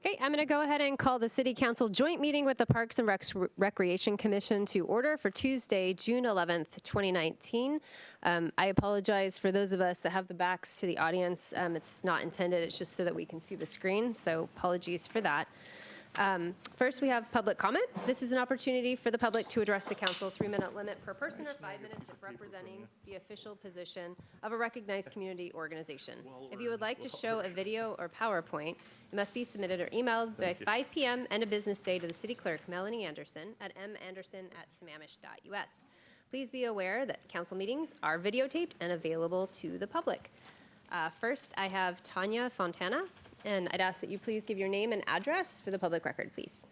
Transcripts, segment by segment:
Okay, I'm going to go ahead and call the City Council joint meeting with the Parks and Recreation Commission to order for Tuesday, June 11th, 2019. I apologize for those of us that have the backs to the audience. It's not intended, it's just so that we can see the screen, so apologies for that. First, we have public comment. This is an opportunity for the public to address the council, 3-minute limit per person or 5 minutes if representing the official position of a recognized community organization. If you would like to show a video or PowerPoint, it must be submitted or emailed by 5 p.m. end of business day to the city clerk, Melanie Anderson, at manderson@sammamish.us. Please be aware that council meetings are videotaped and available to the public. First, I have Tanya Fontana. And I'd ask that you please give your name and address for the public record, please.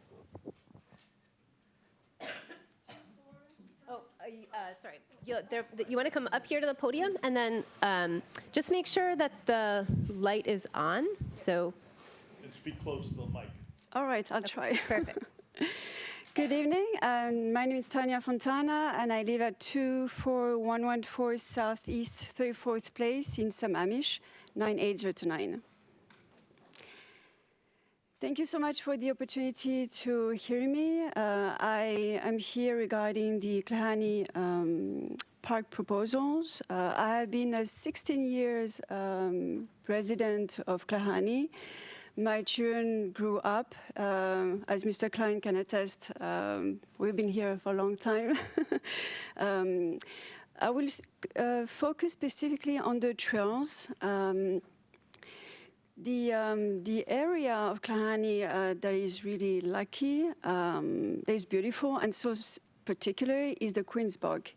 Sorry. You want to come up here to the podium, and then just make sure that the light is on. So. And speak close to the mic. All right, I'll try. Perfect. Good evening. My name is Tanya Fontana, and I live at 24114 Southeast 34th Place in Sammamish, 98029. Thank you so much for the opportunity to hear me. I am here regarding the Klahani park proposals. I have been 16 years resident of Klahani. My children grew up, as Mr. Klein can attest, we've been here for a long time. I will focus specifically on the trails. The area of Klahani that is really lucky, that is beautiful, and so particular is the Queen's Bog.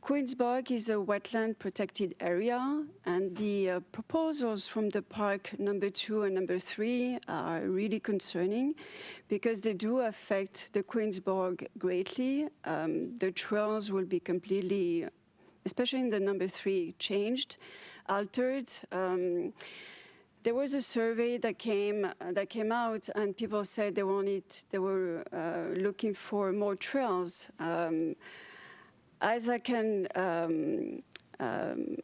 Queen's Bog is a wetland protected area, and the proposals from the park number 2 and number 3 are really concerning because they do affect the Queen's Bog greatly. The trails will be completely, especially in the number 3, changed, altered. There was a survey that came out, and people said they were looking for more trails. As I can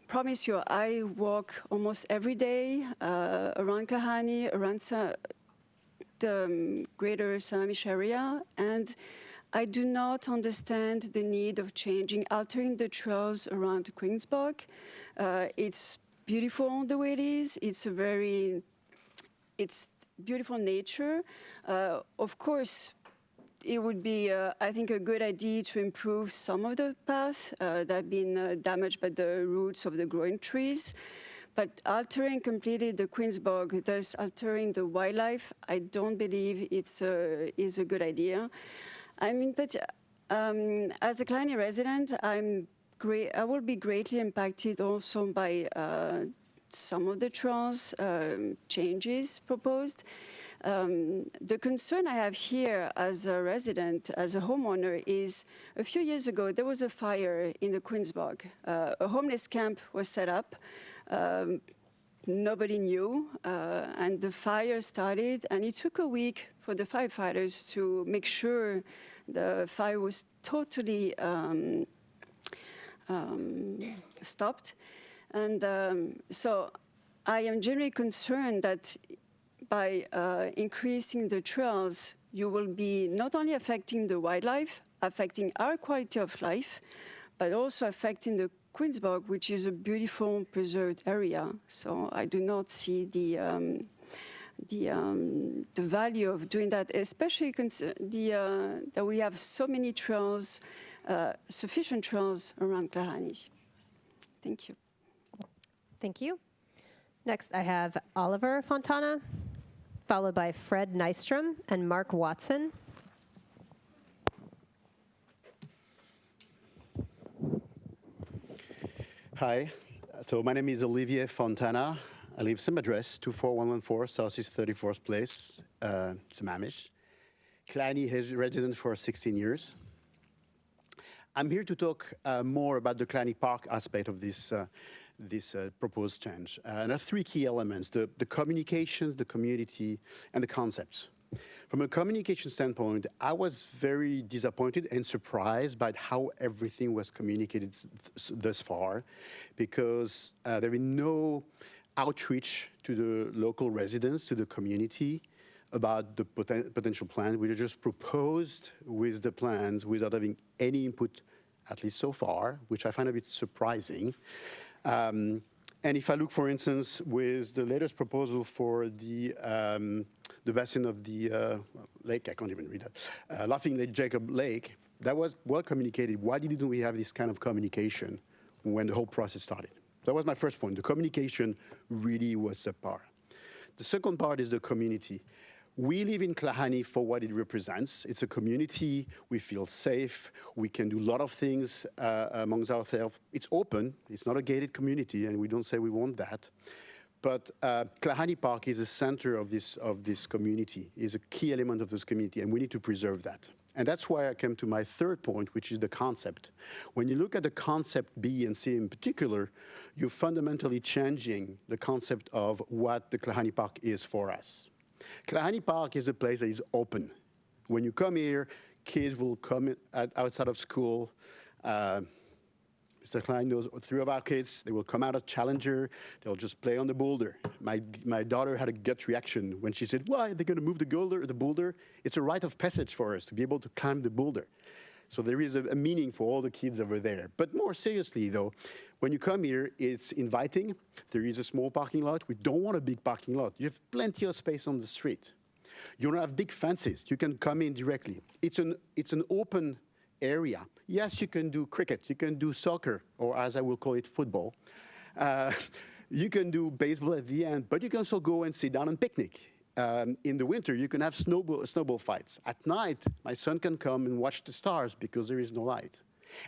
promise you, I walk almost every day around Klahani, around the greater Sammamish area, and I do not understand the need of altering the trails around Queen's Bog. It's beautiful the way it is. It's beautiful nature. Of course, it would be, I think, a good idea to improve some of the paths that have been damaged by the roots of the growing trees. But altering completely the Queen's Bog, thus altering the wildlife, I don't believe is a good idea. I mean, but as a Klahani resident, I will be greatly impacted also by some of the trails changes proposed. The concern I have here as a resident, as a homeowner, is a few years ago there was a fire in the Queen's Bog. A homeless camp was set up. Nobody knew, and the fire started, and it took a week for the firefighters to make sure the fire was totally stopped. And so I am generally concerned that by increasing the trails, you will be not only affecting the wildlife, affecting our quality of life, but also affecting the Queen's Bog, which is a beautiful preserved area. So I do not see the value of doing that, especially that we have so many trails, sufficient trails around Klahani. Thank you. Thank you. Next, I have Oliver Fontana, followed by Fred Nystrom and Mark Watson. Hi, so my name is Olivier Fontana. I live same address, 24114 Southeast 34th Place, Sammamish. Klahani has resident for 16 years. I'm here to talk more about the Klahani Park aspect of this proposed change. And there are 3 key elements: the communications, the community, and the concepts. From a communication standpoint, I was very disappointed and surprised by how everything was communicated thus far, because there is no outreach to the local residents, to the community, about the potential plan. We just proposed with the plans without having any input, at least so far, which I find a bit surprising. And if I look, for instance, with the latest proposal for the basin of the lake, I can't even read that, Laughing Lake Jacob Lake, that was well communicated. Why didn't we have this kind of communication when the whole process started? That was my first point. The communication really was subpar. The second part is the community. We live in Klahani for what it represents. It's a community. We feel safe. We can do a lot of things amongst ourselves. It's open. It's not a gated community, and we don't say we want that. But Klahani Park is the center of this community, is a key element of this community, and we need to preserve that. And that's why I came to my third point, which is the concept. When you look at the concept B and C in particular, you're fundamentally changing the concept of what the Klahani Park is for us. Klahani Park is a place that is open. When you come here, kids will come outside of school. Mr. Klein knows 3 of our kids, they will come out of Challenger, they'll just play on the boulder. My daughter had a gut reaction when she said, why, they're gonna move the boulder? It's a rite of passage for us to be able to climb the boulder. So there is a meaning for all the kids over there. But more seriously though, when you come here, it's inviting. There is a small parking lot. We don't want a big parking lot. You have plenty of space on the street. You don't have big fences. You can come in directly. It's an open area. Yes, you can do cricket. You can do soccer, or as I will call it, football. You can do baseball at the end, but you can also go and sit down and picnic. In the winter, you can have snowball fights. At night, my son can come and watch the stars because there is no light.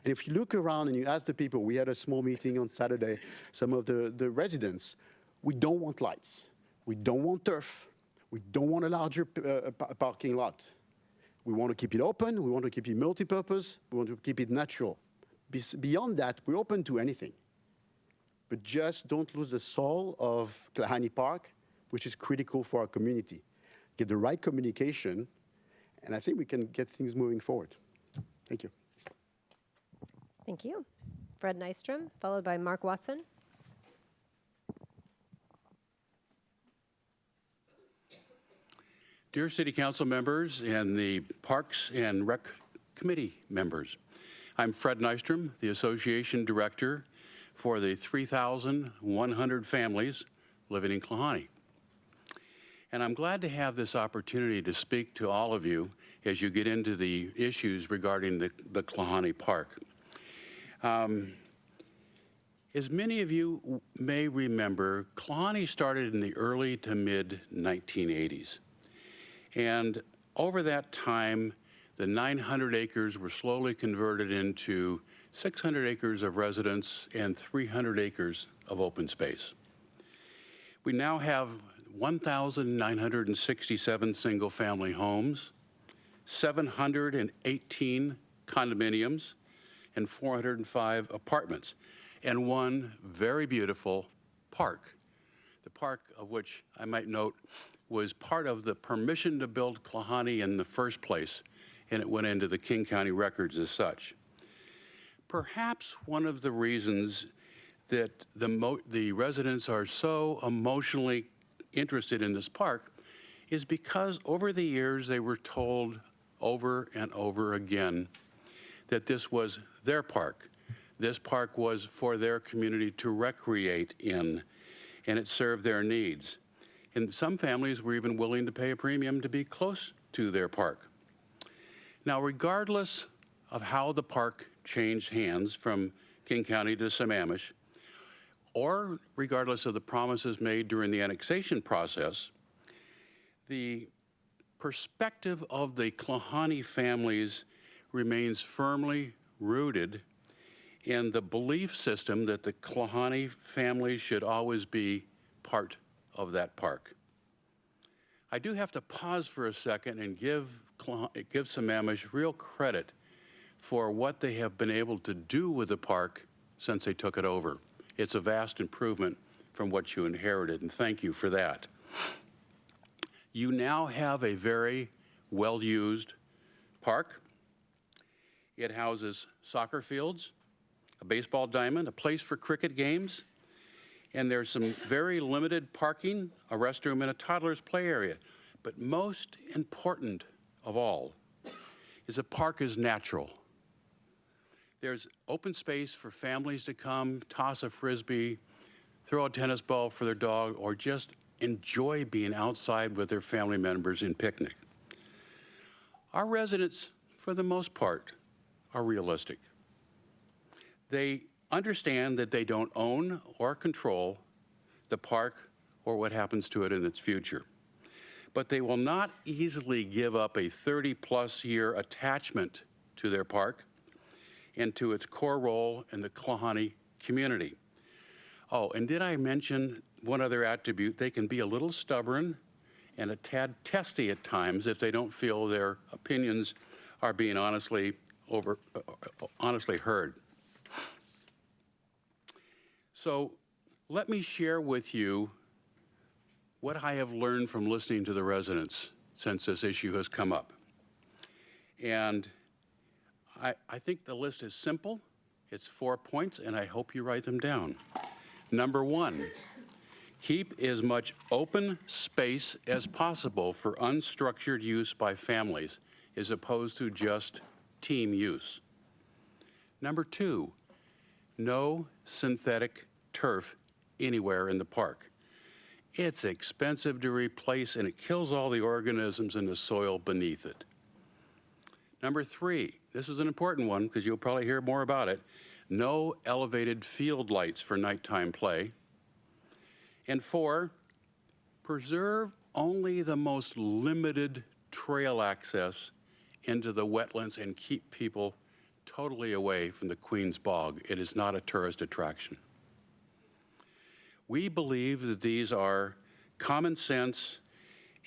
And if you look around and you ask the people, we had a small meeting on Saturday, some of the residents, we don't want lights. We don't want turf. We don't want a larger parking lot. We want to keep it open. We want to keep it multi-purpose. We want to keep it natural. Beyond that, we're open to anything. But just don't lose the soul of Klahani Park, which is critical for our community. Get the right communication, and I think we can get things moving forward. Thank you. Thank you. Fred Nystrom, followed by Mark Watson. Dear City Council members and the Parks and Rec Committee members, I'm Fred Nystrom, the Association Director for the 3,100 families living in Klahani. And I'm glad to have this opportunity to speak to all of you as you get into the issues regarding the Klahani Park. As many of you may remember, Klahani started in the early to mid 1980s. And over that time, the 900 acres were slowly converted into 600 acres of residence and 300 acres of open space. We now have 1,967 single-family homes, 718 condominiums, and 405 apartments, and one very beautiful park. The park of which I might note was part of the permission to build Klahani in the first place, and it went into the King County records as such. Perhaps one of the reasons that the residents are so emotionally interested in this park is because over the years they were told over and over again that this was their park. This park was for their community to recreate in, and it served their needs. And some families were even willing to pay a premium to be close to their park. Now, regardless of how the park changed hands from King County to Sammamish, or regardless of the promises made during the annexation process, the perspective of the Klahani families remains firmly rooted in the belief system that the Klahani families should always be part of that park. I do have to pause for a second and give Sammamish real credit for what they have been able to do with the park since they took it over. It's a vast improvement from what you inherited, and thank you for that. You now have a very well-used park. It houses soccer fields, a baseball diamond, a place for cricket games, and there's some very limited parking, a restroom, and a toddler's play area. But most important of all is a park is natural. There's open space for families to come, toss a Frisbee, throw a tennis ball for their dog, or just enjoy being outside with their family members and picnic. Our residents, for the most part, are realistic. They understand that they don't own or control the park or what happens to it in its future. But they will not easily give up a 30-plus year attachment to their park and to its core role in the Klahani community. Oh, and did I mention one other attribute? They can be a little stubborn and a tad testy at times if they don't feel their opinions are being honestly heard. So let me share with you what I have learned from listening to the residents since this issue has come up. And I think the list is simple. It's 4 points, and I hope you write them down. Number 1, keep as much open space as possible for unstructured use by families as opposed to just team use. Number 2, no synthetic turf anywhere in the park. It's expensive to replace, and it kills all the organisms in the soil beneath it. Number 3, this is an important one because you'll probably hear more about it. No elevated field lights for nighttime play. And 4, preserve only the most limited trail access into the wetlands and keep people totally away from the Queen's Bog. It is not a tourist attraction. We believe that these are common sense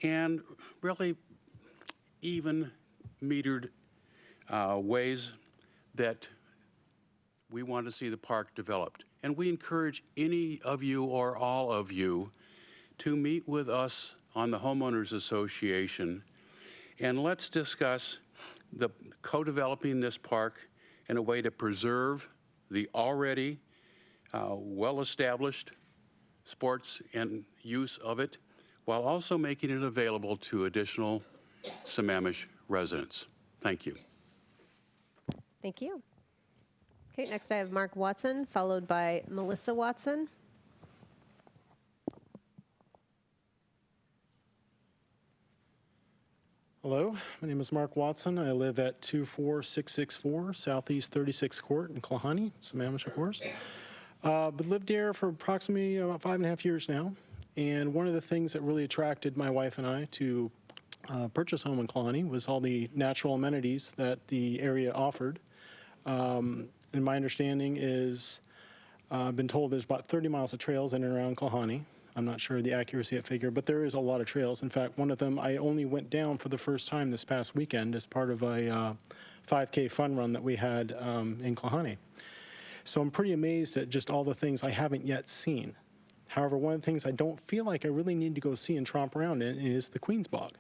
and really even metered ways that we want to see the park developed. And we encourage any of you or all of you to meet with us on the Homeowners Association, and let's discuss the co-developing this park in a way to preserve the already well-established sports and use of it, while also making it available to additional Sammamish residents. Thank you. Thank you. Okay, next I have Mark Watson, followed by Melissa Watson. Hello, my name is Mark Watson. I live at 24664 Southeast 36th Court in Klahani, Sammamish, of course. But lived here for approximately about 5.5 years now. And one of the things that really attracted my wife and I to purchase a home in Klahani was all the natural amenities that the area offered. And my understanding is, I've been told there's about 30 miles of trails in and around Klahani. I'm not sure the accuracy of figure, but there is a lot of trails. In fact, one of them I only went down for the first time this past weekend as part of a 5K fun run that we had in Klahani. So I'm pretty amazed at just all the things I haven't yet seen. However, one of the things I don't feel like I really need to go see and tromp around in is the Queen's Bog.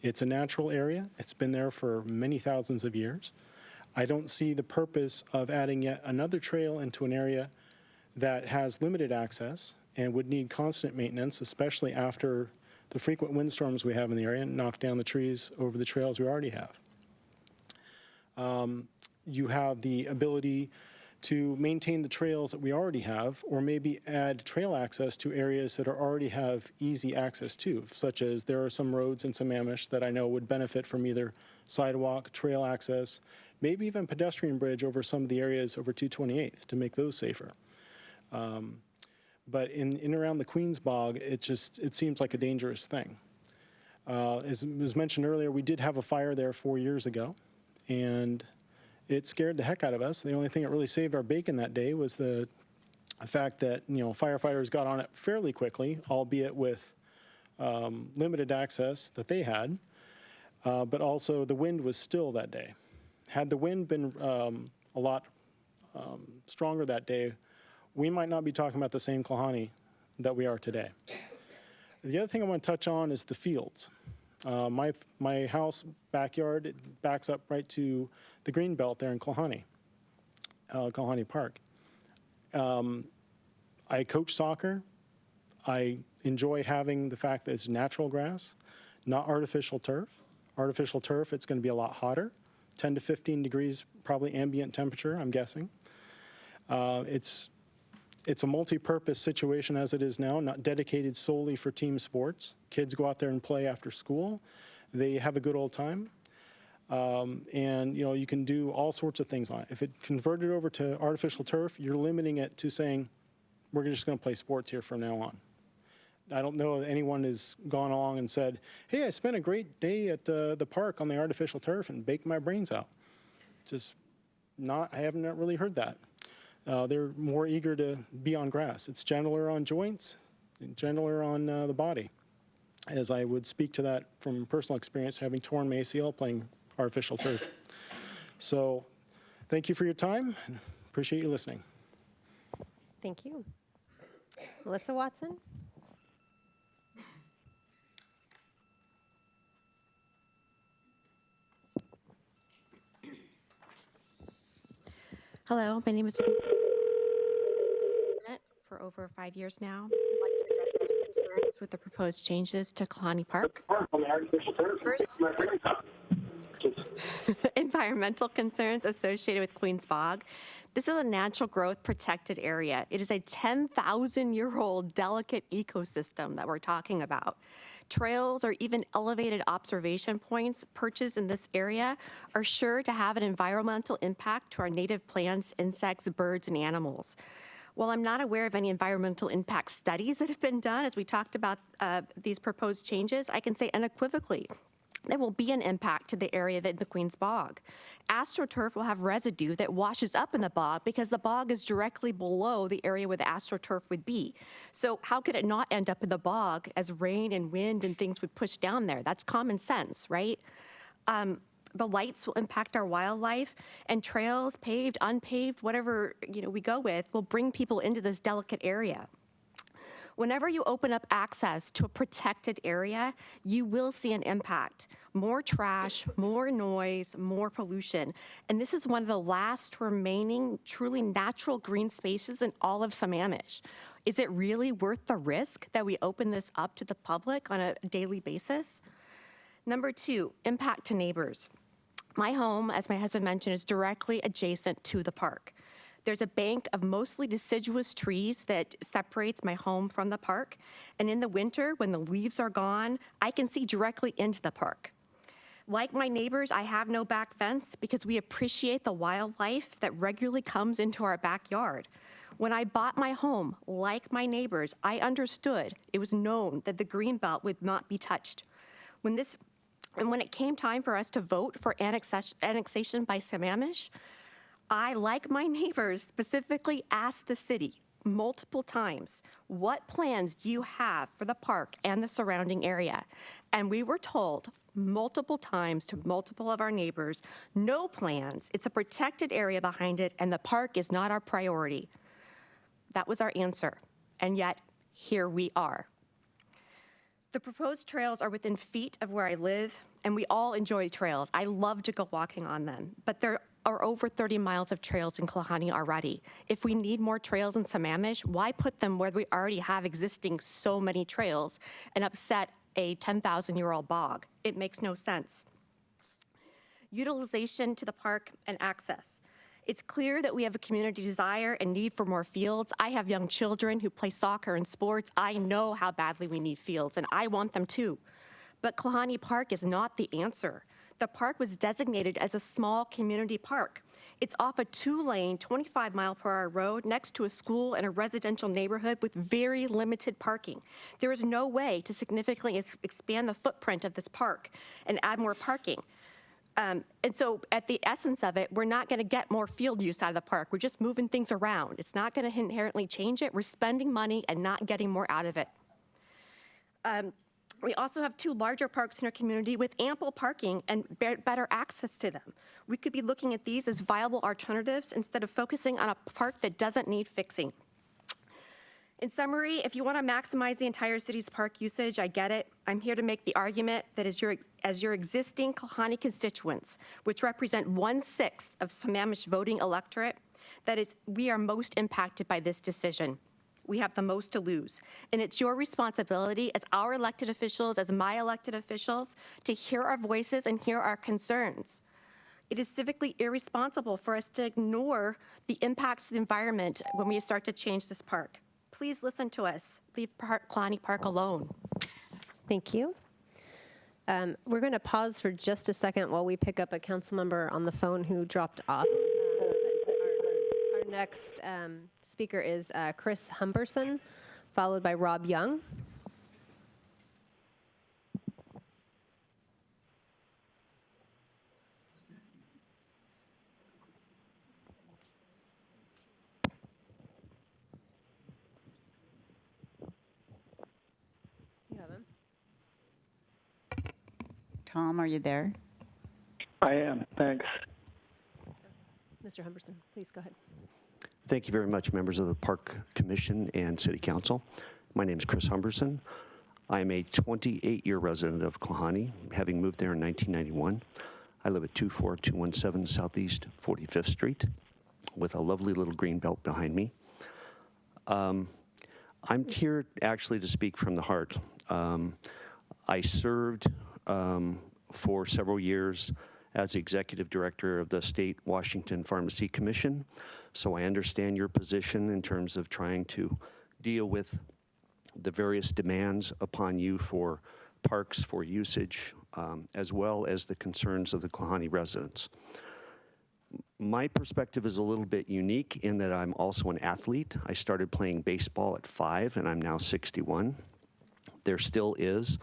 It's a natural area. It's been there for many thousands of years. I don't see the purpose of adding yet another trail into an area that has limited access and would need constant maintenance, especially after the frequent windstorms we have in the area and knock down the trees over the trails we already have. You have the ability to maintain the trails that we already have, or maybe add trail access to areas that already have easy access to, such as there are some roads in Sammamish that I know would benefit from either sidewalk, trail access, maybe even pedestrian bridge over some of the areas over 228th to make those safer. But in around the Queen's Bog, it seems like a dangerous thing. As was mentioned earlier, we did have a fire there 4 years ago, and it scared the heck out of us. The only thing that really saved our bacon that day was the fact that firefighters got on it fairly quickly, albeit with limited access that they had, but also the wind was still that day. Had the wind been a lot stronger that day, we might not be talking about the same Klahani that we are today. The other thing I want to touch on is the fields. My house backyard, it backs up right to the green belt there in Klahani Park. I coach soccer. I enjoy having the fact that it's natural grass. not artificial turf. Artificial turf, it's going to be a lot hotter, 10 to 15 degrees, probably ambient temperature, I'm guessing. It's a multi-purpose situation as it is now, not dedicated solely for team sports. Kids go out there and play after school. They have a good old time. And you can do all sorts of things on it. If it converted over to artificial turf, you're limiting it to saying, we're just going to play sports here from now on. I don't know that anyone has gone along and said, hey, I spent a great day at the park on the artificial turf and baked my brains out. Just not, I haven't really heard that. They're more eager to be on grass. It's gentler on joints, gentler on the body, as I would speak to that from personal experience, having torn my ACL playing artificial turf. So thank you for your time. Appreciate you listening. Thank you. Melissa Watson? Hello, my name is Melissa Watson. I've been for over 5 years now. I'd like to address 3 concerns with the proposed changes to Kalani Park. First, environmental concerns associated with Queens Bog. This is a natural growth protected area. It is a 10,000-year-old delicate ecosystem that we're talking about. Trails or even elevated observation points perches in this area are sure to have an environmental impact to our native plants, insects, birds, and animals. While I'm not aware of any environmental impact studies that have been done as we talked about these proposed changes, I can say unequivocally there will be an impact to the area that the Queens Bog. AstroTurf will have residue that washes up in the bog because the bog is directly below the area where the AstroTurf would be. So how could it not end up in the bog as rain and wind and things would push down there? That's common sense, right? The lights will impact our wildlife, and trails, paved, unpaved, whatever we go with, will bring people into this delicate area. Whenever you open up access to a protected area, you will see an impact. More trash, more noise, more pollution. And this is one of the last remaining truly natural green spaces in all of Sammamish. Is it really worth the risk that we open this up to the public on a daily basis? Number 2, impact to neighbors. My home, as my husband mentioned, is directly adjacent to the park. There's a bank of mostly deciduous trees that separates my home from the park. And in the winter, when the leaves are gone, I can see directly into the park. Like my neighbors, I have no back fence because we appreciate the wildlife that regularly comes into our backyard. When I bought my home, like my neighbors, I understood, it was known that the greenbelt would not be touched. When it came time for us to vote for annexation by Sammamish, I, like my neighbors, specifically asked the city multiple times, what plans do you have for the park and the surrounding area? And we were told multiple times to multiple of our neighbors, no plans, it's a protected area behind it, and the park is not our priority. That was our answer, and yet here we are. The proposed trails are within feet of where I live, and we all enjoy trails. I love to go walking on them, but there are over 30 miles of trails in Kalahani already. If we need more trails in Sammamish, why put them where we already have existing so many trails and upset a 10,000-year-old bog? It makes no sense. Utilization to the park and access. It's clear that we have a community desire and need for more fields. I have young children who play soccer and sports. I know how badly we need fields, and I want them too. But Kalahani Park is not the answer. The park was designated as a small community park. It's off a 2-lane, 25-mile-per-hour road next to a school and a residential neighborhood with very limited parking. There is no way to significantly expand the footprint of this park and add more parking. And so at the essence of it, we're not going to get more field use out of the park. We're just moving things around. It's not going to inherently change it. We're spending money and not getting more out of it. We also have 2 larger parks in our community with ample parking and better access to them. We could be looking at these as viable alternatives instead of focusing on a park that doesn't need fixing. In summary, if you want to maximize the entire city's park usage, I get it. I'm here to make the argument that as your existing Kalahani constituents, which represent 1/6 of Sammamish voting electorate, that is, we are most impacted by this decision. we have the most to lose. And it's your responsibility as our elected officials, as my elected officials, to hear our voices and hear our concerns. It is civically irresponsible for us to ignore the impacts to the environment when we start to change this park. Please listen to us. Leave Kalani Park alone. Thank you. We're going to pause for just a second while we pick up a council member on the phone who dropped off. Our next speaker is Chris Humberson, followed by Rob Young. You have him. Tom, are you there? I am, thanks. Mr. Humberson, please go ahead. Thank you very much, members of the Park Commission and City Council. My name is Chris Humberson. I am a 28-year resident of Klahani, having moved there in 1991. I live at 24217 Southeast 45th Street with a lovely little green belt behind me. I'm here actually to speak from the heart. I served for several years as executive director of the State Washington Pharmacy Commission, so I understand your position in terms of trying to deal with the various demands upon you for parks, for usage, as well as the concerns of the Klahani residents. My perspective is a little bit unique in that I'm also an athlete. I started playing baseball at 5 and I'm now 61. There still is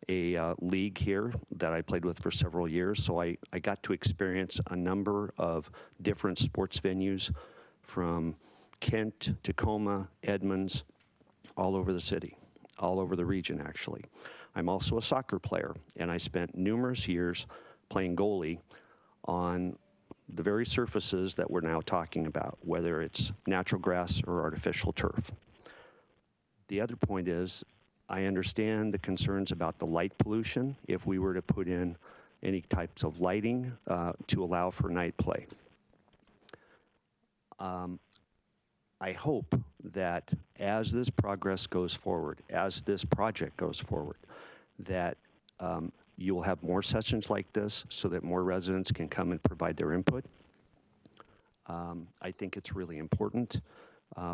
a league here that I played with for several years, so I got to experience a number of different sports venues from Kent, Tacoma, Edmonds, all over the city, all over the region actually. I'm also a soccer player, and I spent numerous years playing goalie on the very surfaces that we're now talking about, whether it's natural grass or artificial turf. The other point is, I understand the concerns about the light pollution if we were to put in any types of lighting to allow for night play. I hope that as this progress goes forward, as this project goes forward, that you'll have more sessions like this so that more residents can come and provide their input. I think it's really important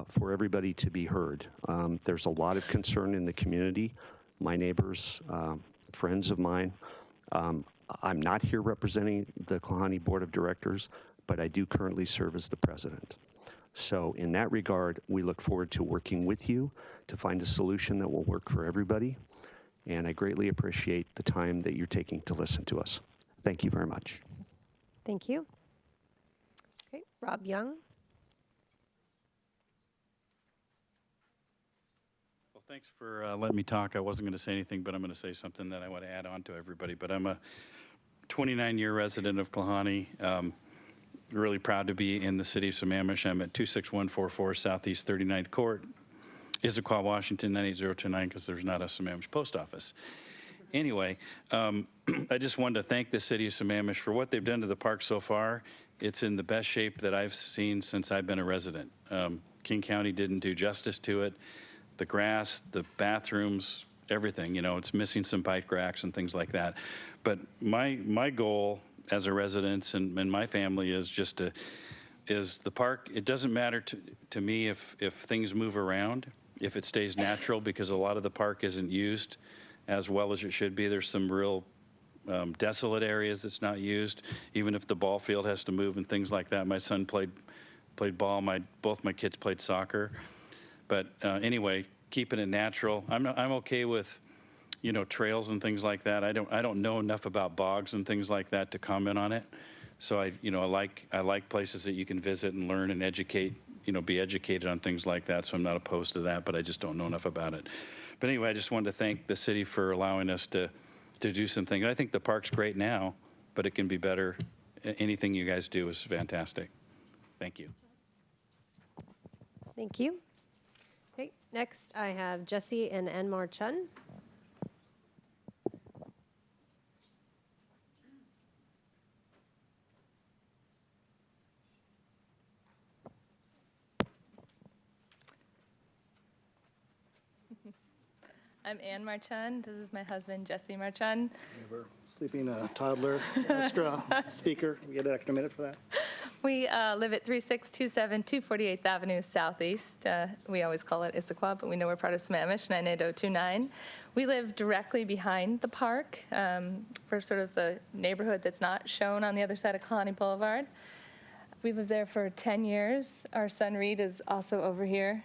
for everybody to be heard. There's a lot of concern in the community, my neighbors, friends of mine. I'm not here representing the Klahani Board of Directors, but I do currently serve as the president. So in that regard, we look forward to working with you to find a solution that will work for everybody. And I greatly appreciate the time that you're taking to listen to us. Thank you very much. Thank you. Okay, Rob Young. Well, thanks for letting me talk. I wasn't going to say anything, but I'm going to say something that I want to add on to everybody. But I'm a 29-year resident of Klahani. Really proud to be in the city of Sammamish. I'm at 26144 Southeast 39th Court, Issaquah, Washington, 98029, because there's not a Sammamish post office. Anyway, I just wanted to thank the city of Sammamish for what they've done to the park so far. It's in the best shape that I've seen since I've been a resident. King County didn't do justice to it. The grass, the bathrooms, everything, you know, it's missing some bike racks and things like that. But my goal as a resident and my family is just to, is the park, it doesn't matter to me if things move around, if it stays natural, because a lot of the park isn't used as well as it should be. There's some real desolate areas that's not used, even if the ball field has to move and things like that. My son played ball, both my kids played soccer. But anyway, keeping it natural. I'm okay with, you know, trails and things like that. I don't know enough about bogs and things like that to comment on it. So I like places that you can visit and learn and educate, you know, be educated on things like that. So I'm not opposed to that, but I just don't know enough about it. But anyway, I just wanted to thank the city for allowing us to do some things. I think the park's great now, but it can be better. Anything you guys do is fantastic. Thank you. Thank you. Okay, next I have Jesse and Enmar Chun. I'm Ann Marchand. This is my husband, Jesse Marchand. We're sleeping toddler, extra speaker. We get an extra minute for that. We live at 3627 248th Avenue Southeast. We always call it Issaquah, but we know we're part of Sammamish, 98029. We live directly behind the park for sort of the neighborhood that's not shown on the other side of Kalani Boulevard. We lived there for 10 years. Our son Reed is also over here.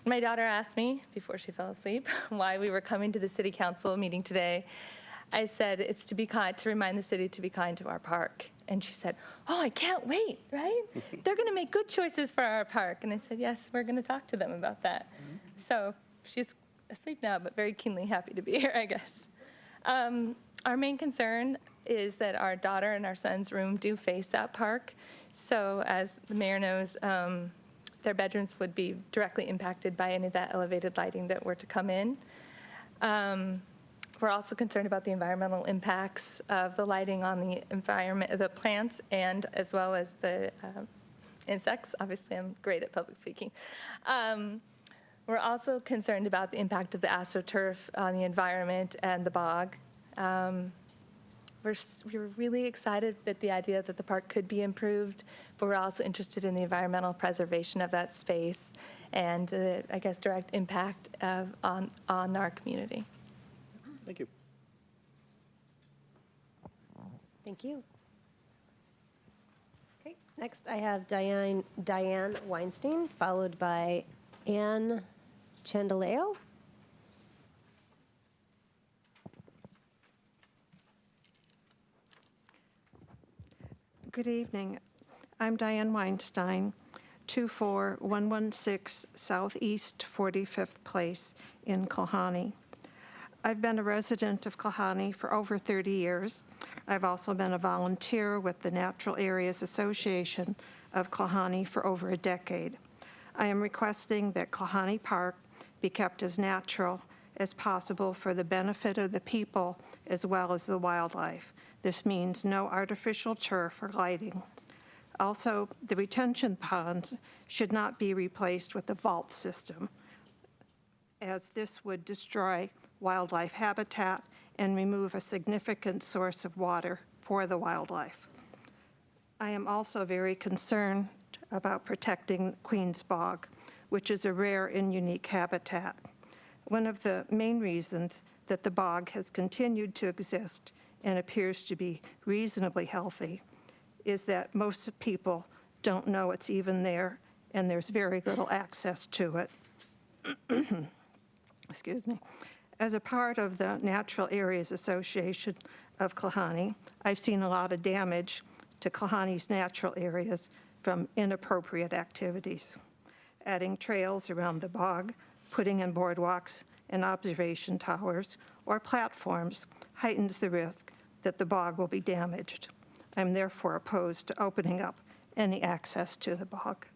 My daughter asked me, before she fell asleep, why we were coming to the city council meeting today. I said, it's to be kind, to remind the city to be kind to our park. And she said, oh, I can't wait, right? They're going to make good choices for our park. And I said, yes, we're going to talk to them about that. So she's asleep now, but very keenly happy to be here, I guess. Our main concern is that our daughter and our son's room do face that park. So as the mayor knows, their bedrooms would be directly impacted by any of that elevated lighting that were to come in. We're also concerned about the environmental impacts of the lighting on the environment, the plants, and as well as the insects. Obviously, I'm great at public speaking. We're also concerned about the impact of the AstroTurf on the environment and the bog. We're really excited at the idea that the park could be improved, but we're also interested in the environmental preservation of that space and the, I guess, direct impact on our community. Thank you. Thank you. Okay, next I have Diane Weinstein, followed by Ann Chandaleo. Good evening. I'm Diane Weinstein, 24116 Southeast 45th Place in Kalani. I've been a resident of Kalani for over 30 years. I've also been a volunteer with the Natural Areas Association of Kalani for over a decade. I am requesting that Kalani Park be kept as natural as possible for the benefit of the people as well as the wildlife. This means no artificial turf or lighting. Also, the retention ponds should not be replaced with a vault system, as this would destroy wildlife habitat and remove a significant source of water for the wildlife. I am also very concerned about protecting Queen's Bog, which is a rare and unique habitat. One of the main reasons that the bog has continued to exist and appears to be reasonably healthy is that most people don't know it's even there, and there's very little access to it. Excuse me. As a part of the Natural Areas Association of Kalani, I've seen a lot of damage to Kalani's natural areas from inappropriate activities. Adding trails around the bog, putting in boardwalks and observation towers or platforms heightens the risk that the bog will be damaged. I'm therefore opposed to opening up any access to the bog.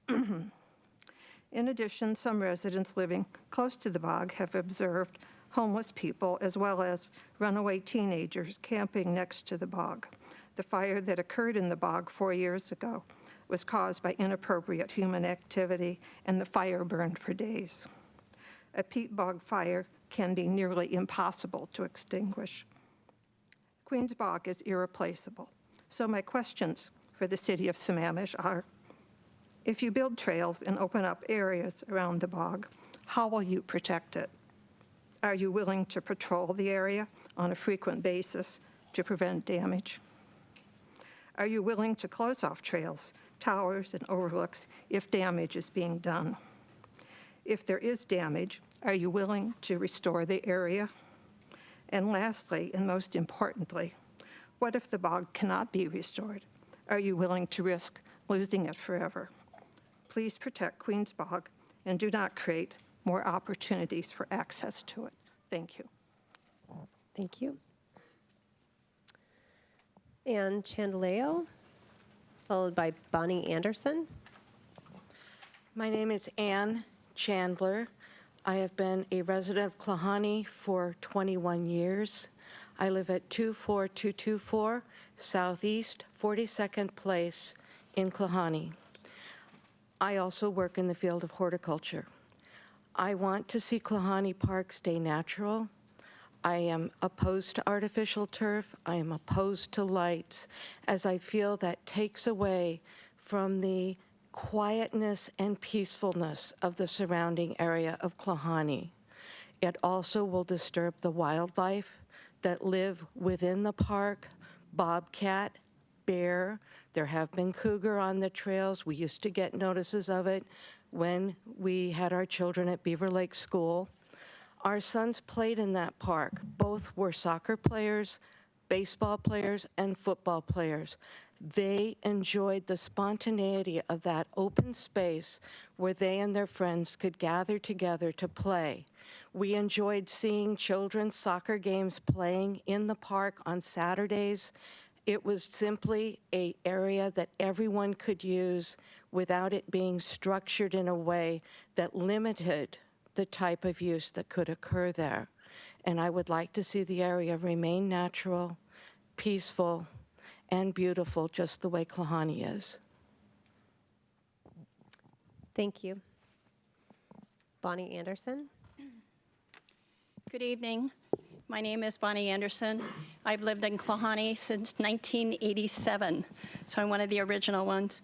In addition, some residents living close to the bog have observed homeless people as well as runaway teenagers camping next to the bog. The fire that occurred in the bog 4 years ago was caused by inappropriate human activity, and the fire burned for days. A peat bog fire can be nearly impossible to extinguish. Queen's Bog is irreplaceable. So my questions for the city of Sammamish are, if you build trails and open up areas around the bog, how will you protect it? Are you willing to patrol the area on a frequent basis to prevent damage? Are you willing to close off trails, towers, and overlooks if damage is being done? If there is damage, are you willing to restore the area? And lastly, and most importantly, what if the bog cannot be restored? Are you willing to risk losing it forever? Please protect Queen's Bog and do not create more opportunities for access to it. Thank you. Thank you. Ann Chandaleo, followed by Bonnie Anderson. My name is Ann Chandler. I have been a resident of Kalani for 21 years. I live at 24224 Southeast 42nd Place in Kalani. I also work in the field of horticulture. I want to see Klahani Park stay natural. I am opposed to artificial turf. I am opposed to lights, as I feel that takes away from the quietness and peacefulness of the surrounding area of Klahani. It also will disturb the wildlife that live within the park, bobcat, bear. There have been cougar on the trails. We used to get notices of it when we had our children at Beaver Lake School. Our sons played in that park. Both were soccer players, baseball players, and football players. They enjoyed the spontaneity of that open space where they and their friends could gather together to play. We enjoyed seeing children's soccer games playing in the park on Saturdays. It was simply an area that everyone could use without it being structured in a way that limited the type of use that could occur there. And I would like to see the area remain natural, peaceful, and beautiful, just the way Klahani is. Thank you. Bonnie Anderson. Good evening. My name is Bonnie Anderson. I've lived in Klahani since 1987, so I'm one of the original ones.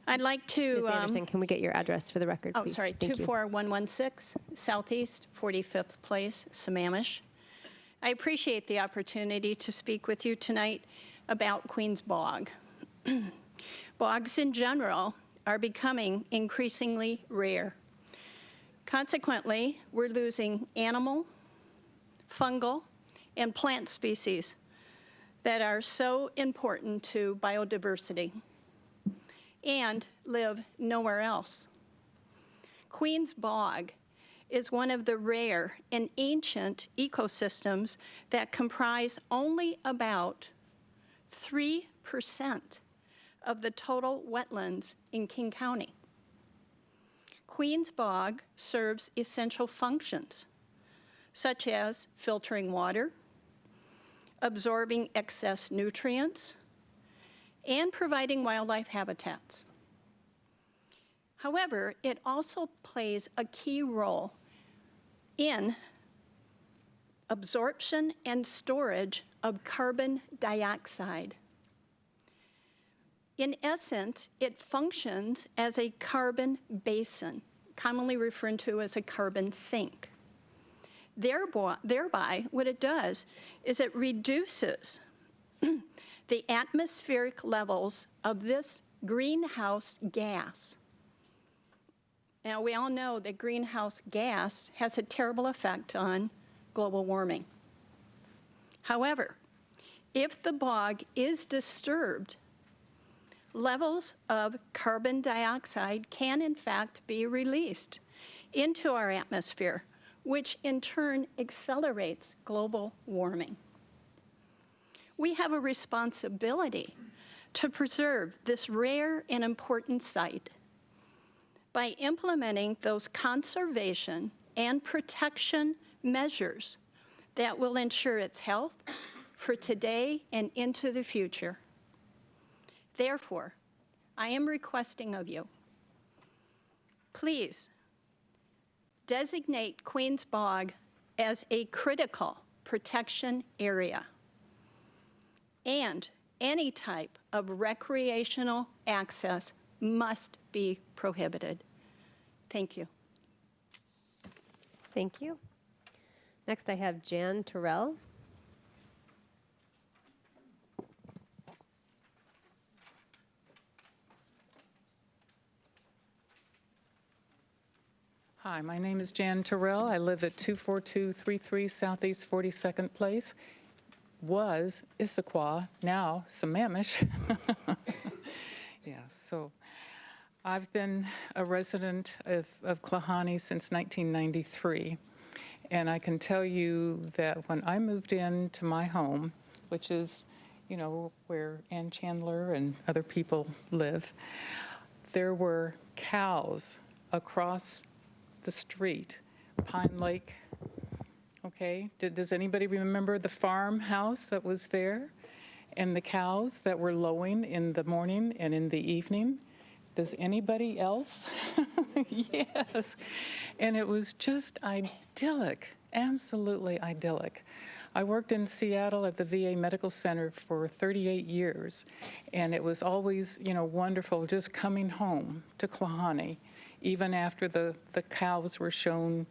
I'd like to... Ms. Anderson, can we get your address for the record, please? Oh, sorry, Thank you. 24116 Southeast 45th Place, Sammamish. I appreciate the opportunity to speak with you tonight about Queen's Bog. Bogs in general are becoming increasingly rare. Consequently, we're losing animal, fungal, and plant species that are so important to biodiversity and live nowhere else. Queen's Bog is one of the rare and ancient ecosystems that comprise only about 3% of the total wetlands in King County. Queen's Bog serves essential functions, such as filtering water, absorbing excess nutrients, and providing wildlife habitats. However, it also plays a key role in absorption and storage of carbon dioxide. In essence, it functions as a carbon basin, commonly referred to as a carbon sink. Thereby, what it does is it reduces the atmospheric levels of this greenhouse gas. Now, we all know that greenhouse gas has a terrible effect on global warming. However, if the bog is disturbed, levels of carbon dioxide can in fact be released into our atmosphere, which in turn accelerates global warming. We have a responsibility to preserve this rare and important site by implementing those conservation and protection measures that will ensure its health for today and into the future. Therefore, I am requesting of you, please designate Queen's Bog as a critical protection area, and any type of recreational access must be prohibited. Thank you. Thank you. Next, I have Jan Terrell. Hi, my name is Jan Terrell. I live at 24233 Southeast 42nd Place. Was Issaquah, now Sammamish. Yeah, so I've been a resident of Klahani since 1993. And I can tell you that when I moved into my home, which is, you know, where Ann Chandler and other people live, there were cows across the street, Pine Lake. Okay, does anybody remember the farmhouse that was there and the cows that were lowing in the morning and in the evening? Does anybody else Yes. And it was just idyllic, absolutely idyllic. I worked in Seattle at the VA Medical Center for 38 years, and it was always, wonderful just coming home to Klahani, even after the cows were shown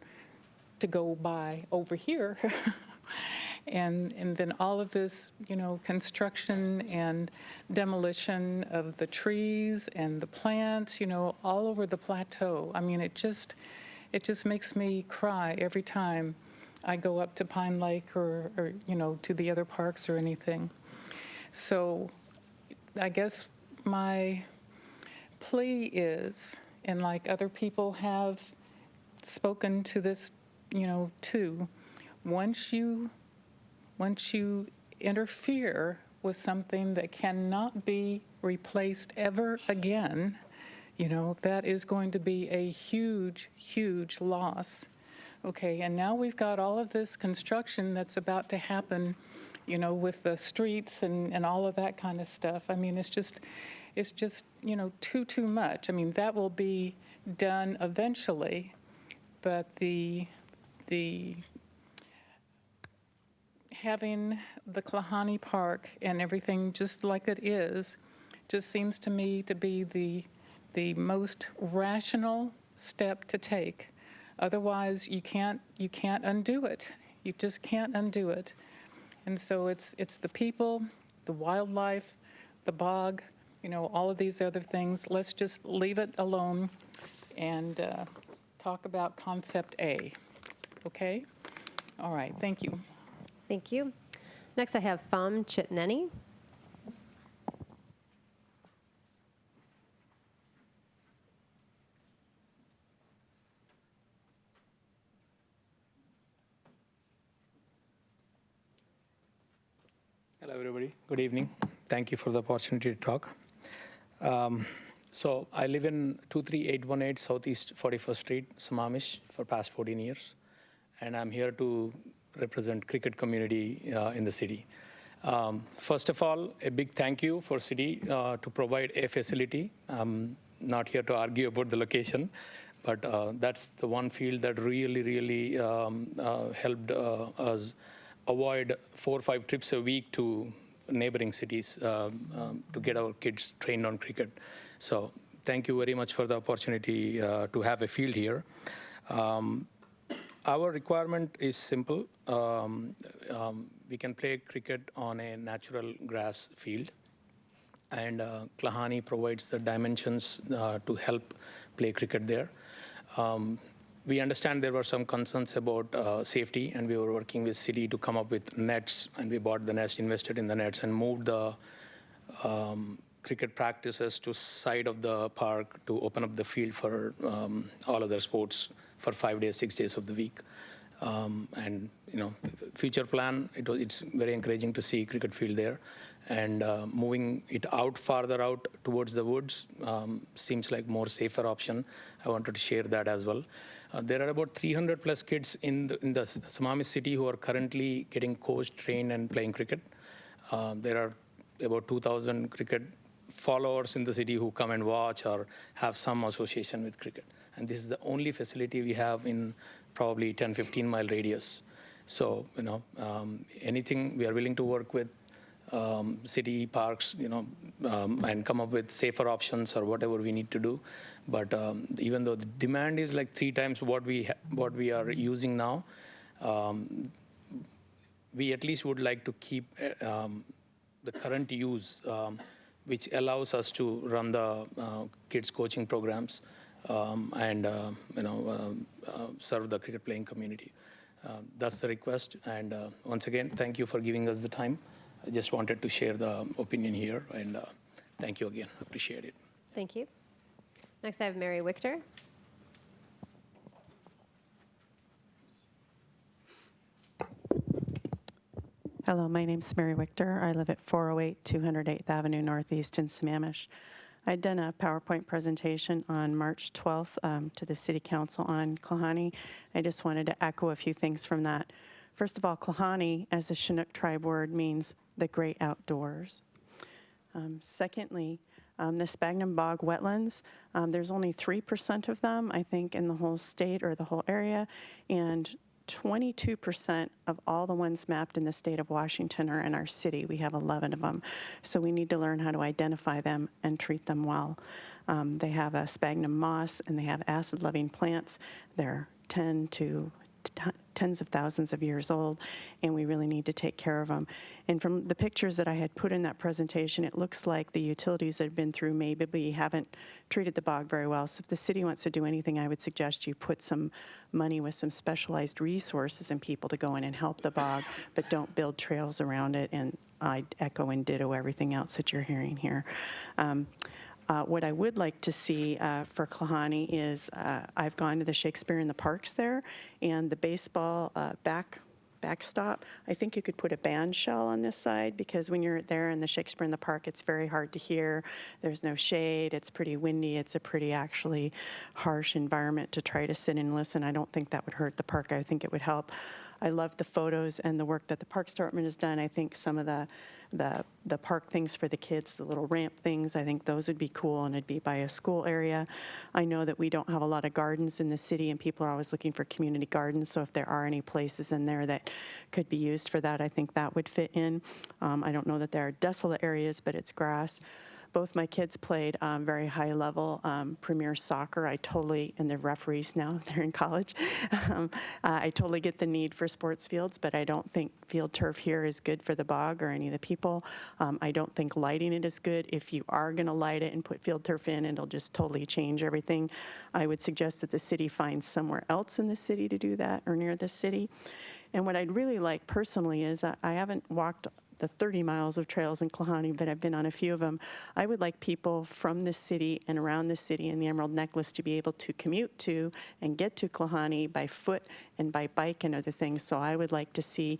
to go by over here. And then all of this, construction and demolition of the trees and the plants, all over the plateau. I mean, it just makes me cry every time I go up to Pine Lake or to the other parks or anything. So I guess my plea is, and like other people have spoken to this, too, once you interfere with something that cannot be replaced ever again, that is going to be a huge, huge loss. Okay, and now we've got all of this construction that's about to happen, with the streets and all of that kind of stuff. I mean, it's just, too much. I mean, that will be done eventually, but the having the Klahani Park and everything just like it is just seems to me to be the most rational step to take. Otherwise, you can't undo it. You just can't undo it. And so it's the people, the wildlife, the bog, all of these other things. Let's just leave it alone and talk about concept A. Okay? All right. Thank you. Thank you. Next, I have Pham Chitneni. Hello, everybody. Good evening. Thank you for the opportunity to talk. So I live in 23818 Southeast 41st Street, Sammamish, for past 14 years. And I'm here to represent cricket community in the city. First of all, a big thank you for city to provide a facility. I'm not here to argue about the location, but that's the one field that really helped us avoid 4 or 5 trips a week to neighboring cities to get our kids trained on cricket. So thank you very much for the opportunity to have a field here. Our requirement is simple. We can play cricket on a natural grass field, and Klahani provides the dimensions to help play cricket there. We understand there were some concerns about safety, and we were working with city to come up with nets, and we bought the nets, invested in the nets, and moved the cricket practices to side of the park to open up the field for all other sports for 5 days, 6 days of the week. And future plan, it's very encouraging to see cricket field there. And moving it farther out towards the woods seems like more safer option. I wanted to share that as well. There are about 300 plus kids in the Sammamish city who are currently getting coached, trained, and playing cricket. There are about 2,000 cricket followers in the city who come and watch or have some association with cricket. And this is the only facility we have in probably 10, 15 mile radius. So, anything we are willing to work with city parks, and come up with safer options or whatever we need to do. But even though the demand is like 3 times what we are using now, we at least would like to keep the current use, which allows us to run the kids coaching programs and serve the cricket playing community. That's the request. And once again, thank you for giving us the time. I just wanted to share the opinion here, and thank you again. Appreciate it. Thank you. Next, I have Mary Wichter. Hello, my name's Mary Wichter. I live at 408 208th Avenue Northeast in Sammamish. I'd done a PowerPoint presentation on March 12th to the City Council on Klahani. I just wanted to echo a few things from that. First of all, Klahani, as a Chinook tribe word, means the great outdoors. Secondly, The sphagnum bog wetlands, there's only 3% of them, I think, in the whole state or the whole area, and 22% of all the ones mapped in the state of Washington are in our city. We have 11 of them. So we need to learn how to identify them and treat them well. They have a sphagnum moss and they have acid-loving plants. They're tens of thousands of years old, and we really need to take care of them. And from the pictures that I had put in that presentation, it looks like the utilities that have been through maybe haven't treated the bog very well. So if the city wants to do anything, I would suggest you put some money with some specialized resources and people to go in and help the bog, but don't build trails around it. And I echo and ditto everything else that you're hearing here. What I would like to see for Klahani is I've gone to the Shakespeare in the parks there, and the baseball backstop, I think you could put a band shell on this side, because when you're there in the Shakespeare in the park, it's very hard to hear. There's no shade. It's pretty windy. It's a pretty actually harsh environment to try to sit and listen. I don't think that would hurt the park. I think it would help. I love the photos and the work that the Parks Department has done. I think some of the park things for the kids, the little ramp things, I think those would be cool, and it'd be by a school area. I know that we don't have a lot of gardens in the city, and people are always looking for community gardens, so if there are any places in there that could be used for that, I think that would fit in. I don't know that there are desolate areas, but it's grass. Both my kids played very high level premier soccer. And they're referees now, they're in college. I totally get the need for sports fields, but I don't think field turf here is good for the bog or any of the people. I don't think lighting it is good. If you are gonna light it and put field turf in, it'll just totally change everything. I would suggest that the city finds somewhere else in the city to do that, or near the city. And what I'd really like personally is I haven't walked the 30 miles of trails in Klahani, but I've been on a few of them. I would like people from the city and around the city and the Emerald Necklace to be able to commute to and get to Klahani by foot and by bike and other things. So I would like to see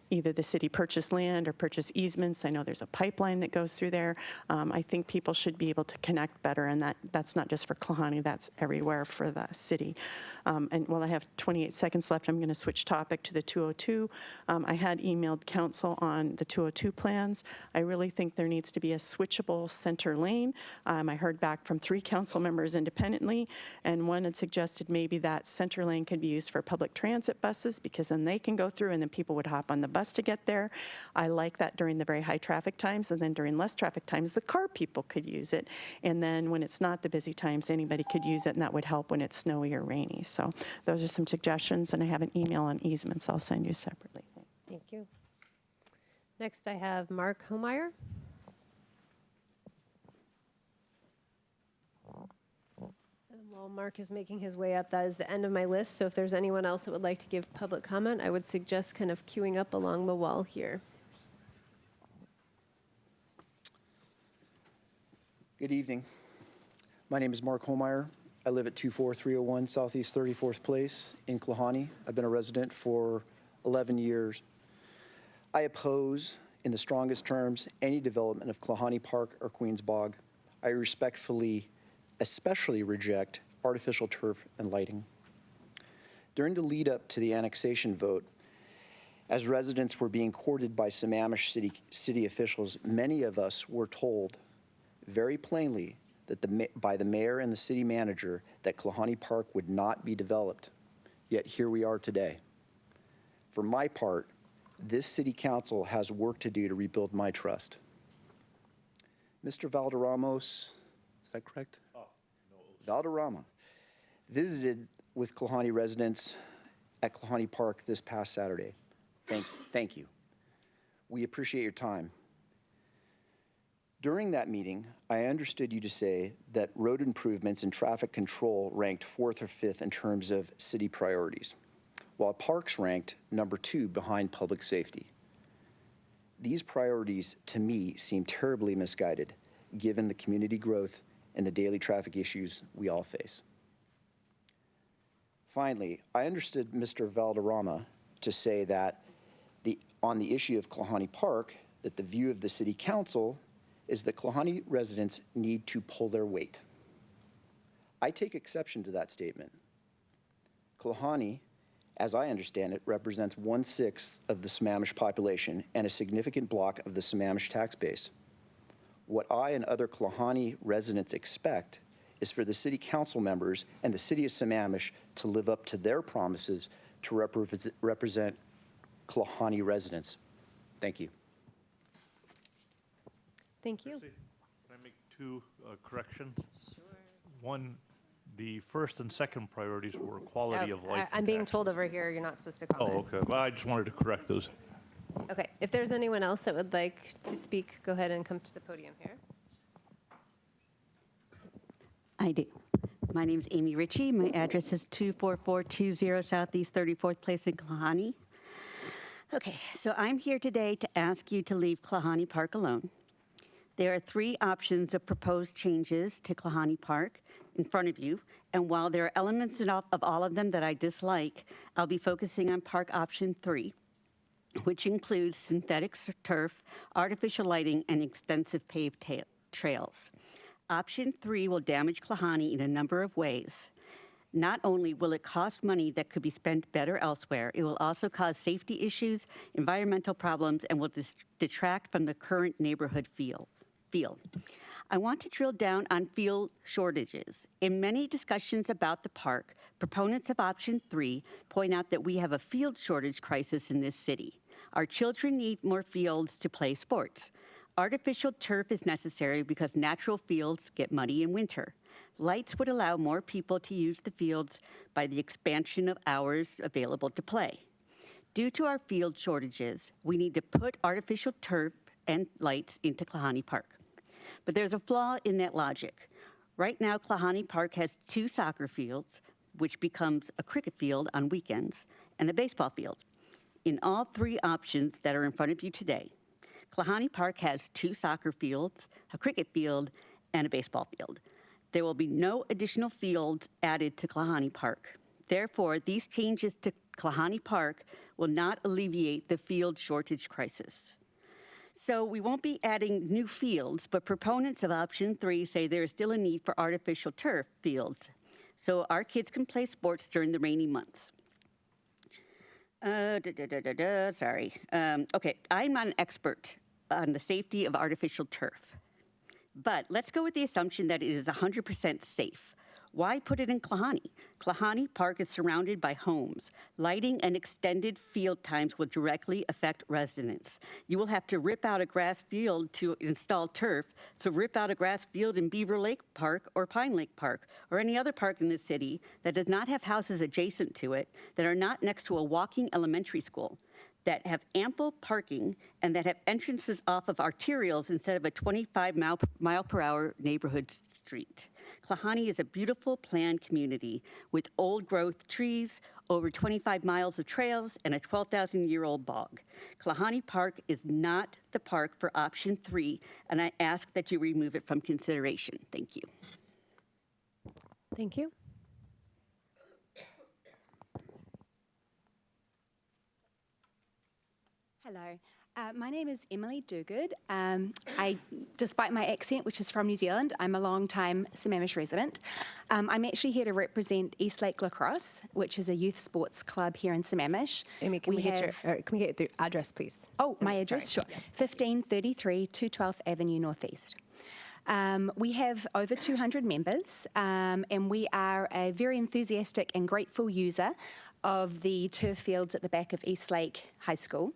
either the city purchase land or purchase easements. I know there's a pipeline that goes through there. I think people should be able to connect better, and that's not just for Klahani, that's everywhere for the city. And while I have 28 seconds left, I'm going to switch topic to the 202. I had emailed council on the 202 plans. I really think there needs to be a switchable center lane. I heard back from 3 council members independently, and one had suggested maybe that center lane could be used for public transit buses, because then they can go through and then people would hop on the bus to get there. I like that during the very high traffic times, and then during less traffic times, the car people could use it. And then when it's not the busy times, anybody could use it, and that would help when it's snowy or rainy. So those are some suggestions, and I have an email on easements I'll send you separately. Thank you. Next, I have Mark Homeyer. And while Mark is making his way up, that is the end of my list. So if there's anyone else that would like to give public comment, I would suggest kind of queuing up along the wall here. Good evening. My name is Mark Homeyer. I live at 24301 Southeast 34th Place in Klahani. I've been a resident for 11 years. I oppose, in the strongest terms, any development of Klahani Park or Queens Bog. I respectfully, especially reject artificial turf and lighting. During the lead up to the annexation vote, as residents were being courted by Sammamish city officials, many of us were told very plainly that by the mayor and the city manager that Klahani Park would not be developed. Yet here we are today. For my part, this city council has work to do to rebuild my trust. Mr. Valderramos, is that correct? Valderrama visited with Klahani residents at Klahani Park this past Saturday. Thank you. We appreciate your time. During that meeting, I understood you to say that road improvements and traffic control ranked 4th or 5th in terms of city priorities, while parks ranked number 2 behind public safety. These priorities, to me, seem terribly misguided, given the community growth and the daily traffic issues we all face. Finally, I understood Mr. Valderrama to say that on the issue of Klahani Park, that the view of the city council is that Klahani residents need to pull their weight. I take exception to that statement. Klahani, as I understand it, represents 1/6 of the Sammamish population and a significant block of the Sammamish tax base. What I and other Klahani residents expect is for the city council members and the city of Sammamish to live up to their promises to represent Klahani residents. Thank you. Thank you. Can I make two corrections? Sure. One, the first and second priorities were quality of life. I'm being told over here you're not supposed to comment. Oh, okay. Well, I just wanted to correct those. Okay, if there's anyone else that would like to speak, go ahead and come to the podium here. I do. My name is Amy Ritchie. My address is 24420 Southeast 34th Place in Klahani. Okay, so I'm here today to ask you to leave Klahani Park alone. There are 3 options of proposed changes to Klahani Park in front of you, and while there are elements of all of them that I dislike, I'll be focusing on Park Option 3, which includes synthetic turf, artificial lighting, and extensive paved trails. Option 3 will damage Klahani in a number of ways. Not only will it cost money that could be spent better elsewhere, it will also cause safety issues, environmental problems, and will detract from the current neighborhood feel. I want to drill down on field shortages. In many discussions about the park, proponents of Option 3 point out that we have a field shortage crisis in this city. Our children need more fields to play sports. Artificial turf is necessary because natural fields get muddy in winter. Lights would allow more people to use the fields by the expansion of hours available to play. Due to our field shortages, we need to put artificial turf and lights into Klahani Park. But there's a flaw in that logic. Right now, Klahani Park has 2 soccer fields, which becomes a cricket field on weekends, and a baseball field. In all 3 options that are in front of you today, Klahani Park has 2 soccer fields, a cricket field, and a baseball field. There will be no additional fields added to Klahani Park. Therefore, these changes to Klahani Park will not alleviate the field shortage crisis. So we won't be adding new fields, but proponents of Option 3 say there is still a need for artificial turf fields, so our kids can play sports during the rainy months. Sorry. Okay, I'm not an expert on the safety of artificial turf, but let's go with the assumption that it is 100% safe. Why put it in Klahani? Klahani Park is surrounded by homes. Lighting and extended field times will directly affect residents. You will have to rip out a grass field to install turf, so rip out a grass field in Beaver Lake Park or Pine Lake Park or any other park in the city that does not have houses adjacent to it, that are not next to a walking elementary school, that have ample parking, and that have entrances off of arterials instead of a 25-mile-per-hour neighborhood street. Klahani is a beautiful planned community with old-growth trees, over 25 miles of trails, and a 12,000-year-old bog. Klahani Park is not the park for Option 3, and I ask that you remove it from consideration. Thank you. Thank you. Hello. My name is Emily Dogood. Despite my accent, which is from New Zealand, I'm a long-time Sammamish resident. I'm actually here to represent Eastlake Lacrosse, which is a youth sports club here in Sammamish. Amy, can we get the address, please? Oh, my address? Sure. 1533 212th Avenue Northeast. We have over 200 members, and we are a very enthusiastic and grateful user of the turf fields at the back of Eastlake High School.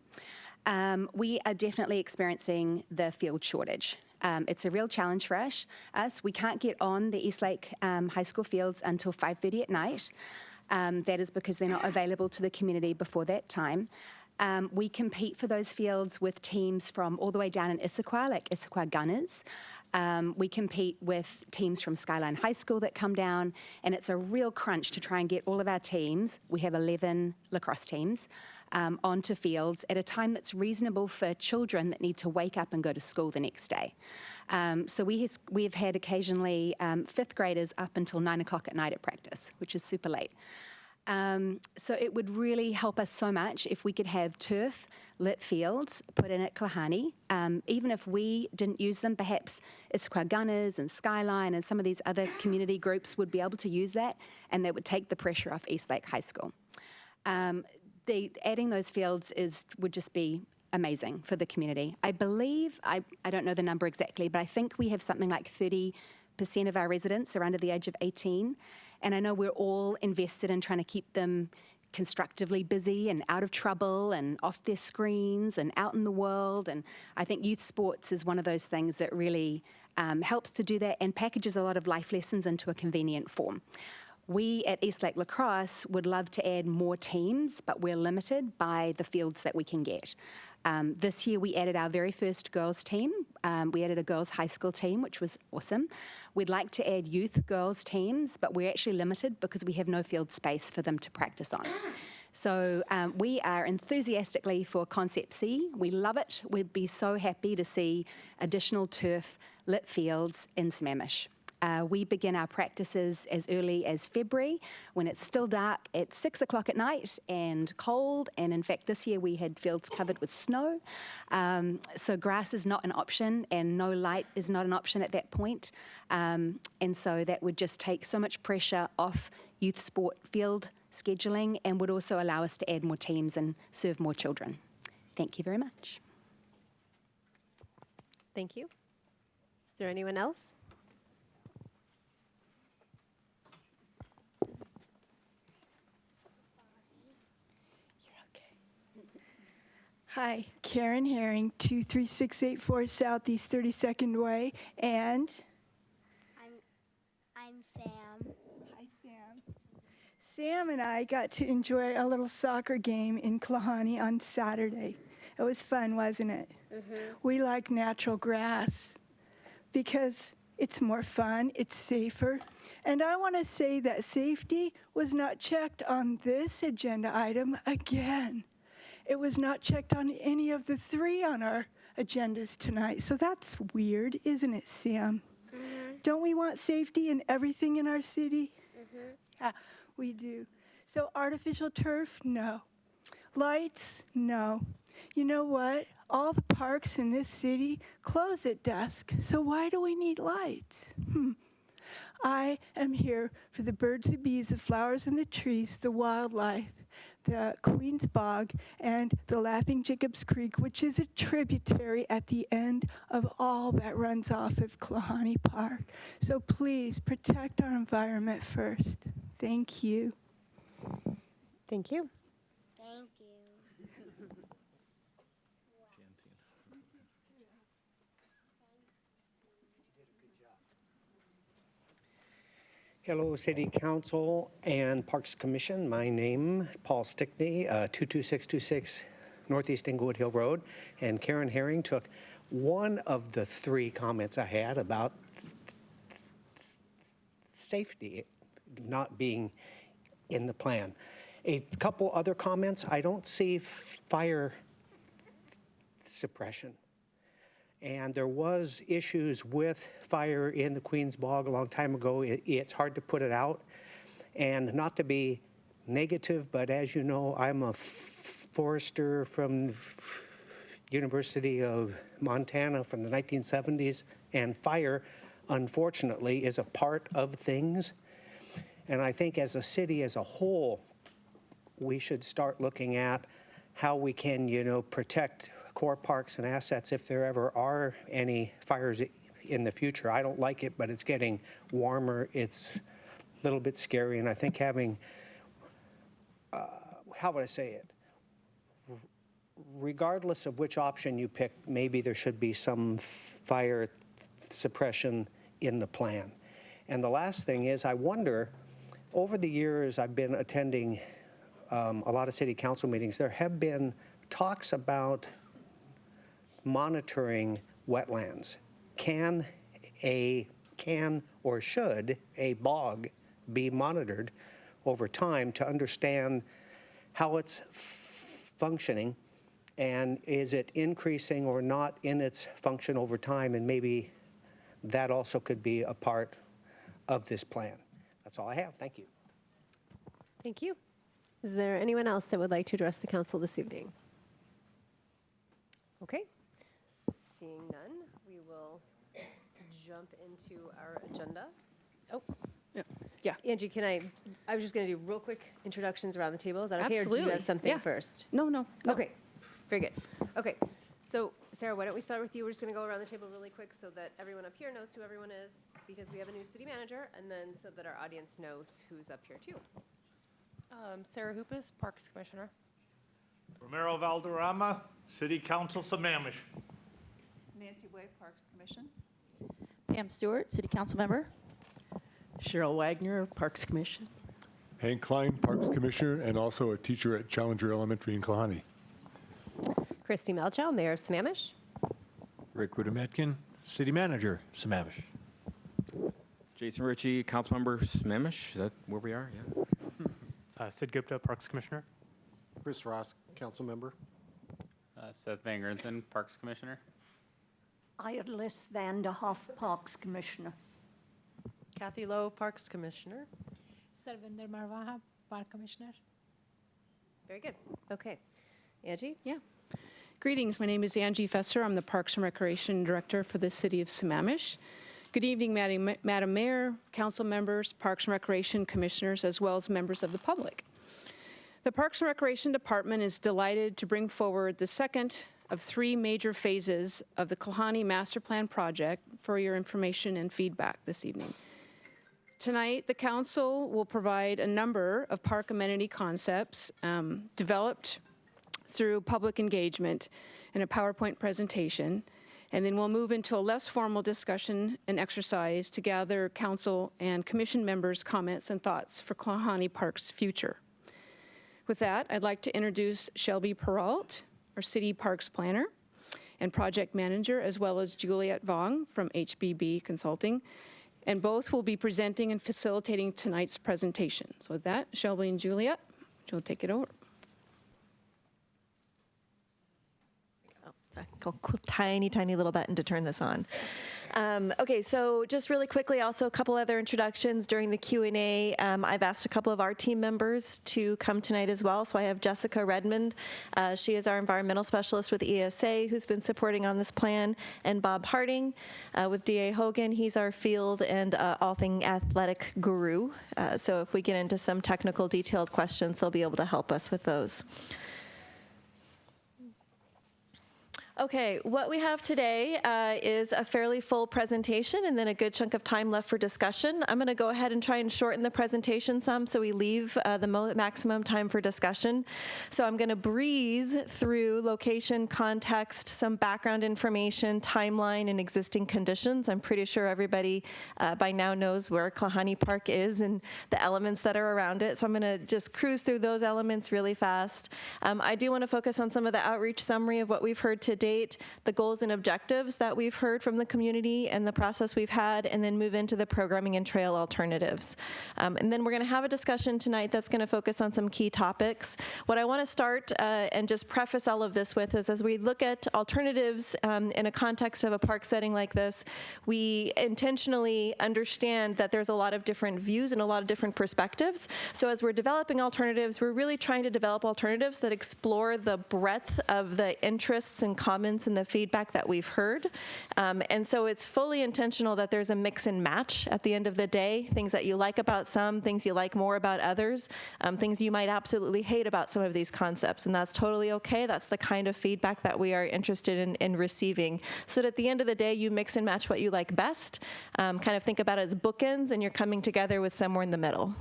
We are definitely experiencing the field shortage. It's a real challenge for us. We can't get on the Eastlake High School fields until 5:30 at night. That is because they're not available to the community before that time. We compete for those fields with teams from all the way down in Issaquah, like Issaquah Gunners. We compete with teams from Skyline High School that come down, and it's a real crunch to try and get all of our teams, we have 11 lacrosse teams, onto fields at a time that's reasonable for children that need to wake up and go to school the next day. So we have had occasionally 5th graders up until 9 o'clock at night at practice, which is super late. So it would really help us so much if we could have turf lit fields put in at Klahani. Even if we didn't use them, perhaps Issaquah Gunners and Skyline and some of these other community groups would be able to use that, and that would take the pressure off Eastlake High School. Adding those fields would just be amazing for the community. I believe, I don't know the number exactly, but I think we have something like 30% of our residents are under the age of 18. And I know we're all invested in trying to keep them constructively busy and out of trouble and off their screens and out in the world. And I think youth sports is one of those things that really helps to do that and packages a lot of life lessons into a convenient form. We at Eastlake Lacrosse would love to add more teams, but we're limited by the fields that we can get. This year we added our very first girls team. We added a girls high school team, which was awesome. We'd like to add youth girls teams, but we're actually limited because we have no field space for them to practice on. So we are enthusiastically for Concept C. We love it. We'd be so happy to see additional turf lit fields in Sammamish. We begin our practices as early as February when it's still dark at 6 o'clock at night and cold. And in fact, this year we had fields covered with snow. So grass is not an option and no light is not an option at that point. And so that would just take so much pressure off youth sport field scheduling and would also allow us to add more teams and serve more children. Thank you very much. Thank you. Is there anyone else? Hi, Karen Herring, 23684 Southeast 32nd Way, and I'm Sam. Hi, Sam. Sam and I got to enjoy a little soccer game in Klahani on Saturday. It was fun, wasn't it? We like natural grass because it's more fun, it's safer. And I want to say that safety was not checked on this agenda item again. It was not checked on any of the 3 on our agendas tonight. So that's weird, isn't it, Sam? Don't we want safety in everything in our city? Yeah, we do. So artificial turf, no. Lights, no. You know what? All the parks in this city close at dusk, so why do we need lights? I am here for the birds, the bees, the flowers and the trees, the wildlife, the Queen's Bog, and the Laughing Jacobs Creek, which is a tributary at the end of all that runs off of Klahani Park. So please protect our environment first. Thank you. Thank you. Thank you. Hello, City Council and Parks Commission. My name, Paul Stickney, 22626 Northeast Inglewood Hill Road. And Karen Herring took one of the 3 comments I had about safety not being in the plan. A couple other comments. I don't see fire suppression. And there was issues with fire in the Queen's Bog a long time ago. It's hard to put it out. And not to be negative, but as you know, I'm a forester from University of Montana from the 1970s. And fire, unfortunately, is a part of things. And I think as a city as a whole, we should start looking at how we can, protect core parks and assets if there ever are any fires in the future. I don't like it, but it's getting warmer. It's a little bit scary, and I think having, how would I say it? Regardless of which option you pick, maybe there should be some fire suppression in the plan. And the last thing is, I wonder, over the years I've been attending a lot of city council meetings, there have been talks about monitoring wetlands. Can or should a bog be monitored over time to understand how it's functioning, and is it increasing or not in its function over time, and maybe that also could be a part of this plan. That's all I have. Thank you. Thank you. Is there anyone else that would like to address the council this evening? Okay. Seeing none, we will jump into our agenda. Oh, yeah. Angie, I was just going to do real quick introductions around the table. Is that okay? Or do you have something first? No. Okay. Very good. Okay, so Sarah, why don't we start with you? We're just going to go around the table really quick so that everyone up here knows who everyone is, because we have a new city manager, and then so that our audience knows who's up here too. Sarah Hoopus, Parks Commissioner. Romero Valderrama, City Council, Sammamish. Nancy Wave, Parks Commission. Pam Stewart, City Council Member. Cheryl Wagner, Parks Commission. Hank Klein, Parks Commissioner, and also a teacher at Challenger Elementary in Klahani. Christy Melchow, Mayor of Sammamish. Rick Rudametkin, City Manager, Sammamish. Jason Ritchie, Councilmember Sammamish. Is that where we are? Yeah. Sid Gupta, Parks Commissioner. Chris Ross, Council Member. Seth Van Gernsman, Parks Commissioner. Iris Van de Hoff, Parks Commissioner. Kathy Lowe, Parks Commissioner. Sarvinder Marwaha, Park Commissioner. Very good. Okay. Angie? Yeah. Greetings. My name is Angie Fesser. I'm the Parks and Recreation Director for the City of Sammamish. Good evening, Madam Mayor, council members, Parks and Recreation Commissioners, as well as members of the public. The Parks and Recreation Department is delighted to bring forward the second of 3 major phases of the Klahani Master Plan project for your information and feedback this evening. Tonight, the council will provide a number of park amenity concepts developed through public engagement and a PowerPoint presentation, and then we'll move into a less formal discussion and exercise to gather council and commission members' comments and thoughts for Klahani Park's future. With that, I'd like to introduce Shelby Peralt, our City Parks Planner and Project Manager, as well as Juliet Vong from HBB Consulting, and both will be presenting and facilitating tonight's presentation. So with that, Shelby and Juliet, you'll take it over. Tiny, tiny little button to turn this on. Okay, so just really quickly, also a couple other introductions during the Q&A. I've asked a couple of our team members to come tonight as well. So I have Jessica Redmond. She is our environmental specialist with ESA, who's been supporting on this plan, and Bob Harding with DA Hogan. He's our field and all thing athletic guru. So if we get into some technical detailed questions, they'll be able to help us with those. Okay, what we have today is a fairly full presentation and then a good chunk of time left for discussion. I'm going to go ahead and try and shorten the presentation some so we leave the maximum time for discussion. So I'm going to breeze through location, context, some background information, timeline, and existing conditions. I'm pretty sure everybody by now knows where Klahani Park is and the elements that are around it. So I'm going to just cruise through those elements really fast. I do want to focus on some of the outreach summary of what we've heard to date, the goals and objectives that we've heard from the community and the process we've had, and then move into the programming and trail alternatives. And then we're going to have a discussion tonight that's going to focus on some key topics. What I want to start and just preface all of this with is, as we look at alternatives in a context of a park setting like this, we intentionally understand that there's a lot of different views and a lot of different perspectives. So as we're developing alternatives, we're really trying to develop alternatives that explore the breadth of the interests and comments and the feedback that we've heard. And so it's fully intentional that there's a mix and match at the end of the day, things that you like about some, things you like more about others, things you might absolutely hate about some of these concepts. And that's totally okay. That's the kind of feedback that we are interested in receiving. So that at the end of the day, you mix and match what you like best, kind of think about it as bookends, and you're coming together with somewhere in the middle.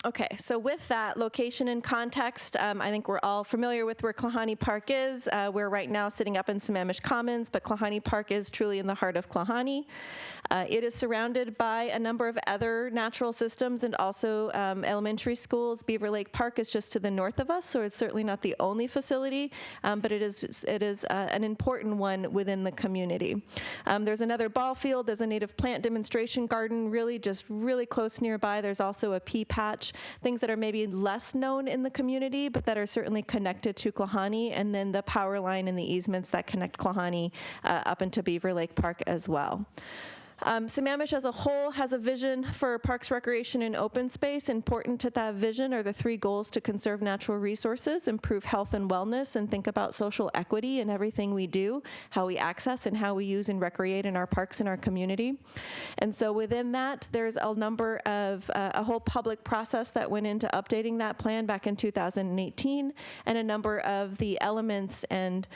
Okay, so with that location and context, I think we're all familiar with where Klahani Park is. We're right now sitting up in Sammamish Commons, but Klahani Park is truly in the heart of Klahani. It is surrounded by a number of other natural systems and also elementary schools. Beaver Lake Park is just to the north of us, so it's certainly not the only facility, but it is an important one within the community. There's another ball field, there's a native plant demonstration garden, really close nearby. There's also a pea patch, things that are maybe less known in the community, but that are certainly connected to Klahani, and then the power line and the easements that connect Klahani up into Beaver Lake Park as well. Sammamish as a whole has a vision for parks, recreation, and open space. Important to that vision are the 3 goals to conserve natural resources, improve health and wellness, and think about social equity in everything we do, how we access and how we use and recreate in our parks in our community. And so within that, there's a number of, a whole public process that went into updating that plan back in 2018, and a number of the elements and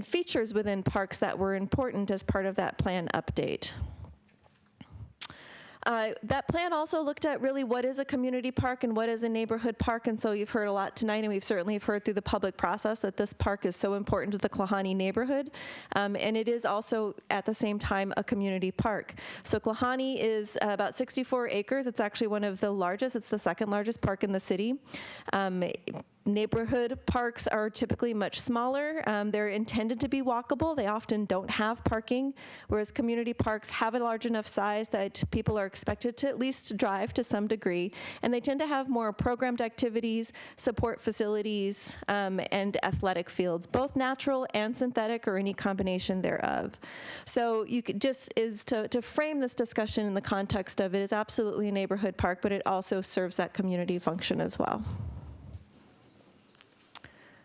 features within parks that were important as part of that plan update. That plan also looked at really what is a community park and what is a neighborhood park, and so you've heard a lot tonight, and we've certainly heard through the public process that this park is so important to the Klahani neighborhood, and it is also at the same time a community park. So Klahani is about 64 acres. It's actually one of the largest. It's the 2nd largest park in the city. Neighborhood parks are typically much smaller. They're intended to be walkable. They often don't have parking, whereas community parks have a large enough size that people are expected to at least drive to some degree, and they tend to have more programmed activities, support facilities, and athletic fields, both natural and synthetic or any combination thereof. So you could just to frame this discussion in the context of it is absolutely a neighborhood park, but it also serves that community function as well.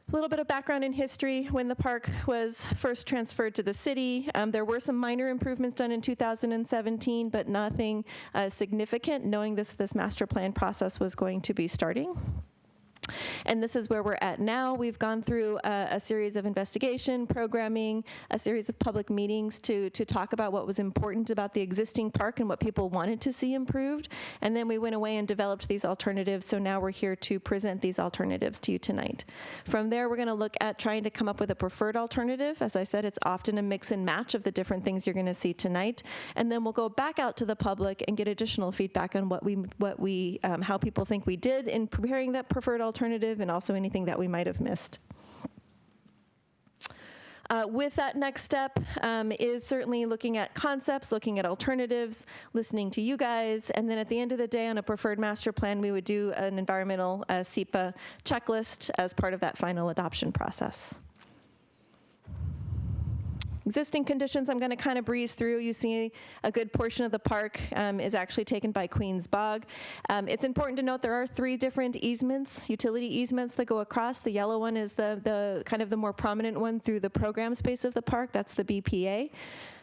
A little bit of background in history. When the park was first transferred to the city, there were some minor improvements done in 2017, but nothing significant, knowing this master plan process was going to be starting. And this is where we're at now. We've gone through a series of investigation, programming, a series of public meetings to talk about what was important about the existing park and what people wanted to see improved. And then we went away and developed these alternatives. So now we're here to present these alternatives to you tonight. From there, we're going to look at trying to come up with a preferred alternative. As I said, it's often a mix and match of the different things you're going to see tonight. And then we'll go back out to the public and get additional feedback on how people think we did in preparing that preferred alternative, and also anything that we might have missed. With that next step is certainly looking at concepts, looking at alternatives, listening to you guys, and then at the end of the day on a preferred master plan, we would do an environmental SEPA checklist as part of that final adoption process. Existing conditions I'm going to kind of breeze through. You see a good portion of the park is actually taken by Queens Bog. It's important to note there are 3 different easements, utility easements that go across. The yellow one is the kind of the more prominent one through the program space of the park. That's the BPA.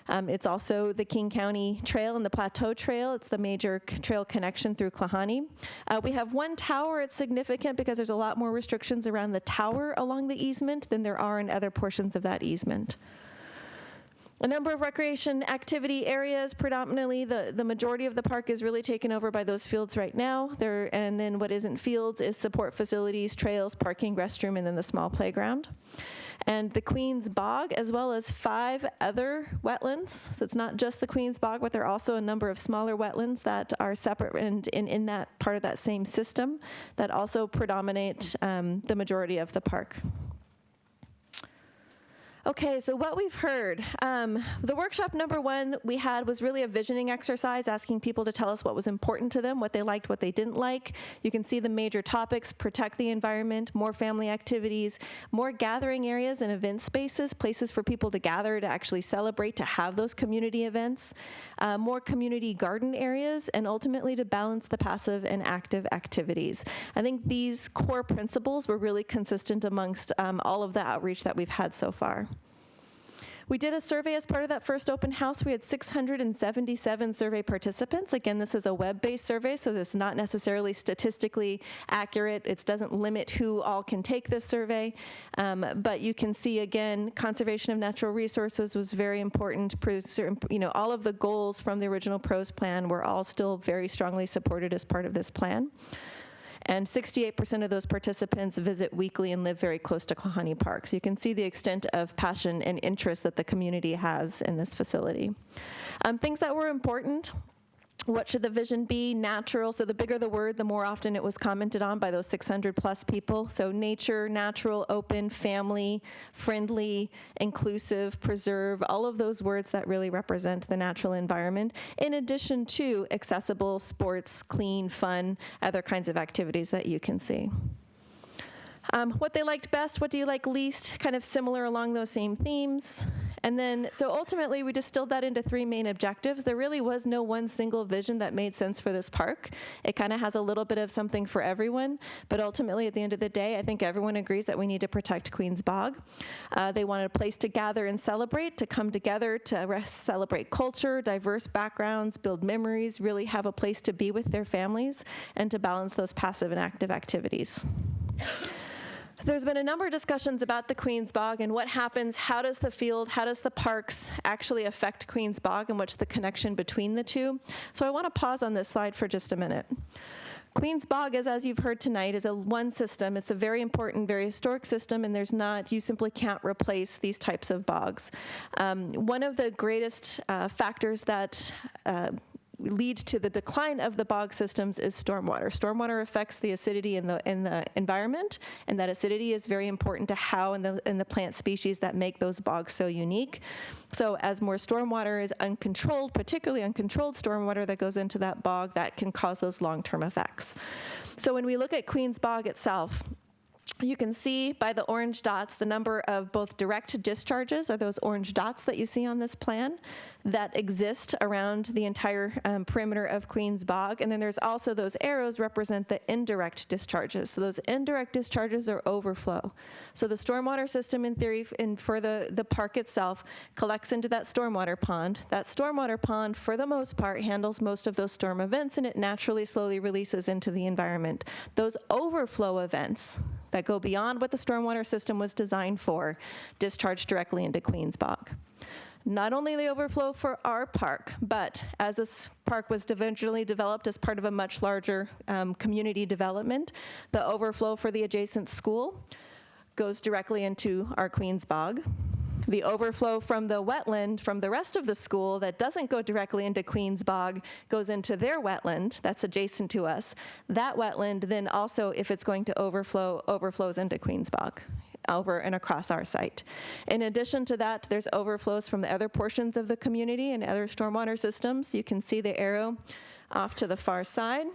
It's also the King County Trail and the Plateau Trail. It's the major trail connection through Klahani. We have 1 tower. It's significant because there's a lot more restrictions around the tower along the easement than there are in other portions of that easement. A number of recreation activity areas, predominantly the majority of the park is really taken over by those fields right now. And then what isn't fields is support facilities, trails, parking, restroom, and then the small playground. And the Queens Bog, as well as 5 other wetlands. So it's not just the Queens Bog, but there are also a number of smaller wetlands that are separate and in that part of that same system that also predominate the majority of the park. Okay, so what we've heard, the workshop number 1 we had was really a visioning exercise, asking people to tell us what was important to them, what they liked, what they didn't like. You can see the major topics: protect the environment, more family activities, more gathering areas and event spaces, places for people to gather, to actually celebrate, to have those community events, more community garden areas, and ultimately to balance the passive and active activities. I think these core principles were really consistent amongst all of the outreach that we've had so far. We did a survey as part of that first open house. We had 677 survey participants. Again, this is a web-based survey, so this is not necessarily statistically accurate. It doesn't limit who all can take this survey. But you can see, again, conservation of natural resources was very important. All of the goals from the original PROS plan were all still very strongly supported as part of this plan. And 68% of those participants visit weekly and live very close to Klahani Park. So you can see the extent of passion and interest that the community has in this facility. Things that were important: what should the vision be? Natural. So the bigger the word, the more often it was commented on by those 600+ people. So nature, natural, open, family, friendly, inclusive, preserve, all of those words that really represent the natural environment, in addition to accessible, sports, clean, fun, other kinds of activities that you can see. What they liked best, what do you like least, kind of similar along those same themes. And then, so ultimately, we distilled that into 3 main objectives. There really was no one single vision that made sense for this park. It kind of has a little bit of something for everyone, but ultimately, at the end of the day, I think everyone agrees that we need to protect Queen's Bog. They wanted a place to gather and celebrate, to come together, to celebrate culture, diverse backgrounds, build memories, really have a place to be with their families, and to balance those passive and active activities. There's been a number of discussions about the Queen's Bog and what happens, how does the field, how does the parks actually affect Queen's Bog, and what's the connection between the two. So I want to pause on this slide for just a minute. Queen's Bog, as you've heard tonight, is one system. It's a very important, very historic system, and you simply can't replace these types of bogs. One of the greatest factors that lead to the decline of the bog systems is stormwater. Stormwater affects the acidity in the environment, and that acidity is very important to how and the plant species that make those bogs so unique. So as more stormwater is uncontrolled, particularly uncontrolled stormwater that goes into that bog, that can cause those long-term effects. So when we look at Queen's Bog itself, you can see by the orange dots the number of both direct discharges, or those orange dots that you see on this plan, that exist around the entire perimeter of Queen's Bog. And then there's also those arrows represent the indirect discharges. So those indirect discharges are overflow. So the stormwater system, in theory, and for the park itself, collects into that stormwater pond. That stormwater pond, for the most part, handles most of those storm events, and it naturally slowly releases into the environment. Those overflow events that go beyond what the stormwater system was designed for discharge directly into Queen's Bog. Not only the overflow for our park, but as this park was eventually developed as part of a much larger community development, the overflow for the adjacent school goes directly into our Queen's Bog. The overflow from the wetland from the rest of the school that doesn't go directly into Queen's Bog goes into their wetland that's adjacent to us. That wetland then also, if it's going to overflow, overflows into Queen's Bog over and across our site. In addition to that, there's overflows from the other portions of the community and other stormwater systems. You can see the arrow off to the far side.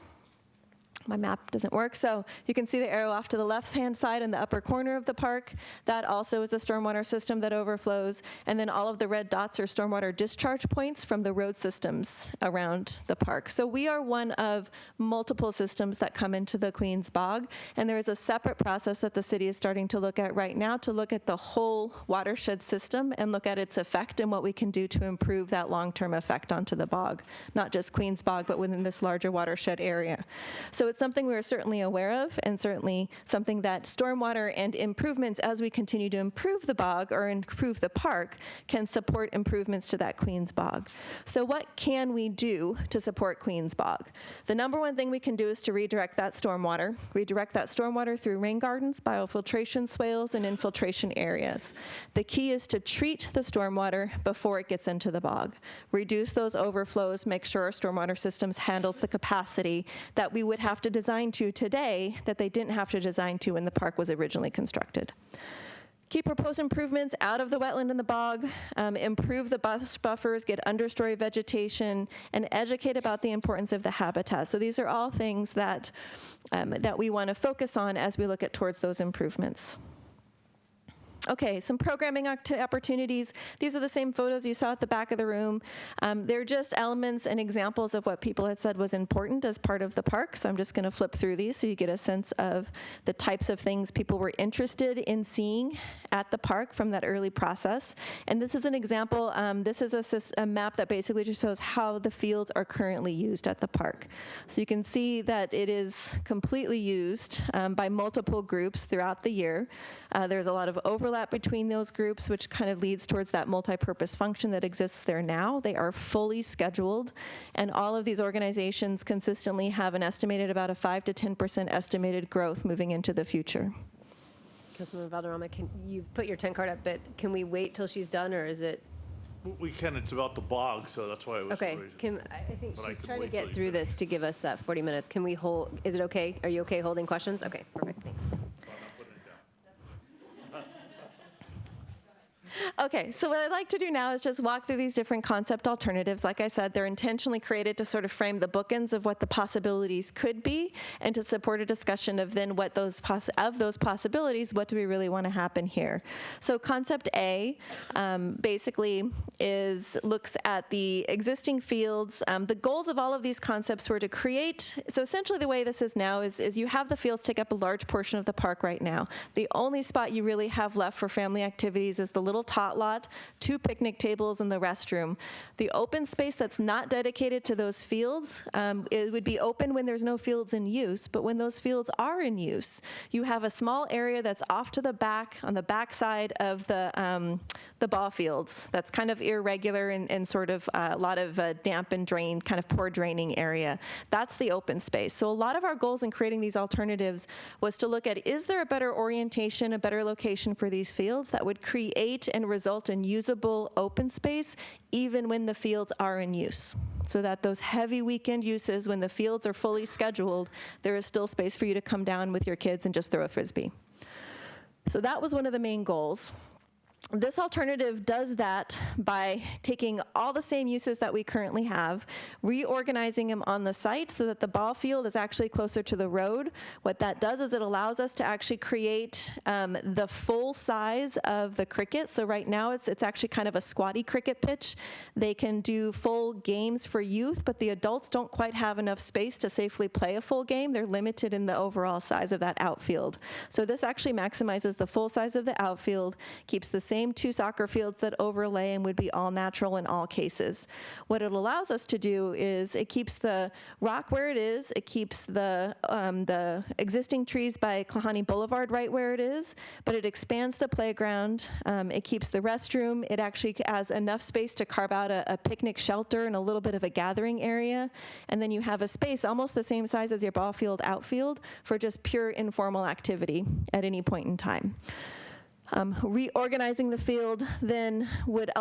My map doesn't work, so you can see the arrow off to the left-hand side in the upper corner of the park. That also is a stormwater system that overflows, and then all of the red dots are stormwater discharge points from the road systems around the park. So we are one of multiple systems that come into the Queen's Bog, and there is a separate process that the city is starting to look at right now to look at the whole watershed system and look at its effect and what we can do to improve that long-term effect onto the bog, not just Queen's Bog, but within this larger watershed area. So it's something we are certainly aware of, and certainly something that stormwater and improvements as we continue to improve the bog or improve the park can support improvements to that Queen's Bog. So what can we do to support Queen's Bog? The number one thing we can do is to redirect that stormwater. Redirect that stormwater through rain gardens, biofiltration swales, and infiltration areas. The key is to treat the stormwater before it gets into the bog. Reduce those overflows, make sure our stormwater systems handles the capacity that we would have to design to today that they didn't have to design to when the park was originally constructed. Key proposed improvements out of the wetland and the bog, improve the buffers, get understory vegetation, and educate about the importance of the habitat. So these are all things that, that we want to focus on as we look at towards those improvements. Okay, some programming opportunities. These are the same photos you saw at the back of the room. They're just elements and examples of what people had said was important as part of the park. So I'm just going to flip through these so you get a sense of the types of things people were interested in seeing at the park from that early process. And this is an example. This is a map that basically just shows how the fields are currently used at the park. So you can see that it is completely used by multiple groups throughout the year. There's a lot of overlap between those groups, which kind of leads towards that multi-purpose function that exists there now. They are fully scheduled, and all of these organizations consistently have an estimated about a 5 to 10% estimated growth moving into the future. Councilman Valderrama, you put your 10 card up, but can we wait till she's done, or is it? We can. It's about the bog, so that's why I was Okay. raising. I think But I she's can trying to wait till get you through finish. this to give us that 40 minutes. Can we hold? Is it okay? Are you okay holding questions? Okay, perfect. Thanks. Okay, so what I'd like to do now is just walk through these different concept alternatives. Like I said, they're intentionally created to sort of frame the bookends of what the possibilities could be and to support a discussion of then what those possibilities, what do we really want to happen here. So concept A basically looks at the existing fields. The goals of all of these concepts were to create, so essentially the way this is now is you have the fields take up a large portion of the park right now. The only spot you really have left for family activities is the little tot lot, 2 picnic tables, and the restroom. The open space that's not dedicated to those fields, it would be open when there's no fields in use, but when those fields are in use, you have a small area that's off to the back, on the back side of the ball fields. That's kind of irregular and sort of a lot of damp and drain, kind of poor draining area. That's the open space. So a lot of our goals in creating these alternatives was to look at, is there a better orientation, a better location for these fields that would create and result in usable open space even when the fields are in use, so that those heavy weekend uses, when the fields are fully scheduled, there is still space for you to come down with your kids and just throw a Frisbee. So that was one of the main goals. This alternative does that by taking all the same uses that we currently have, reorganizing them on the site so that the ball field is actually closer to the road. What that does is it allows us to actually create the full size of the cricket. So right now it's actually kind of a squatty cricket pitch. They can do full games for youth, but the adults don't quite have enough space to safely play a full game. They're limited in the overall size of that outfield. So this actually maximizes the full size of the outfield, keeps the same 2 soccer fields that overlay and would be all natural in all cases. What it allows us to do is it keeps the rock where it is, it keeps the existing trees by Klahani Boulevard right where it is, but it expands the playground, it keeps the restroom, it actually has enough space to carve out a picnic shelter and a little bit of a gathering area, and then you have a space almost the same size as your ball field outfield for just pure informal activity at any point in time. Reorganizing the field then would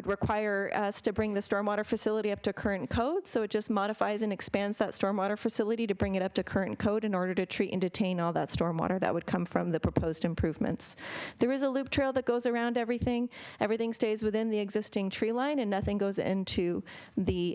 require us to bring the stormwater facility up to current code, so it just modifies and expands that stormwater facility to bring it up to current code in order to treat and detain all that stormwater that would come from the proposed improvements. There is a loop trail that goes around everything. Everything stays within the existing tree line and nothing goes into the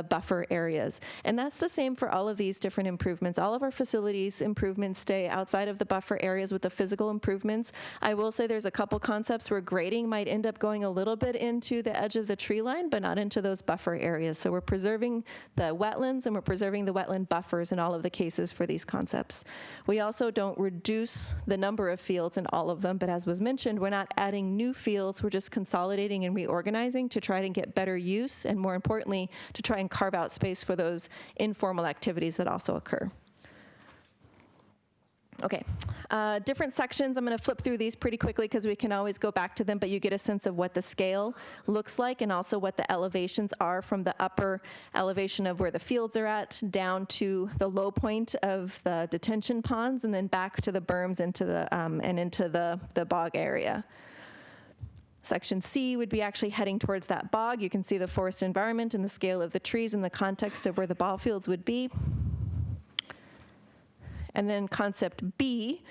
buffer areas. And that's the same for all of these different improvements. All of our facilities improvements stay outside of the buffer areas with the physical improvements. I will say there's a couple concepts where grading might end up going a little bit into the edge of the tree line, but not into those buffer areas. So we're preserving the wetlands and we're preserving the wetland buffers in all of the cases for these concepts. We also don't reduce the number of fields in all of them, but as was mentioned, we're not adding new fields, we're just consolidating and reorganizing to try to get better use and, more importantly, to try and carve out space for those informal activities that also occur. Okay, different sections. I'm going to flip through these pretty quickly because we can always go back to them, but you get a sense of what the scale looks like and also what the elevations are from the upper elevation of where the fields are at down to the low point of the detention ponds and then back to the berms into the bog area. Section C would be actually heading towards that bog. You can see the forest environment and the scale of the trees in the context of where the ball fields would be. And then concept B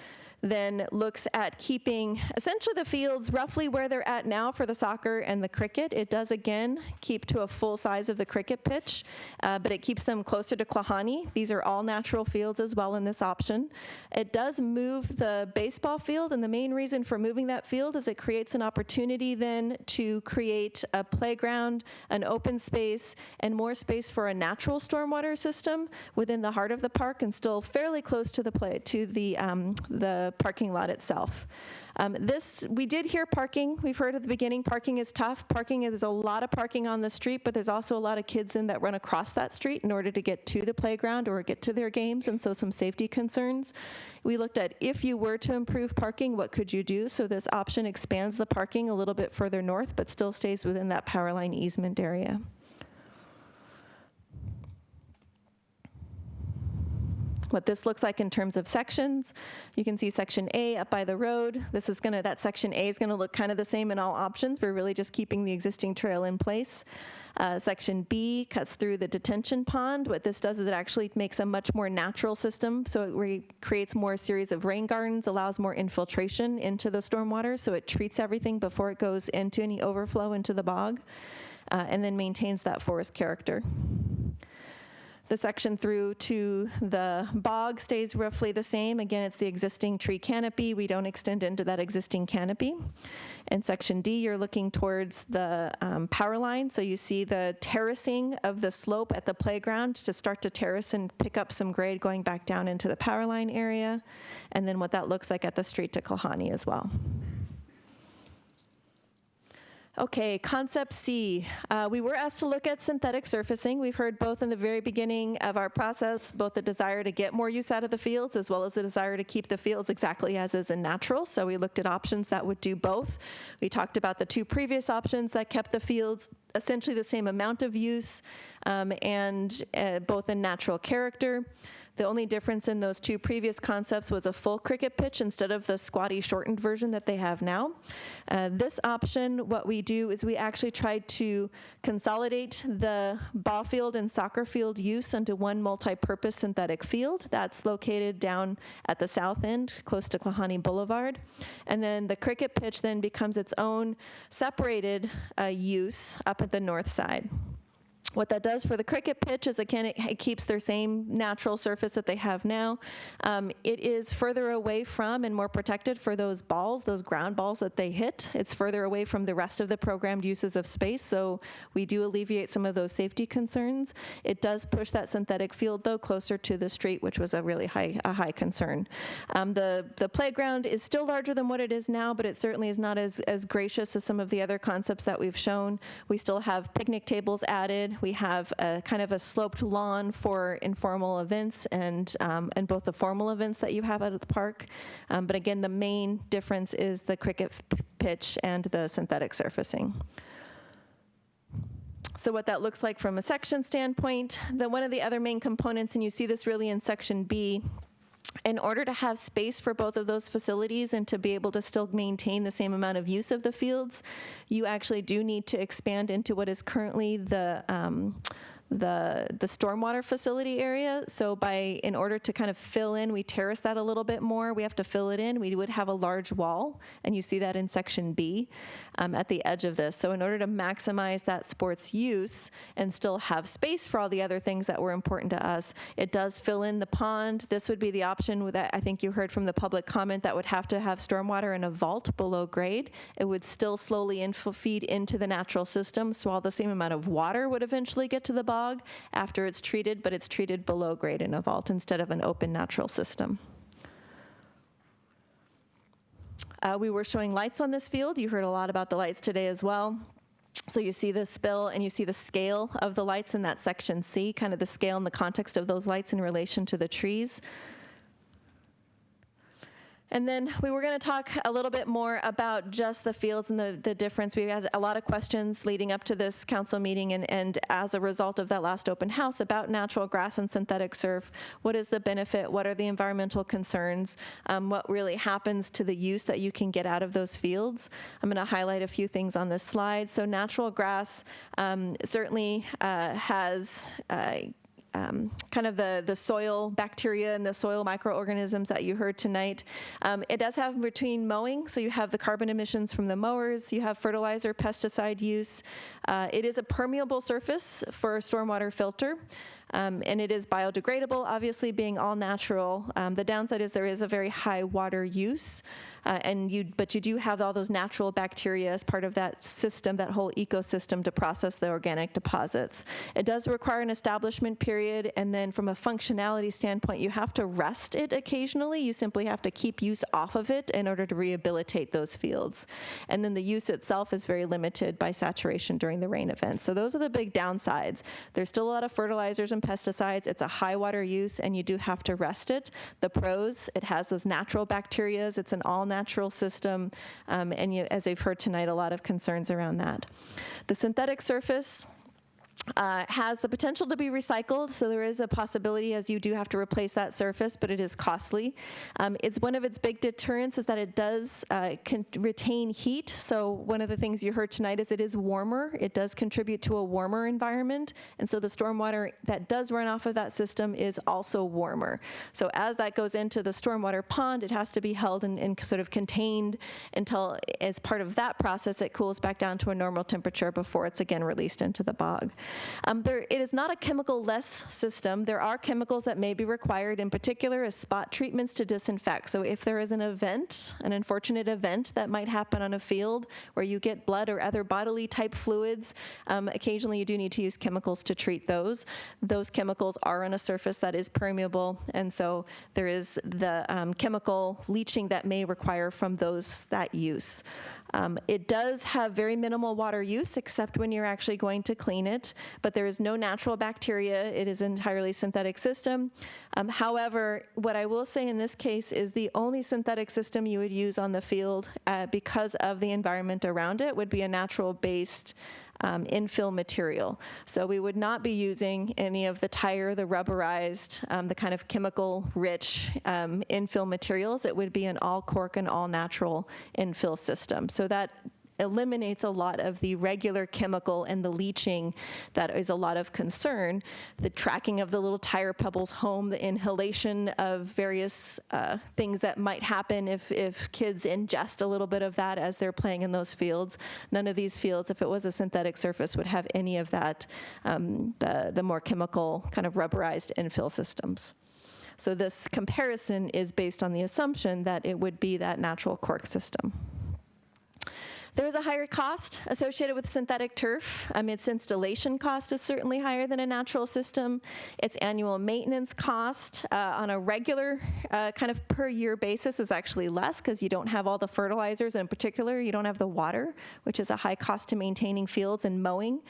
then looks at keeping essentially the fields roughly where they're at now for the soccer and the cricket. It does, again, keep to a full size of the cricket pitch, but it keeps them closer to Klahani. These are all natural fields as well in this option. It does move the baseball field, and the main reason for moving that field is it creates an opportunity then to create a playground, an open space, and more space for a natural stormwater system within the heart of the park and still fairly close to the parking lot itself. We did hear parking. We've heard at the beginning parking is tough. Parking is a lot of parking on the street, but there's also a lot of kids that run across that street in order to get to the playground or get to their games, and so some safety concerns. We looked at, if you were to improve parking, what could you do? So this option expands the parking a little bit further north, but still stays within that power line easement area. What this looks like in terms of sections, you can see section A up by the road. That section A is gonna look kind of the same in all options. We're really just keeping the existing trail in place. Section B cuts through the detention pond. What this does is it actually makes a much more natural system, so it creates more a series of rain gardens, allows more infiltration into the stormwater, so it treats everything before it goes into any overflow into the bog, and then maintains that forest character. The section through to the bog stays roughly the same. Again, it's the existing tree canopy. We don't extend into that existing canopy. In section D, you're looking towards the power line. So you see the terracing of the slope at the playground to start to terrace and pick up some grade going back down into the power line area. And then what that looks like at the street to Klahani as well. Okay, concept C. We were asked to look at synthetic surfacing. We've heard both in the very beginning of our process, both the desire to get more use out of the fields as well as the desire to keep the fields exactly as is in natural. So we looked at options that would do both. We talked about the two previous options that kept the fields essentially the same amount of use and both in natural character. The only difference in those two previous concepts was a full cricket pitch instead of the squatty shortened version that they have now. This option, what we do is we actually try to consolidate the ball field and soccer field use into one multi-purpose synthetic field. That's located down at the south end, close to Klahani Boulevard. And then the cricket pitch then becomes its own separated use up at the north side. What that does for the cricket pitch is, again, it keeps their same natural surface that they have now. It is further away from and more protected for those balls, those ground balls that they hit. It's further away from the rest of the programmed uses of space, so we do alleviate some of those safety concerns. It does push that synthetic field, though, closer to the street, which was a really high concern. The playground is still larger than what it is now, but it certainly is not as gracious as some of the other concepts that we've shown. We still have picnic tables added. We have a kind of a sloped lawn for informal events and both the formal events that you have out at the park. But again, the main difference is the cricket pitch and the synthetic surfacing. So what that looks like from a section standpoint, one of the other main components, and you see this really in section B, in order to have space for both of those facilities and to be able to still maintain the same amount of use of the fields, you actually do need to expand into what is currently the stormwater facility area. So in order to kind of fill in, we terrace that a little bit more. We have to fill it in. We would have a large wall, and you see that in section B at the edge of this. So in order to maximize that sports use and still have space for all the other things that were important to us, it does fill in the pond. This would be the option that I think you heard from the public comment that would have to have stormwater in a vault below grade. It would still slowly feed into the natural system, so all the same amount of water would eventually get to the bog after it's treated, but it's treated below grade in a vault instead of an open natural system. We were showing lights on this field. You heard a lot about the lights today as well. So you see the spill and you see the scale of the lights in that section C, kind of the scale and the context of those lights in relation to the trees. And then we were going to talk a little bit more about just the fields and the difference. We had a lot of questions leading up to this council meeting and as a result of that last open house about natural grass and synthetic surf. What is the benefit? What are the environmental concerns? What really happens to the use that you can get out of those fields? I'm going to highlight a few things on this slide. So natural grass certainly has kind of the soil bacteria and the soil microorganisms that you heard tonight. It does have between mowing, so you have the carbon emissions from the mowers, you have fertilizer, pesticide use. It is a permeable surface for a stormwater filter. And it is biodegradable, obviously being all natural. The downside is there is a very high water use, but you do have all those natural bacteria as part of that system, that whole ecosystem to process the organic deposits. It does require an establishment period, and then from a functionality standpoint, you have to rest it occasionally. You simply have to keep use off of it in order to rehabilitate those fields. And then the use itself is very limited by saturation during the rain events. So those are the big downsides. There's still a lot of fertilizers and pesticides. It's a high water use, and you do have to rest it. The pros, it has those natural bacterias. It's an all-natural system, and as you've heard tonight, a lot of concerns around that. The synthetic surface, has the potential to be recycled, so there is a possibility as you do have to replace that surface, but it is costly. It's one of its big deterrents is that it does retain heat, so one of the things you heard tonight is it is warmer. It does contribute to a warmer environment, and so the stormwater that does run off of that system is also warmer. So as that goes into the stormwater pond, it has to be held and sort of contained until, as part of that process, it cools back down to a normal temperature before it's again released into the bog. It is not a chemical-less system. There are chemicals that may be required, in particular as spot treatments to disinfect. So if there is an event, an unfortunate event that might happen on a field where you get blood or other bodily type fluids, occasionally you do need to use chemicals to treat those. Those chemicals are on a surface that is permeable, and so there is the chemical leaching that may require from that use. It does have very minimal water use, except when you're actually going to clean it, but there is no natural bacteria. It is an entirely synthetic system. However, what I will say in this case is the only synthetic system you would use on the field because of the environment around it would be a natural-based infill material. So we would not be using any of the tire, the rubberized, the kind of chemical-rich infill materials. It would be an all cork and all natural infill system. So that eliminates a lot of the regular chemical and the leaching that is a lot of concern. The tracking of the little tire pebbles home, the inhalation of various things that might happen if kids ingest a little bit of that as they're playing in those fields. None of these fields, if it was a synthetic surface, would have any of that, the more chemical kind of rubberized infill systems. So this comparison is based on the assumption that it would be that natural cork system. There is a higher cost associated with synthetic turf. Its installation cost is certainly higher than a natural system. Its annual maintenance cost on a regular kind of per year basis is actually less because you don't have all the fertilizers, and in particular, you don't have the water, which is a high cost to maintaining fields and mowing.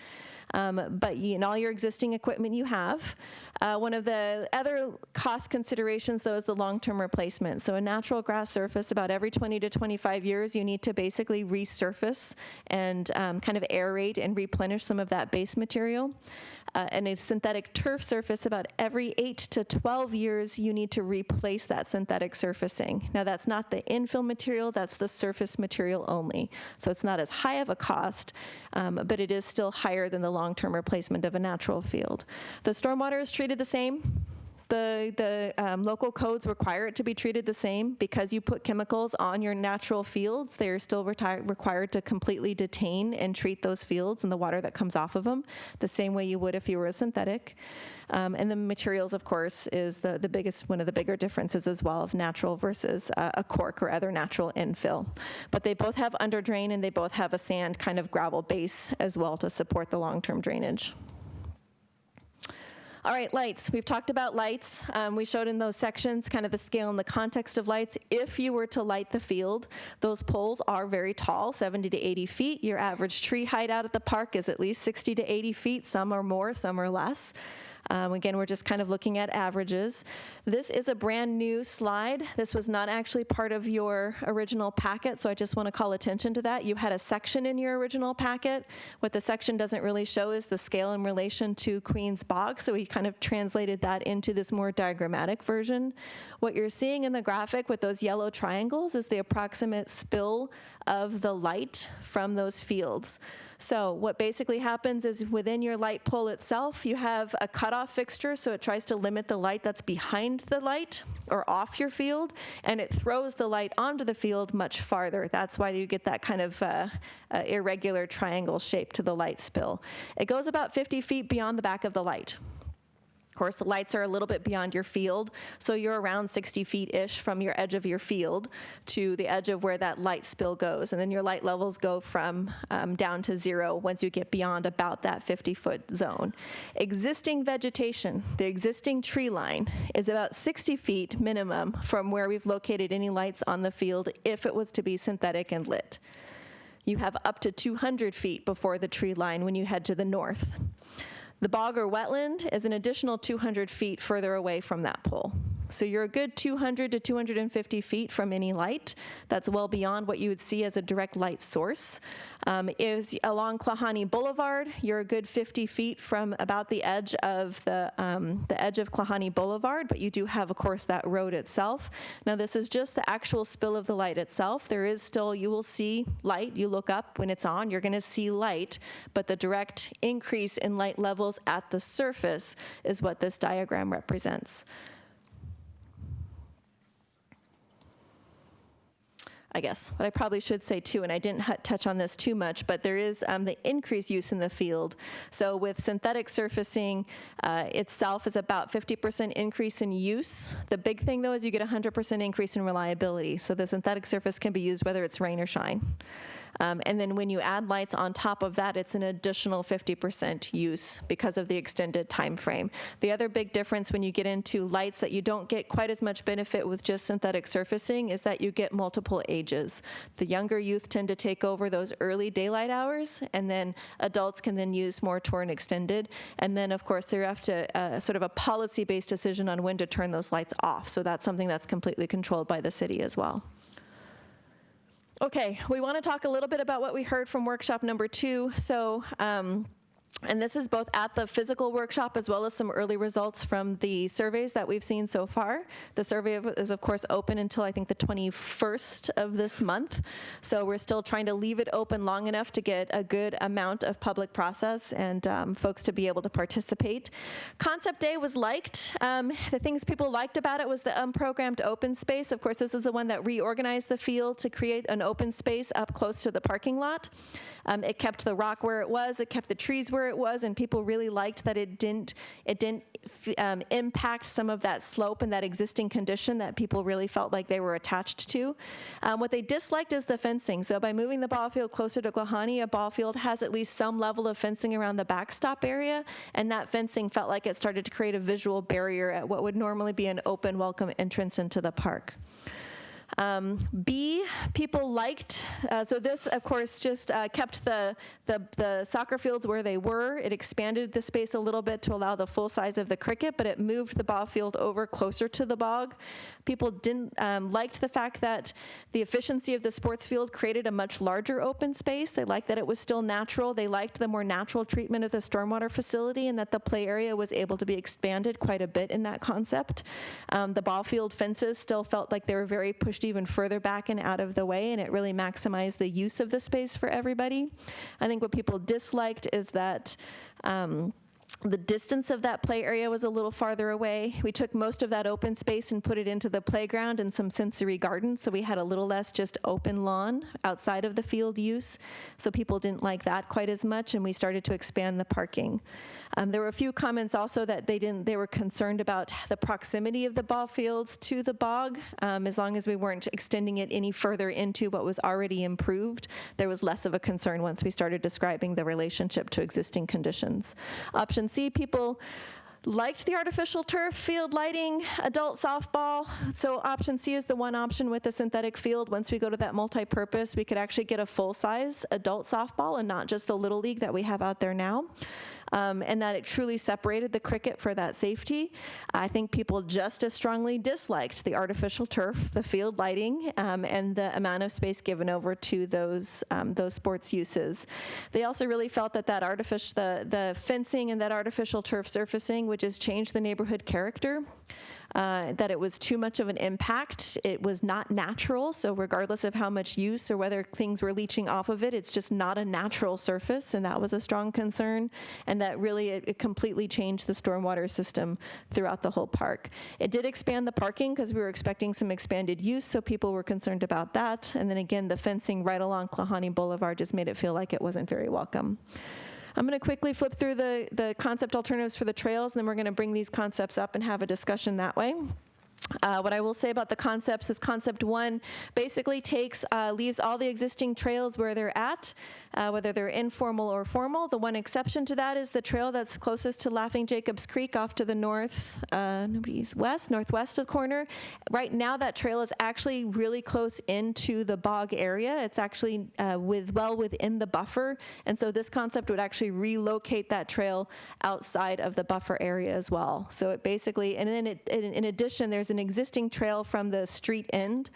But in all your existing equipment you have. One of the other cost considerations, though, is the long-term replacement. So a natural grass surface, about every 20 to 25 years, you need to basically resurface and kind of aerate and replenish some of that base material. And a synthetic turf surface, about every 8 to 12 years, you need to replace that synthetic surfacing. Now, that's not the infill material, that's the surface material only. So it's not as high of a cost, but it is still higher than the long-term replacement of a natural field. The stormwater is treated the same. The local codes require it to be treated the same. Because you put chemicals on your natural fields, they are still required to completely detain and treat those fields and the water that comes off of them the same way you would if you were a synthetic. And the materials, of course, is one of the bigger differences as well of natural versus a cork or other natural infill. But they both have under drain and they both have a sand kind of gravel base as well to support the long-term drainage. All right, lights. We've talked about lights. We showed in those sections kind of the scale and the context of lights. If you were to light the field, those poles are very tall, 70 to 80 feet. Your average tree height out at the park is at least 60 to 80 feet. Some are more, some are less. Again, we're just kind of looking at averages. This is a brand new slide. This was not actually part of your original packet, so I just want to call attention to that. You had a section in your original packet. What the section doesn't really show is the scale in relation to Queen's Bog, so we kind of translated that into this more diagrammatic version. What you're seeing in the graphic with those yellow triangles is the approximate spill of the light from those fields. So what basically happens is within your light pole itself, you have a cutoff fixture, so it tries to limit the light that's behind the light or off your field, and it throws the light onto the field much farther. That's why you get that kind of irregular triangle shape to the light spill. It goes about 50 feet beyond the back of the light. Of course, the lights are a little bit beyond your field, so you're around 60 feet-ish from your edge of your field to the edge of where that light spill goes. And then your light levels go from down to zero once you get beyond about that 50-foot zone. Existing vegetation, the existing tree line, is about 60 feet minimum from where we've located any lights on the field if it was to be synthetic and lit. You have up to 200 feet before the tree line when you head to the north. The bog or wetland is an additional 200 feet further away from that pole. So you're a good 200 to 250 feet from any light. That's well beyond what you would see as a direct light source. Is along Klahani Boulevard, you're a good 50 feet from about the edge of the edge of Klahani Boulevard, but you do have, of course, that road itself. Now, this is just the actual spill of the light itself. There is still, you will see light. You look up when it's on, you're going to see light, but the direct increase in light levels at the surface is what this diagram represents. I guess what I probably should say too, and I didn't touch on this too much, but there is the increased use in the field. So with synthetic surfacing itself is about 50% increase in use. The big thing though is you get 100% increase in reliability. So the synthetic surface can be used whether it's rain or shine. And then when you add lights on top of that, it's an additional 50% use because of the extended time frame. The other big difference when you get into lights that you don't get quite as much benefit with just synthetic surfacing is that you get multiple ages. The younger youth tend to take over those early daylight hours, and then adults can then use more toward extended. And then, of course, there have to sort of a policy-based decision on when to turn those lights off. So that's something that's completely controlled by the city as well. Okay, we want to talk a little bit about what we heard from workshop number 2. So, and this is both at the physical workshop as well as some early results from the surveys that we've seen so far. The survey is, of course, open until I think the 21st of this month. So we're still trying to leave it open long enough to get a good amount of public process and folks to be able to participate. Concept Day was liked. The things people liked about it was the unprogrammed open space. Of course, this is the one that reorganized the field to create an open space up close to the parking lot. It kept the rock where it was, it kept the trees where it was, and people really liked that it didn't impact some of that slope and that existing condition that people really felt like they were attached to. What they disliked is the fencing. So by moving the ball field closer to Klahani, a ball field has at least some level of fencing around the backstop area, and that fencing felt like it started to create a visual barrier at what would normally be an open, welcome entrance into the park. B, people liked, so this, of course, just kept the soccer fields where they were. It expanded the space a little bit to allow the full size of the cricket, but it moved the ball field over closer to the bog. People didn't liked the fact that the efficiency of the sports field created a much larger open space. They liked that it was still natural. They liked the more natural treatment of the stormwater facility and that the play area was able to be expanded quite a bit in that concept. The ball field fences still felt like they were very pushed even further back and out of the way, and it really maximized the use of the space for everybody. I think what people disliked is that the distance of that play area was a little farther away. We took most of that open space and put it into the playground and some sensory gardens, so we had a little less just open lawn outside of the field use. So people didn't like that quite as much, and we started to expand the parking. There were a few comments also that they were concerned about the proximity of the ball fields to the bog. As long as we weren't extending it any further into what was already improved, there was less of a concern once we started describing the relationship to existing conditions. Option C, people liked the artificial turf, field lighting, adult softball. So option C is the one option with the synthetic field. Once we go to that multi-purpose, we could actually get a full-size adult softball and not just the Little League that we have out there now. And that it truly separated the cricket for that safety. I think people just as strongly disliked the artificial turf, the field lighting, and the amount of space given over to those sports uses. They also really felt that the fencing and that artificial turf surfacing would just change the neighborhood character. That it was too much of an impact. It was not natural, so regardless of how much use or whether things were leaching off of it, it's just not a natural surface, and that was a strong concern, and that really it completely changed the stormwater system throughout the whole park. It did expand the parking because we were expecting some expanded use, so people were concerned about that, and then again, the fencing right along Klahani Boulevard just made it feel like it wasn't very welcome. I'm going to quickly flip through the concept alternatives for the trails, and then we're going to bring these concepts up and have a discussion that way. What I will say about the concepts is concept 1 basically leaves all the existing trails where they're at, whether they're informal or formal. The one exception to that is the trail that's closest to Laughing Jacobs Creek off to the northwest of the corner. Right now that trail is actually really close into the bog area. It's actually well within the buffer, and so this concept would actually relocate that trail outside of the buffer area as well. So it basically, and then in addition, there's there's an existing trail from the street end.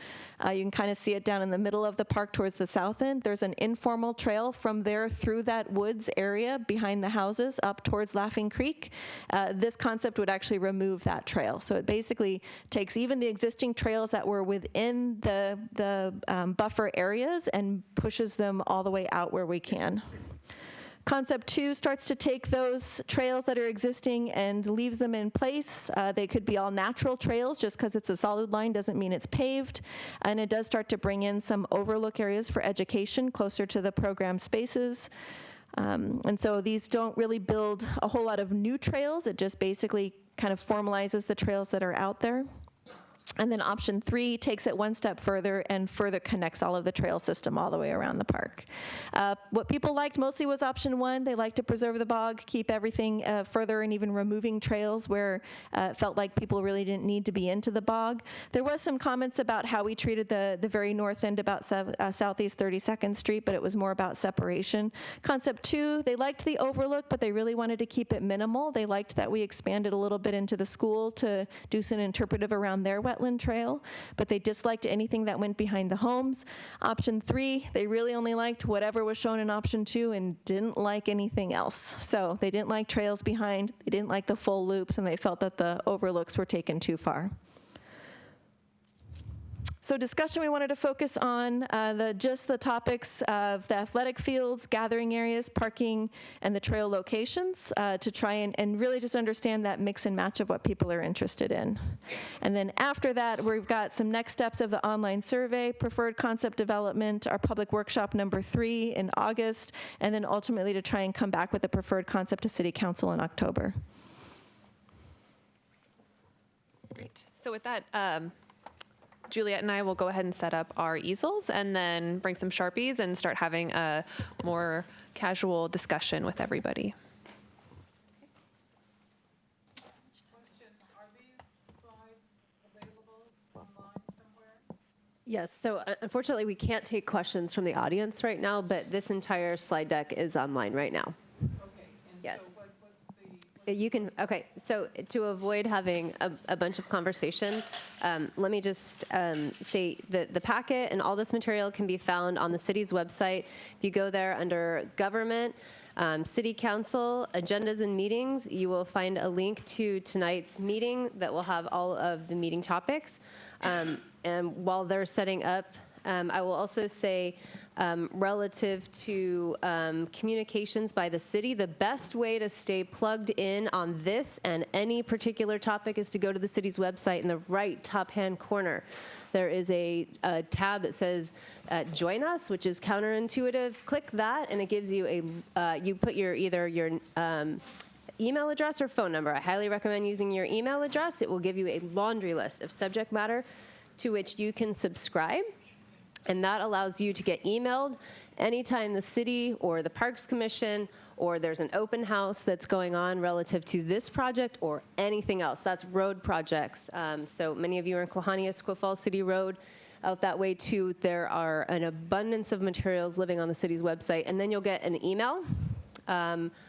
You can kind of see it down in the middle of the park towards the south end. There's an informal trail from there through that woods area behind the houses up towards Laughing Creek. This concept would actually remove that trail. So it basically takes even the existing trails that were within the buffer areas and pushes them all the way out where we can. Concept 2 starts to take those trails that are existing and leaves them in place. They could be all natural trails. Just because it's a solid line doesn't mean it's paved. And it does start to bring in some overlook areas for education closer to the program spaces. And so these don't really build a whole lot of new trails. It just basically kind of formalizes the trails that are out there. And then option 3 takes it one step further and further connects all of the trail system all the way around the park. What people liked mostly was option 1. They liked to preserve the bog, keep everything further, and even removing trails where it felt like people really didn't need to be into the bog. There was some comments about how we treated the very north end about Southeast 32nd Street, but it was more about separation. Concept 2, they liked the overlook, but they really wanted to keep it minimal. They liked that we expanded a little bit into the school to do some interpretive around their wetland trail, but they disliked anything that went behind the homes. Option 3, they really only liked whatever was shown in option 2 and didn't like anything else. So they didn't like trails behind, they didn't like the full loops, and they felt that the overlooks were taken too far. So discussion, we wanted to focus on just the topics of the athletic fields, gathering areas, parking, and the trail locations to try and really just understand that mix and match of what people are interested in. And then after that, we've got some next steps of the online survey, preferred concept development, our public workshop number 3 in August, and then ultimately to try and come back with a preferred concept to City Council in October. Great. So with that, Juliet and I will go ahead and set up our easels and then bring some Sharpies and start having a more casual discussion with everybody. Yes, so unfortunately we can't take questions from the audience right now, but this entire slide deck is online right now. Okay. Yes. You can, okay, so to avoid having a bunch of conversation, let me just say that the packet and all this material can be found on the city's website. If you go there under government, city council, agendas and meetings, you will find a link to tonight's meeting that will have all of the meeting topics. And while they're setting up, I will also say, relative to communications by the city, the best way to stay plugged in on this and any particular topic is to go to the city's website in the right top-hand corner. There is a tab that says Join Us, which is counterintuitive. Click that, and it gives you you put either your email address or phone number. I highly recommend using your email address. It will give you a laundry list of subject matter to which you can subscribe. And that allows you to get emailed anytime the city or the Parks Commission or there's an open house that's going on relative to this project or anything else. That's road projects. So many of you are in Klahania, Squaw Falls City Road. Out that way too, there are an abundance of materials living on the city's website. And then you'll get an email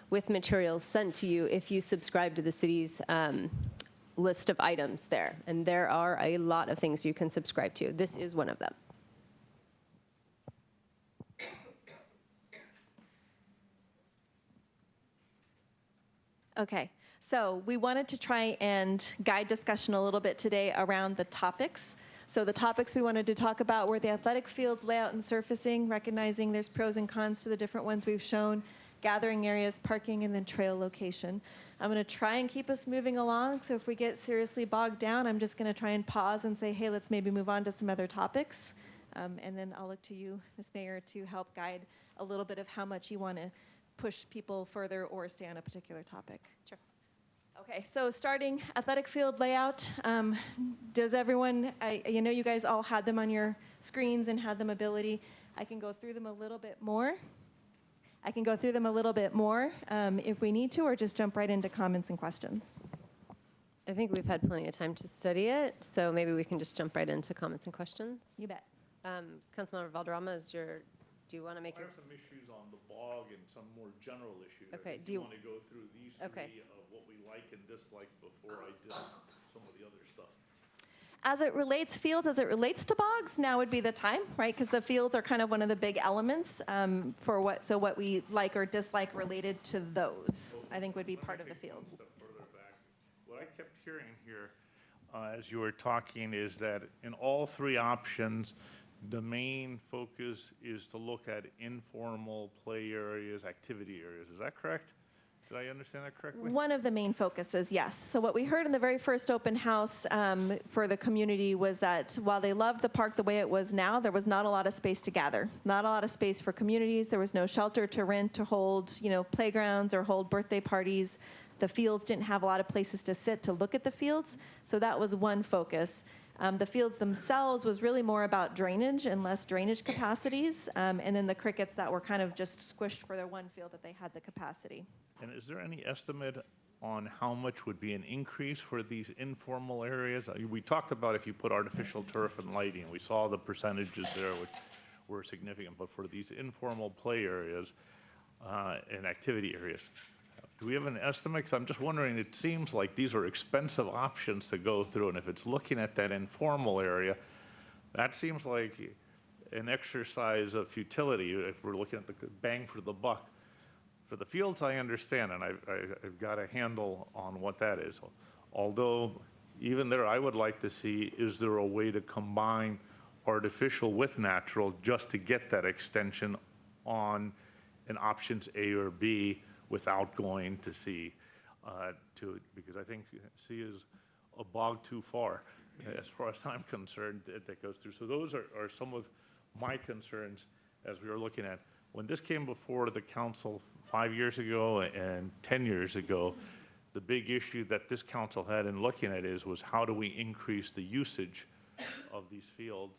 with materials sent to you if you subscribe to the city's list of items there. And there are a lot of things you can subscribe to. This is one of them. Okay, so we wanted to try and guide discussion a little bit today around the topics. So the topics we wanted to talk about were the athletic fields layout and surfacing, recognizing there's pros and cons to the different ones we've shown, gathering areas, parking, and then trail location. I'm going to try and keep us moving along, so if we get seriously bogged down, I'm just going to try and pause and say, hey, let's maybe move on to some other topics. And then I'll look to you, Ms. Mayor, to help guide a little bit of how much you want to push people further or stay on a particular topic. Sure. Okay, so starting athletic field layout. Does everyone, you know you guys all had them on your screens and had them ability. I can go through them a little bit more. If we need to, or just jump right into comments and questions. I think we've had plenty of time to study it, so maybe we can just jump right into comments and questions. You bet. Councilmember Valderrama, do you want to make I have some issues on the bog and some more general issues. Okay, do you want to go through these three of what we like and dislike before I did some of the other stuff? As it relates to bogs, now would be the time, right? Because the fields are kind of one of the big elements for what we like or dislike related to those, I think would be part of the fields. What I kept hearing here as you were talking is that in all three options, the main focus is to look at informal play areas, activity areas. Is that correct? Did I understand that correctly? One of the main focuses, yes. So what we heard in the very first open house for the community was that while they loved the park the way it was now, there was not a lot of space to gather, not a lot of space for communities. There was no shelter to rent to hold, playgrounds or hold birthday parties. The fields didn't have a lot of places to sit to look at the fields. So that was one focus. The fields themselves was really more about drainage and less drainage capacities, and then the crickets that were kind of just squished for their one field that they had the capacity. And is there any estimate on how much would be an increase for these informal areas? We talked about if you put artificial turf and lighting, we saw the percentages there, which were significant, but for these informal play areas and activity areas, do we have an estimate? 'Cause I'm just wondering, it seems like these are expensive options to go through, and if it's looking at that informal area, that seems like an exercise of futility if we're looking at the bang for the buck. For the fields, I understand, and I've got a handle on what that is. Although, even there, I would like to see, is there a way to combine artificial with natural just to get that extension on an options A or B without going to C, because I think C is a bog too far as I'm concerned, that goes through. So those are some of my concerns as we were looking at. When this came before the council 5 years ago and 10 years ago, the big issue that this council had in looking at was how do we increase the usage of these fields?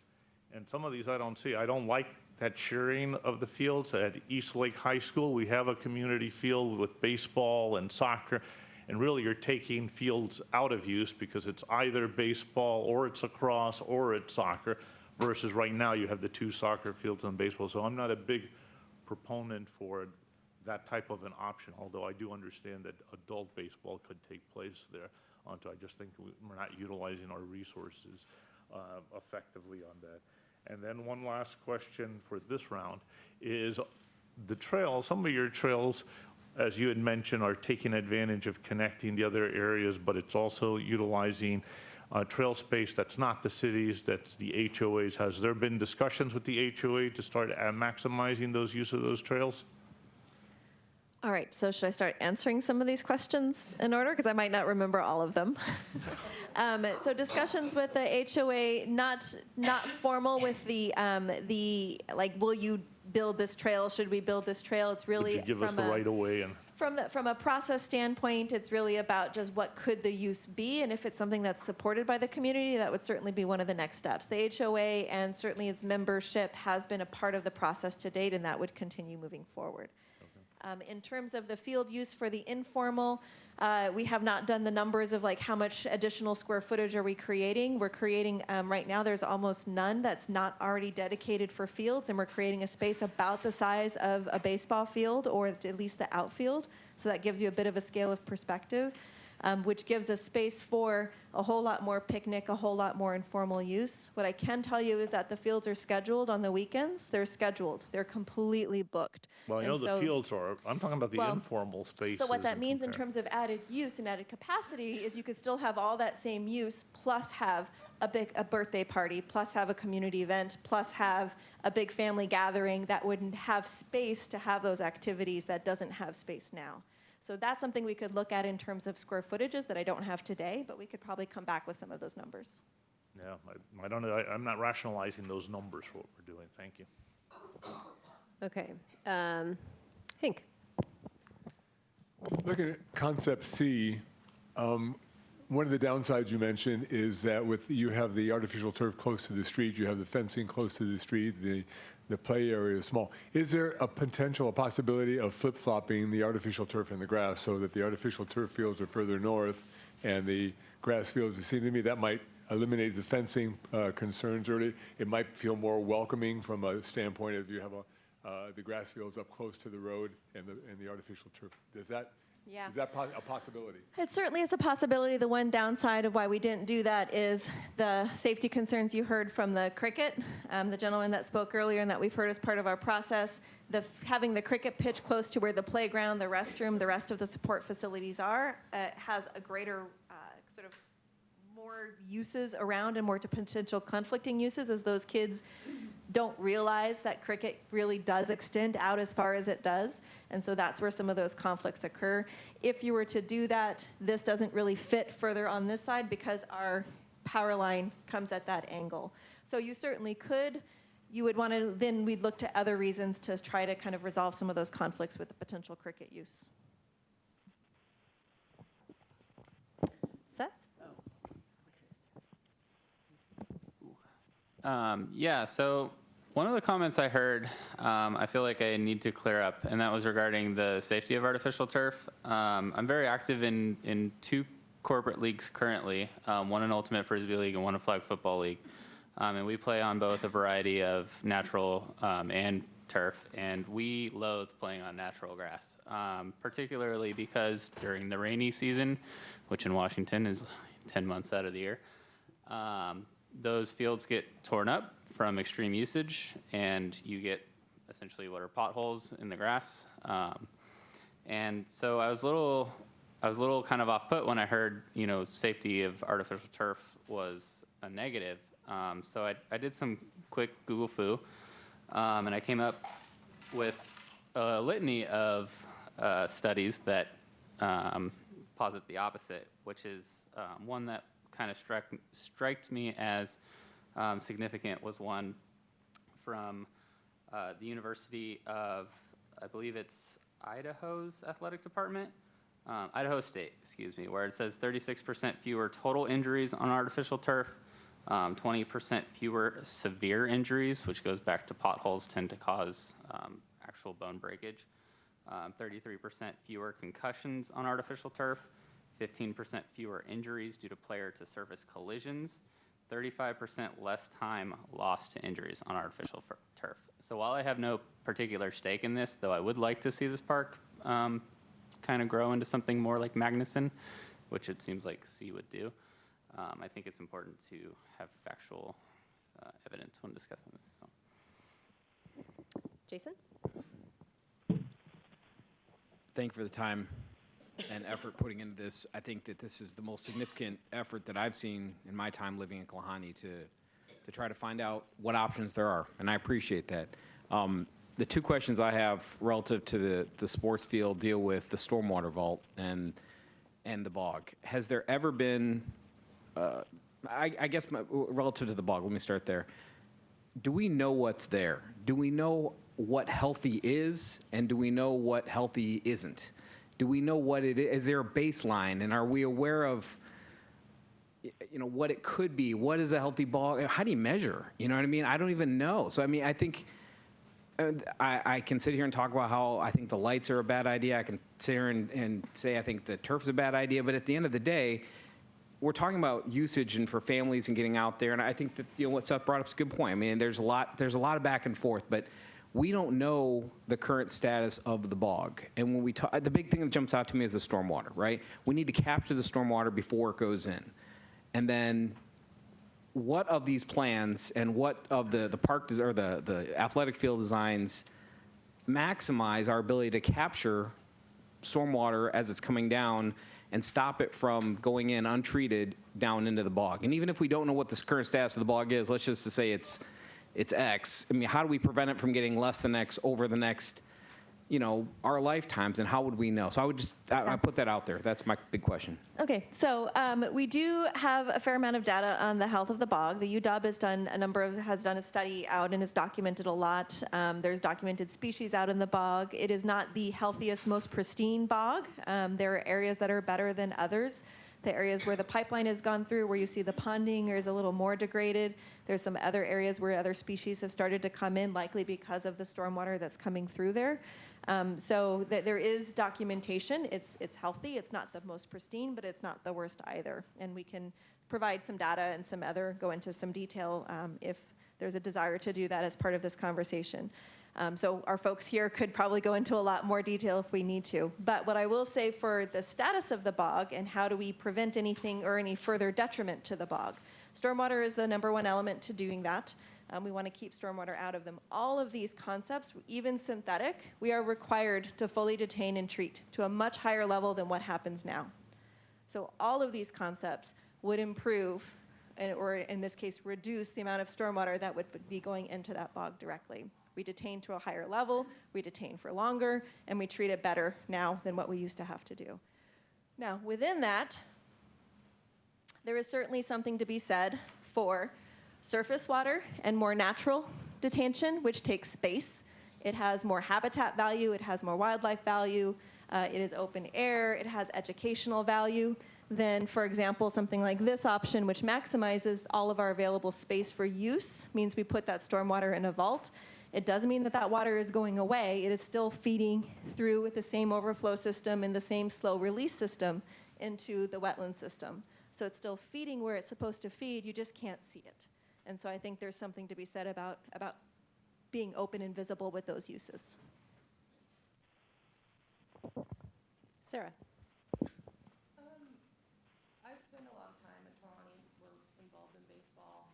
And some of these I don't see. I don't like that sharing of the fields. At East Lake High School, we have a community field with baseball and soccer, and really you're taking fields out of use because it's either baseball or it's lacrosse or it's soccer, versus right now you have the two soccer fields and baseball. So I'm not a big proponent for that type of an option, although I do understand that adult baseball could take place there. I just think we're not utilizing our resources effectively on that. And then one last question for this round is the trails. Some of your trails, as you had mentioned, are taking advantage of connecting the other areas, but it's also utilizing trail space that's not the cities, that's the HOAs. Has there been discussions with the HOA to start maximizing those use of those trails? All right, so should I start answering some of these questions in order? Because I might not remember all of them. So discussions with the HOA, not formal with the like, will you build this trail? Should we build this trail? It's really Would you give us the right of way? And from a process standpoint, it's really about just what could the use be, and if it's something that's supported by the community, that would certainly be one of the next steps. The HOA and certainly its membership has been a part of the process to date, and that would continue moving forward. In terms of the field use for the informal, we have not done the numbers of like how much additional square footage are we creating. We're creating, right now there's almost none that's not already dedicated for fields, and we're creating a space about the size of a baseball field or at least the outfield. So that gives you a bit of a scale of perspective, which gives us space for a whole lot more picnic, a whole lot more informal use. What I can tell you is that the fields are scheduled on the weekends. They're scheduled. They're completely booked. well, I know the fields are. I'm talking about the informal spaces. So what that means in terms of added use and added capacity is you could still have all that same use, plus have a birthday party, plus have a community event, plus have a big family gathering that wouldn't have space to have those activities that doesn't have space now. So that's something we could look at in terms of square footages that I don't have today, but we could probably come back with some of those numbers. Yeah, I don't know. I'm not rationalizing those numbers for what we're doing. Thank you. Okay. Hank. Looking at concept C, one of the downsides you mentioned is that you have the artificial turf close to the street, you have the fencing close to the street, the play area is small. Is there a possibility of flip-flopping the artificial turf and the grass so that the artificial turf fields are further north and the grass fields? It seems to me that might eliminate the fencing concerns early. It might feel more welcoming from a standpoint of you have the grass fields up close to the road and the artificial turf. Does that Yeah. Is that a possibility? It certainly is a possibility. The one downside of why we didn't do that is the safety concerns you heard from the cricket, the gentleman that spoke earlier, and that we've heard as part of our process. Having the cricket pitch close to where the playground, the restroom, the rest of the support facilities are, has a greater sort of more uses around and more to potential conflicting uses, as those kids don't realize that cricket really does extend out as far as it does. And so that's where some of those conflicts occur. If you were to do that, this doesn't really fit further on this side because our power line comes at that angle. So you certainly could. You would want to, then we'd look to other reasons to try to kind of resolve some of those conflicts with the potential cricket use. Seth? Yeah, so one of the comments I heard, I feel like I need to clear up, and that was regarding the safety of artificial turf. I'm very active in 2 corporate leagues currently, one an Ultimate Frisbee League and one a Flag Football League. And we play on both a variety of natural and turf, and we loathe playing on natural grass, particularly because during the rainy season, which in Washington is 10 months out of the year, those fields get torn up from extreme usage, and you get essentially what are potholes in the grass. And so I was a little kind of off put when I heard, safety of artificial turf was a negative. So I did some quick Google foo, and I came up with a litany of studies that posit the opposite, which is one that kind of struck me as significant was one from the University of, I believe it's Idaho's athletic department, Idaho State, excuse me, where it says 36% fewer total injuries on artificial turf, 20% fewer severe injuries, which goes back to potholes tend to cause actual bone breakage, 33% fewer concussions on artificial turf, 15% fewer injuries due to player-to-surface collisions, 35% less time lost to injuries on artificial turf. So while I have no particular stake in this, though I would like to see this park kind of grow into something more like Magnuson, which it seems like C would do, I think it's important to have factual evidence when discussing this. So. Jason? Thank you for the time and effort putting into this. I think that this is the most significant effort that I've seen in my time living in Klahani to try to find out what options there are, and I appreciate that. The 2 questions I have relative to the sports field deal with the stormwater vault and the bog. Has there ever been, I guess relative to the bog, let me start there. Do we know what's there? Do we know what healthy is, and do we know what healthy isn't? Do we know what it is? Is there a baseline, and are we aware of, what it could be? What is a healthy bog? How do you measure? You know what I mean? I don't even know. So, I mean, I think I can sit here and talk about how I think the lights are a bad idea. I can sit here and say I think the turf's a bad idea. But at the end of the day, we're talking about usage and for families and getting out there. And I think that, what Seth brought up is a good point. I mean, there's a lot of back and forth, but we don't know the current status of the bog. And when we talk, the big thing that jumps out to me is the stormwater, right? We need to capture the stormwater before it goes in. And then what of these plans and what of the park or the athletic field designs maximize our ability to capture stormwater as it's coming down and stop it from going in untreated down into the bog? And even if we don't know what the current status of the bog is, let's just say it's X. I mean, how do we prevent it from getting less than X over the next, our lifetimes, and how would we know? So I put that out there. That's my big question. Okay, so we do have a fair amount of data on the health of the bog. The UW has done a study out and has documented a lot. There's documented species out in the bog. It is not the healthiest, most pristine bog. There are areas that are better than others. The areas where the pipeline has gone through, where you see the ponding is a little more degraded. There's some other areas where other species have started to come in, likely because of the stormwater that's coming through there. So there is documentation. It's healthy. It's not the most pristine, but it's not the worst either. And we can provide some data and go into some detail if there's a desire to do that as part of this conversation. So our folks here could probably go into a lot more detail if we need to. But what I will say for the status of the bog and how do we prevent anything or any further detriment to the bog, stormwater is the #1 element to doing that. We want to keep stormwater out of them. All of these concepts, even synthetic, we are required to fully detain and treat to a much higher level than what happens now. So all of these concepts would improve, or in this case, reduce the amount of stormwater that would be going into that bog directly. We detain to a higher level, we detain for longer, and we treat it better now than what we used to have to do. Now, within that, there is certainly something to be said for surface water and more natural detention, which takes space. It has more habitat value, it has more wildlife value, it is open air, it has educational value than, for example, something like this option, which maximizes all of our available space for use, means we put that stormwater in a vault. It doesn't mean that that water is going away. It is still feeding through with the same overflow system and the same slow release system into the wetland system. So it's still feeding where it's supposed to feed, you just can't see it. And so I think there's something to be said about being open and visible with those uses. Sarah. I spend a lot of time in Kalani. We're involved in baseball.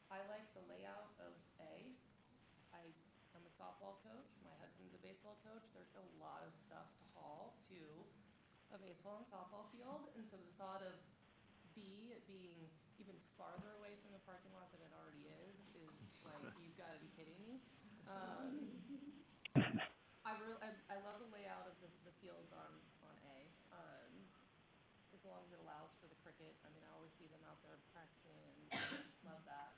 I like the layout of A. I'm a softball coach. My husband's a baseball coach. There's a lot of stuff to haul to a baseball and softball field. And so the thought of B being even farther away from the parking lot than it already is like, you've got to be kidding me. I love the layout of the fields on A, as long as it allows for the cricket. I mean, I always see them out there practicing and love that.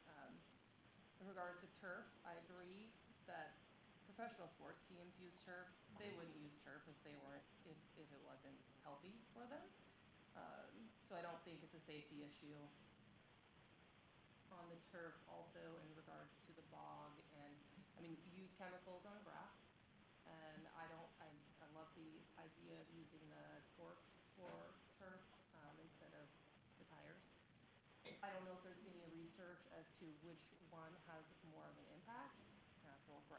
In regards to turf, I agree that professional sports teams use turf. They wouldn't use turf if it wasn't healthy for them. So I don't think it's a safety issue. On the turf also in regards to the bog, and I mean, you use chemicals on grass, and I love the idea of using the cork for turf instead of the tires. I don't know if there's any research as to which one has more of an impact.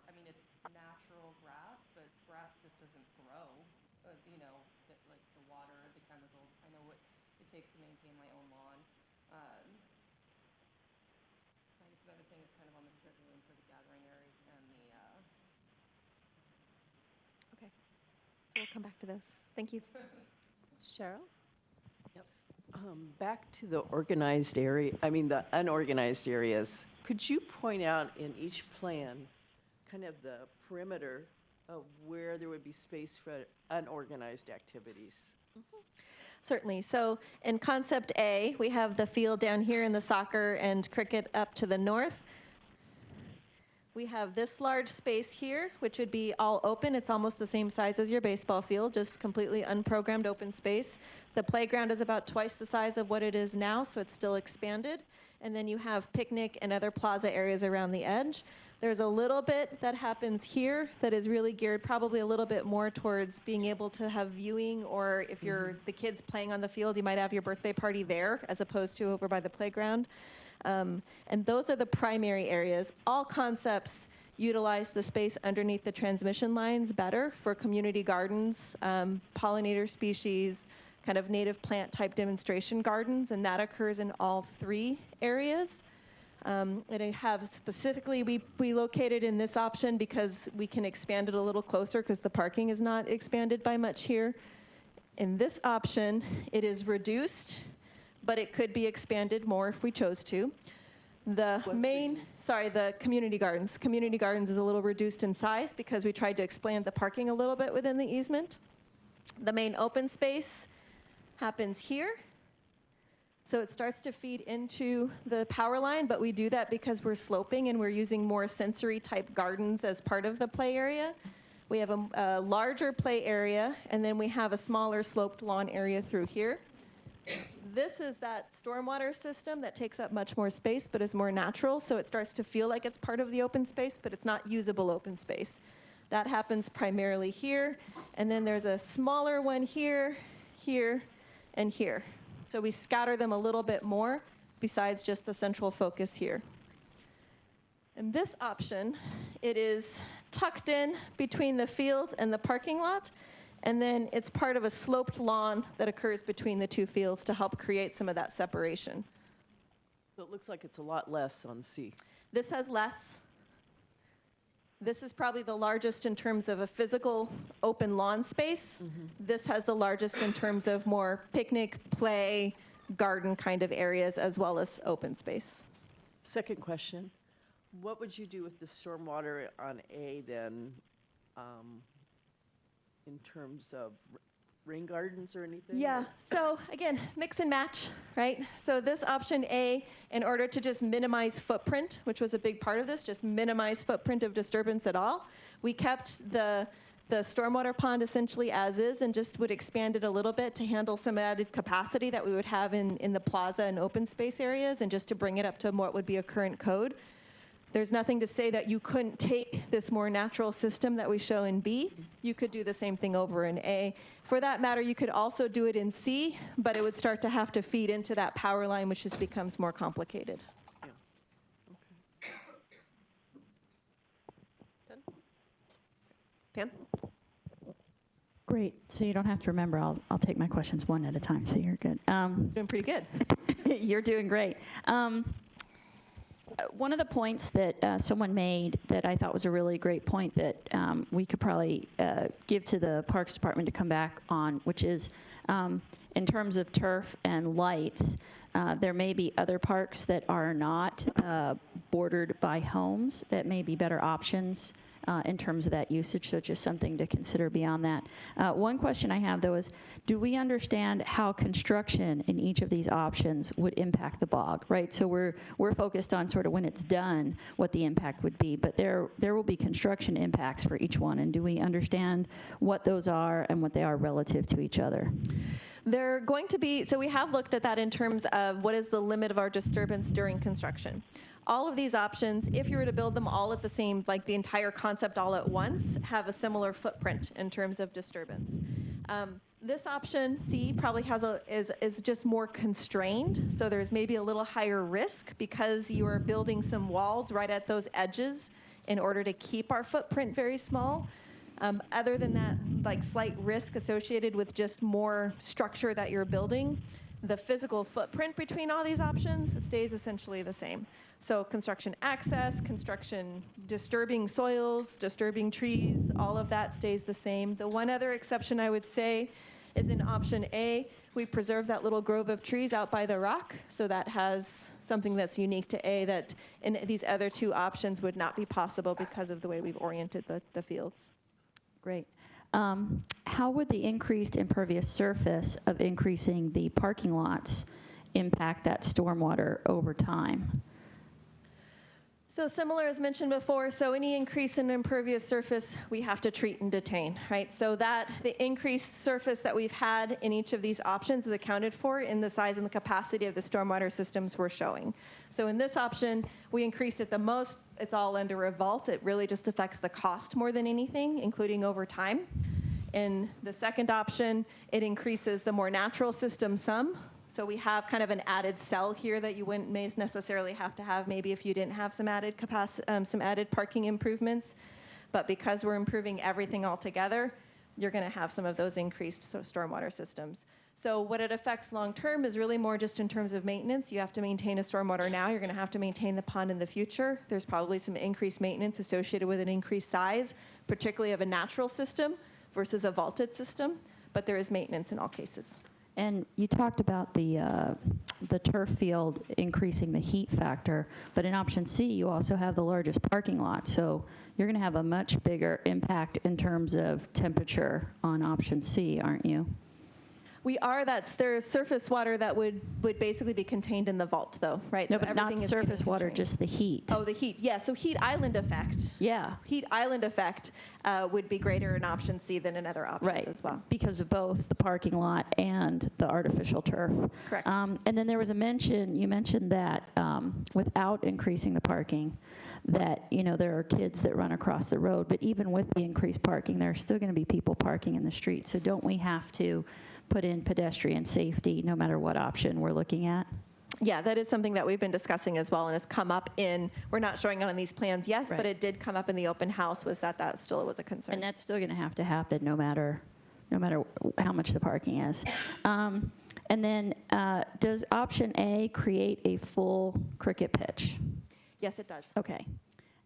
I mean, it's natural grass, but grass just doesn't grow. Like the water, the chemicals. I know what it takes to maintain my own lawn. I guess another thing is kind of on the scheduling for the gathering areas and the. Okay, so we'll come back to those. Thank you. Cheryl? Yes. Back to the organized area, the unorganized areas. Could you point out in each plan kind of the perimeter of where there would be space for unorganized activities? Certainly. So in concept A, we have the field down here in the soccer and cricket up to the north. We have this large space here, which would be all open. It's almost the same size as your baseball field, just completely unprogrammed open space. The playground is about twice the size of what it is now, so it's still expanded. And then you have picnic and other plaza areas around the edge. There's a little bit that happens here that is really geared probably a little bit more towards being able to have viewing, or if you're the kids playing on the field, you might have your birthday party there as opposed to over by the playground. And those are the primary areas. All concepts utilize the space underneath the transmission lines better for community gardens, pollinator species, kind of native plant type demonstration gardens, and that occurs in all three areas. And I have specifically, we located in this option because we can expand it a little closer because the parking is not expanded by much here. In this option, it is reduced, but it could be expanded more if we chose to. The community gardens. Community gardens is a little reduced in size because we tried to expand the parking a little bit within the easement. The main open space happens here. So it starts to feed into the power line, but we do that because we're sloping and we're using more sensory type gardens as part of the play area. We have a larger play area, and then we have a smaller sloped lawn area through here. This is that stormwater system that takes up much more space but is more natural, so it starts to feel like it's part of the open space, but it's not usable open space. That happens primarily here, and then there's a smaller one here, here, and here. So we scatter them a little bit more besides just the central focus here. And this option, it is tucked in between the fields and the parking lot, and then it's part of a sloped lawn that occurs between the two fields to help create some of that separation. So it looks like it's a lot less on C. This has less. This is probably the largest in terms of a physical open lawn space. This has the largest in terms of more picnic, play, garden kind of areas, as well as open space. Second question, what would you do with the stormwater on A then, in terms of rain gardens or anything? Yeah, so again, mix and match, right? So this option A, in order to just minimize footprint, which was a big part of this, just minimize footprint of disturbance at all, we kept the stormwater pond essentially as is and just would expand it a little bit to handle some added capacity that we would have in the plaza and open space areas, and just to bring it up to what would be a current code. There's nothing to say that you couldn't take this more natural system that we show in B. You could do the same thing over in A. For that matter, you could also do it in C, but it would start to have to feed into that power line, which just becomes more complicated. Done? Pam? Great. So you don't have to remember. I'll take my questions one at a time, so you're good. Doing pretty good. You're doing great. One of the points that someone made that I thought was a really great point that we could probably give to the Parks Department to come back on, which is in terms of turf and lights, there may be other parks that are not bordered by homes that may be better options in terms of that usage, so just something to consider beyond that. One question I have, though, is do we understand how construction in each of these options would impact the bog, right? So we're focused on sort of when it's done, what the impact would be, but there will be construction impacts for each one, and do we understand what those are and what they are relative to each other? They're going to be, so we have looked at that in terms of what is the limit of our disturbance during construction. All of these options, if you were to build them all at the same, like the entire concept all at once, have a similar footprint in terms of disturbance. This option, C, probably is just more constrained, so there's maybe a little higher risk because you are building some walls right at those edges in order to keep our footprint very small. Other than that, like slight risk associated with just more structure that you're building, the physical footprint between all these options stays essentially the same. So construction access, construction disturbing soils, disturbing trees, all of that stays the same. The one other exception I would say is in option A, we preserve that little grove of trees out by the rock, so that has something that's unique to A that in these other two options would not be possible because of the way we've oriented the fields. Great. How would the increased impervious surface of increasing the parking lots impact that stormwater over time? So similar as mentioned before, so any increase in impervious surface, we have to treat and detain, right? So that the increased surface that we've had in each of these options is accounted for in the size and the capacity of the stormwater systems we're showing. So in this option, we increased it the most. It's all under a vault. It really just affects the cost more than anything, including over time. In the second option, it increases the more natural system some. So we have kind of an added cell here that you wouldn't necessarily have to have maybe if you didn't have some added some added parking improvements. But because we're improving everything all together, you're going to have some of those increased stormwater systems. So what it affects long term is really more just in terms of maintenance. You have to maintain a stormwater now. You're going to have to maintain the pond in the future. There's probably some increased maintenance associated with an increased size, particularly of a natural system versus a vaulted system. But there is maintenance in all cases. And you talked about the turf field increasing the heat factor, but in option C, you also have the largest parking lot. So you're going to have a much bigger impact in terms of temperature on option C, aren't you? We are. There's surface water that would basically be contained in the vault, though, right? No, So but not everything is surface getting water, contained. just the heat. Oh, the heat. Yeah, so heat island effect. Yeah. Heat island effect would be greater in option C than in other options Right, as well. because of both the parking lot and the artificial turf. Correct. And then there was a mention, you mentioned that without increasing the parking, that, you know, there are kids that run across the road, but even with the increased parking, there are still going to be people parking in the street. So don't we have to put in pedestrian safety no matter what option we're looking at? Yeah, that is something that we've been discussing as well, and has come up in, we're not showing it on these plans, yes, but Right. it did come up in the open house, was that still was a concern. And that's still going to have to happen no matter how much the parking is. And then does option A create a full cricket pitch? Yes, it does. Okay.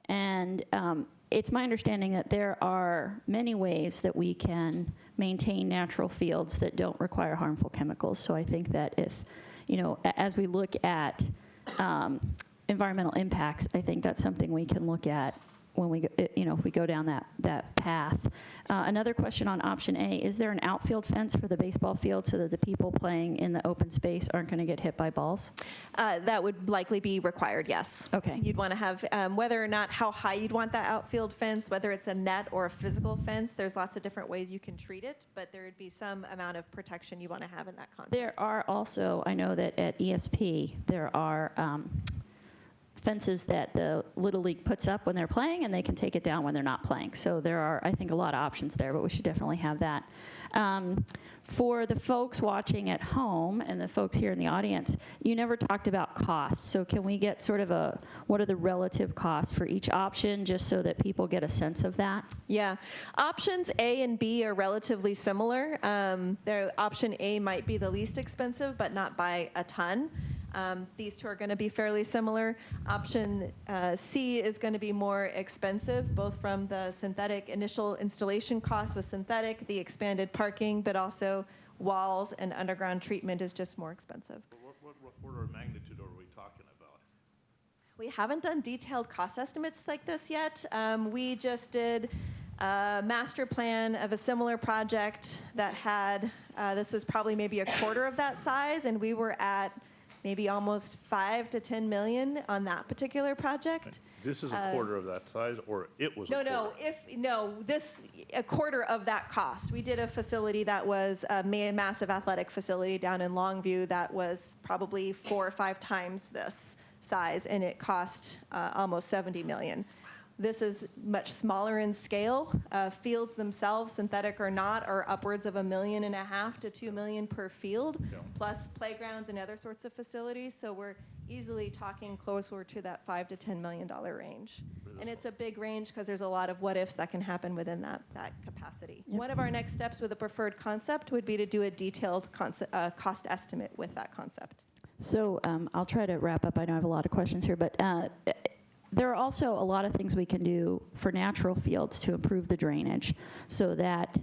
And it's my understanding that there are many ways that we can maintain natural fields that don't require harmful chemicals. So I think that if, as we look at environmental impacts, I think that's something we can look at when we, if we go down that path. Another question on option A, is there an outfield fence for the baseball field so that the people playing in the open space aren't going to get hit by balls? That would likely be required, yes. Okay. You'd want to have, whether or not how high you'd want that outfield fence, whether it's a net or a physical fence, there's lots of different ways you can treat it, but there would be some amount of protection you want to have in that concept. There are also, I know that at ESP, there are fences that the Little League puts up when they're playing, and they can take it down when they're not playing. So there are, I think, a lot of options there, but we should definitely have that. For the folks watching at home and the folks here in the audience, you never talked about costs. So can we get sort of what are the relative costs for each option, just so that people get a sense of that? Yeah. Options A and B are relatively similar. Option A might be the least expensive, but not by a ton. These two are going to be fairly similar. Option C is going to be more expensive, both from the synthetic initial installation cost with synthetic, the expanded parking, but also walls and underground treatment is just more expensive. What order of magnitude are we talking about? We haven't done detailed cost estimates like this yet. We just did a master plan of a similar project that had, this was probably maybe a quarter of that size, and we were at maybe almost 5 to 10 million on that particular project. This is a quarter of that size, or it was a quarter? This a quarter of that cost. We did a facility that was a massive athletic facility down in Longview that was probably 4 or 5 times this size, and it cost almost 70 million. This is much smaller in scale. Fields themselves, synthetic or not, are upwards of $1.5 million to $2 million per field, plus playgrounds and other sorts of facilities. So we're easily talking closer to that $5 to $10 million range. And it's a big range because there's a lot of what ifs that can happen within that capacity. Yep. One of our next steps with a preferred concept would be to do a detailed cost estimate with that concept. So I'll try to wrap up. I know I have a lot of questions here, but there are also a lot of things we can do for natural fields to improve the drainage so that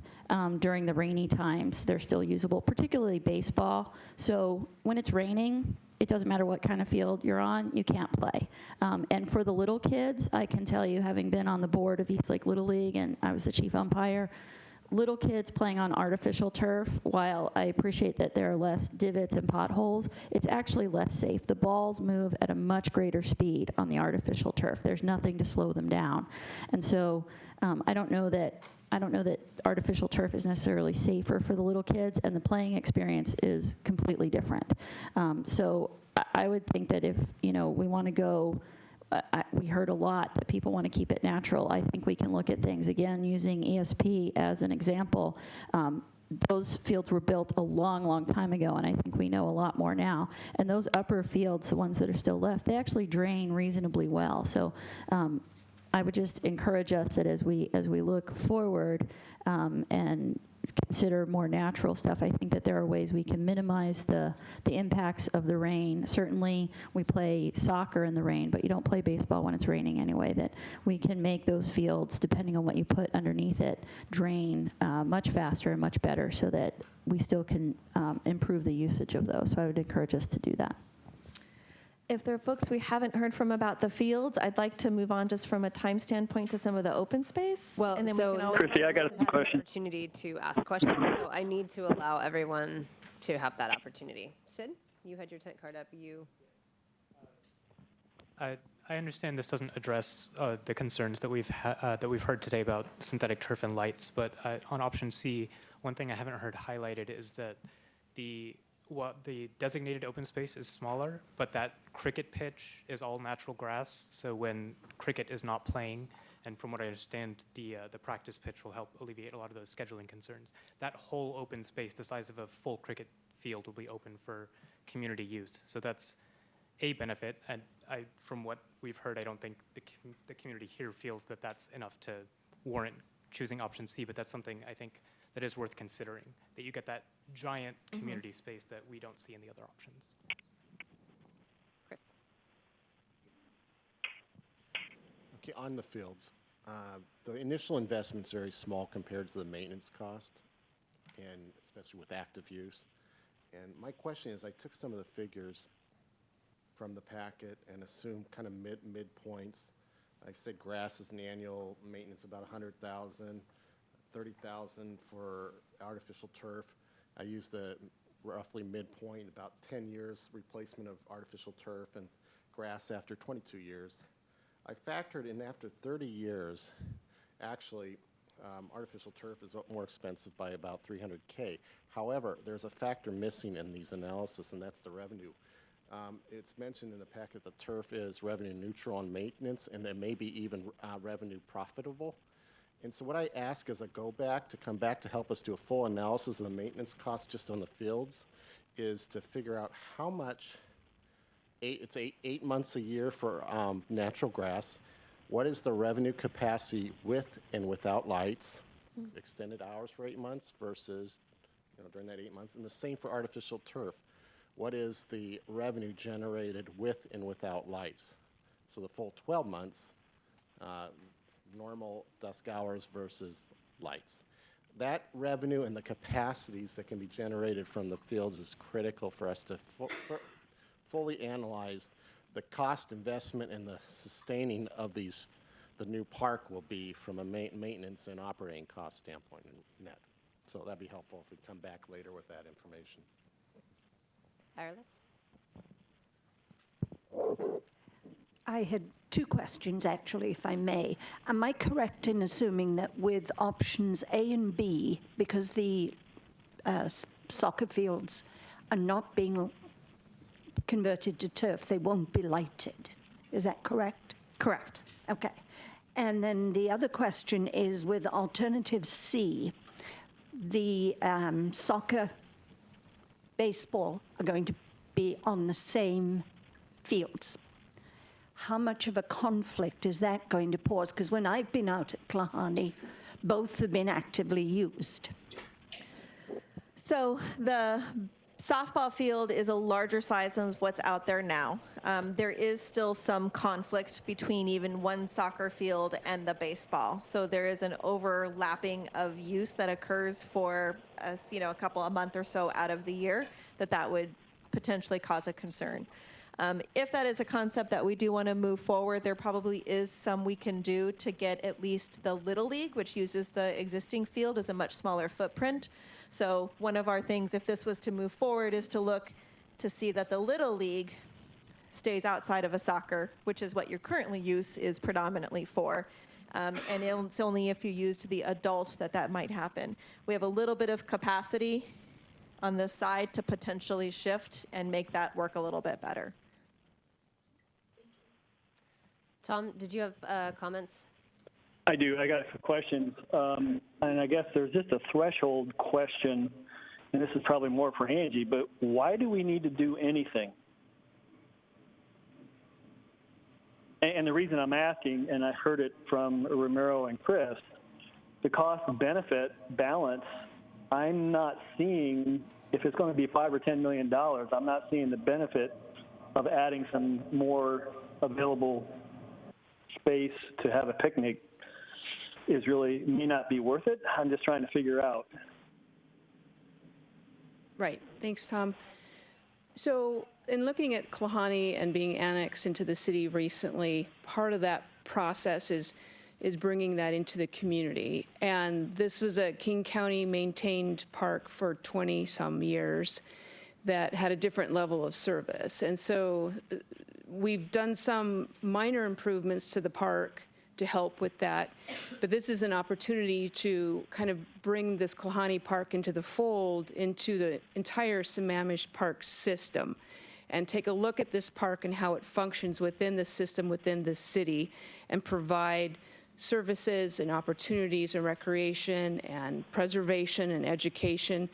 during the rainy times they're still usable, particularly baseball. So when it's raining, it doesn't matter what kind of field you're on, you can't play. And for the little kids, I can tell you, having been on the board of East Lake Little League and I was the chief umpire, little kids playing on artificial turf, while I appreciate that there are less divots and potholes, it's actually less safe. The balls move at a much greater speed on the artificial turf. There's nothing to slow them down. And so I don't know that artificial turf is necessarily safer for the little kids, and the playing experience is completely different. So I would think that if we want to go, we heard a lot that people want to keep it natural. I think we can look at things, again, using ESP as an example. Those fields were built a long, long time ago, and I think we know a lot more now. And those upper fields, the ones that are still left, they actually drain reasonably well. So I would just encourage us that as we look forward and consider more natural stuff, I think that there are ways we can minimize the impacts of the rain. Certainly, we play soccer in the rain, but you don't play baseball when it's raining anyway, that we can make those fields, depending on what you put underneath it, drain much faster and much better so that we still can improve the usage of those. So I would encourage us to do that. If there are folks we haven't heard from about the fields, I'd like to move on just from a time standpoint to some of the open space. Well, and then so we can always Chrissy, I got a question. Opportunity to ask questions, so I need to allow everyone to have that opportunity. Sid, you had your tent card up. I understand this doesn't address the concerns that we've heard today about synthetic turf and lights, but on option C, one thing I haven't heard highlighted is that the designated open space is smaller, but that cricket pitch is all natural grass. So when cricket is not playing, and from what I understand, the practice pitch will help alleviate a lot of those scheduling concerns. That whole open space, the size of a full cricket field, will be open for community use. So that's a benefit, and from what we've heard, I don't think the community here feels that that's enough to warrant choosing option C, but that's something I think that is worth considering, that you get that giant community space that we don't see in the other options. Chris. Okay, on the fields, the initial investment's very small compared to the maintenance cost, and especially with active use. And my question is, I took some of the figures from the packet and assumed kind of midpoints. I said grass is an annual maintenance about 100,000, 30,000 for artificial turf. I used the roughly midpoint, about 10 years replacement of artificial turf, and grass after 22 years. I factored in after 30 years, actually, artificial turf is more expensive by about $300K. However, there's a factor missing in these analysis, and that's the revenue. It's mentioned in the packet that turf is revenue neutral on maintenance, and then maybe even revenue profitable. And so what I ask as I go back to come back to help us do a full analysis of the maintenance costs just on the fields is to figure out how much, it's eight months a year for natural grass. What is the revenue capacity with and without lights, extended hours for 8 months versus during that 8 months, and the same for artificial turf. What is the revenue generated with and without lights? So the full 12 months, normal dusk hours versus lights. That revenue and the capacities that can be generated from the fields is critical for us to fully analyze the cost investment and the sustaining of the new park will be from a maintenance and operating cost standpoint in net. So that'd be helpful if we come back later with that information. Iris? I had two questions, actually, if I may. Am I correct in assuming that with options A and B, because the soccer fields are not being converted to turf, they won't be lighted? Is that correct? Correct. Okay. And then the other question is with alternative C, the soccer, baseball are going to be on the same fields. How much of a conflict is that going to pose? Because when I've been out at Klahani, both have been actively used. So the softball field is a larger size than what's out there now. There is still some conflict between even one soccer field and the baseball. So there is an overlapping of use that occurs for a month or so out of the year that would potentially cause a concern. If that is a concept that we do want to move forward, there probably is some we can do to get at least the Little League, which uses the existing field as a much smaller footprint. So one of our things, if this was to move forward, is to look to see that the Little League stays outside of a soccer, which is what your currently use is predominantly for. And it's only if you used the adult that might happen. We have a little bit of capacity on this side to potentially shift and make that work a little bit better. Tom, did you have comments? I do. I got some questions. And I guess there's just a threshold question, and this is probably more for Angie, but why do we need to do anything? And the reason I'm asking, and I heard it from Ramiro and Chris, the cost-benefit balance, I'm not seeing, if it's going to be $5 or $10 million, I'm not seeing the benefit of adding some more available space to have a picnic may not be worth it. I'm just trying to figure out. Right. Thanks, Tom. So in looking at Klahani and being annexed into the city recently, part of that process is bringing that into the community. And this was a King County maintained park for 20-some years that had a different level of service. And so we've done some minor improvements to the park to help with that. But this is an opportunity to kind of bring this Klahani Park into the fold, into the entire Sammamish Park system, and take a look at this park and how it functions within the system, within the city, and provide services and opportunities and recreation and preservation and education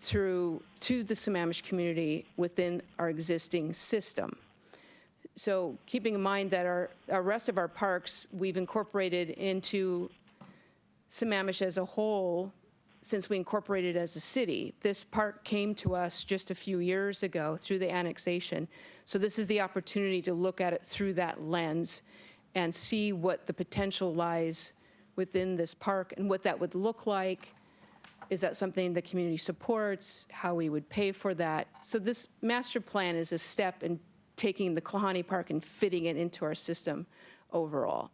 to the Sammamish community within our existing system. So keeping in mind that our rest of our parks, we've incorporated into Sammamish as a whole since we incorporated as a city. This park came to us just a few years ago through the annexation. So this is the opportunity to look at it through that lens and see what the potential lies within this park and what that would look like. Is that something the community supports? How we would pay for that? So this master plan is a step in taking the Klahani Park and fitting it into our system overall.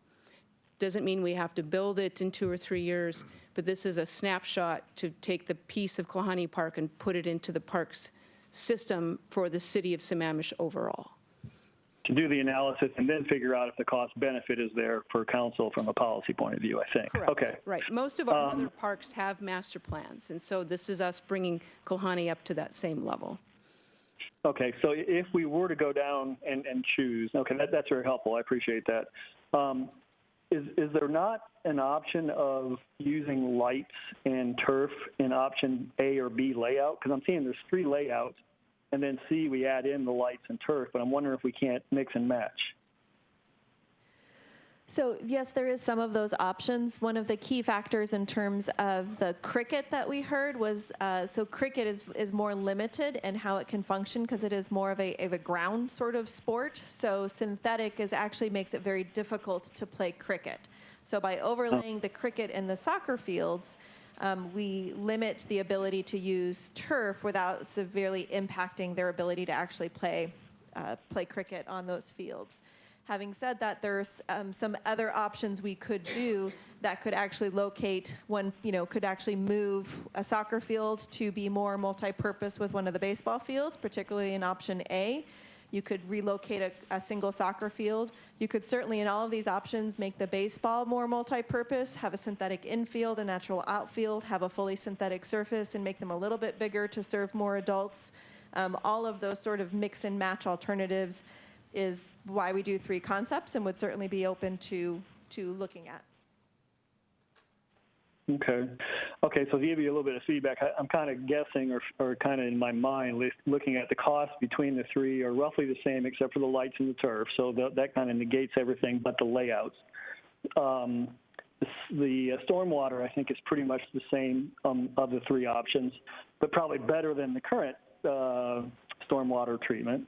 Doesn't mean we have to build it in 2 or 3 years, but this is a snapshot to take the piece of Klahani Park and put it into the parks system for the city of Sammamish overall. To do the analysis and then figure out if the cost benefit is there for council from a policy point of view, I think. Correct. Okay. Right. Most of our other parks have master plans, and so this is us bringing Klahani up to that same level. Okay, so if we were to go down and choose, okay, that's very helpful. I appreciate that. Is there not an option of using lights and turf in option A or B layout? Because I'm seeing there's 3 layouts, and then C, we add in the lights and turf, but I'm wondering if we can't mix and match. So yes, there is some of those options. One of the key factors in terms of the cricket that we heard was, so cricket is more limited in how it can function because it is more of a ground sort of sport. So synthetic actually makes it very difficult to play cricket. So by overlaying the cricket in the soccer fields, we limit the ability to use turf without severely impacting their ability to actually play cricket on those fields. Having said that, there's some other options we could do that could actually locate one, could actually move a soccer field to be more multi-purpose with one of the baseball fields, particularly in option A. You could relocate a single soccer field. You could certainly, in all of these options, make the baseball more multi-purpose, have a synthetic infield, a natural outfield, have a fully synthetic surface, and make them a little bit bigger to serve more adults. All of those sort of mix and match alternatives is why we do 3 concepts and would certainly be open to looking at. Okay. Okay, so to give you a little bit of feedback, I'm kind of guessing or kind of in my mind looking at the cost between the 3 are roughly the same except for the lights and the turf. So that kind of negates everything but the layouts. The stormwater, I think, is pretty much the same of the 3 options, but probably better than the current stormwater treatment,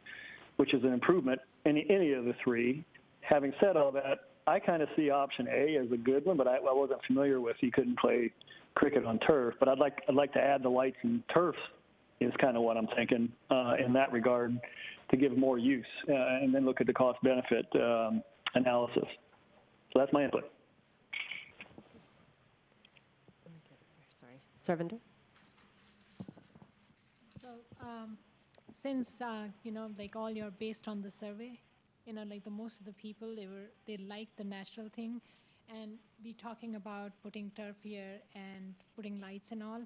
which is an improvement in any of the 3. Having said all that, I kind of see option A as a good one, but I wasn't familiar with you couldn't play cricket on turf. But I'd like to add the lights and turf is kind of what I'm thinking in that regard to give more use and then look at the cost benefit analysis. So that's my input. Sorry, Sarvinder. So since, like all you're based on the survey, like the most of the people, they like the natural thing. And we talking about putting turf here and putting lights and all.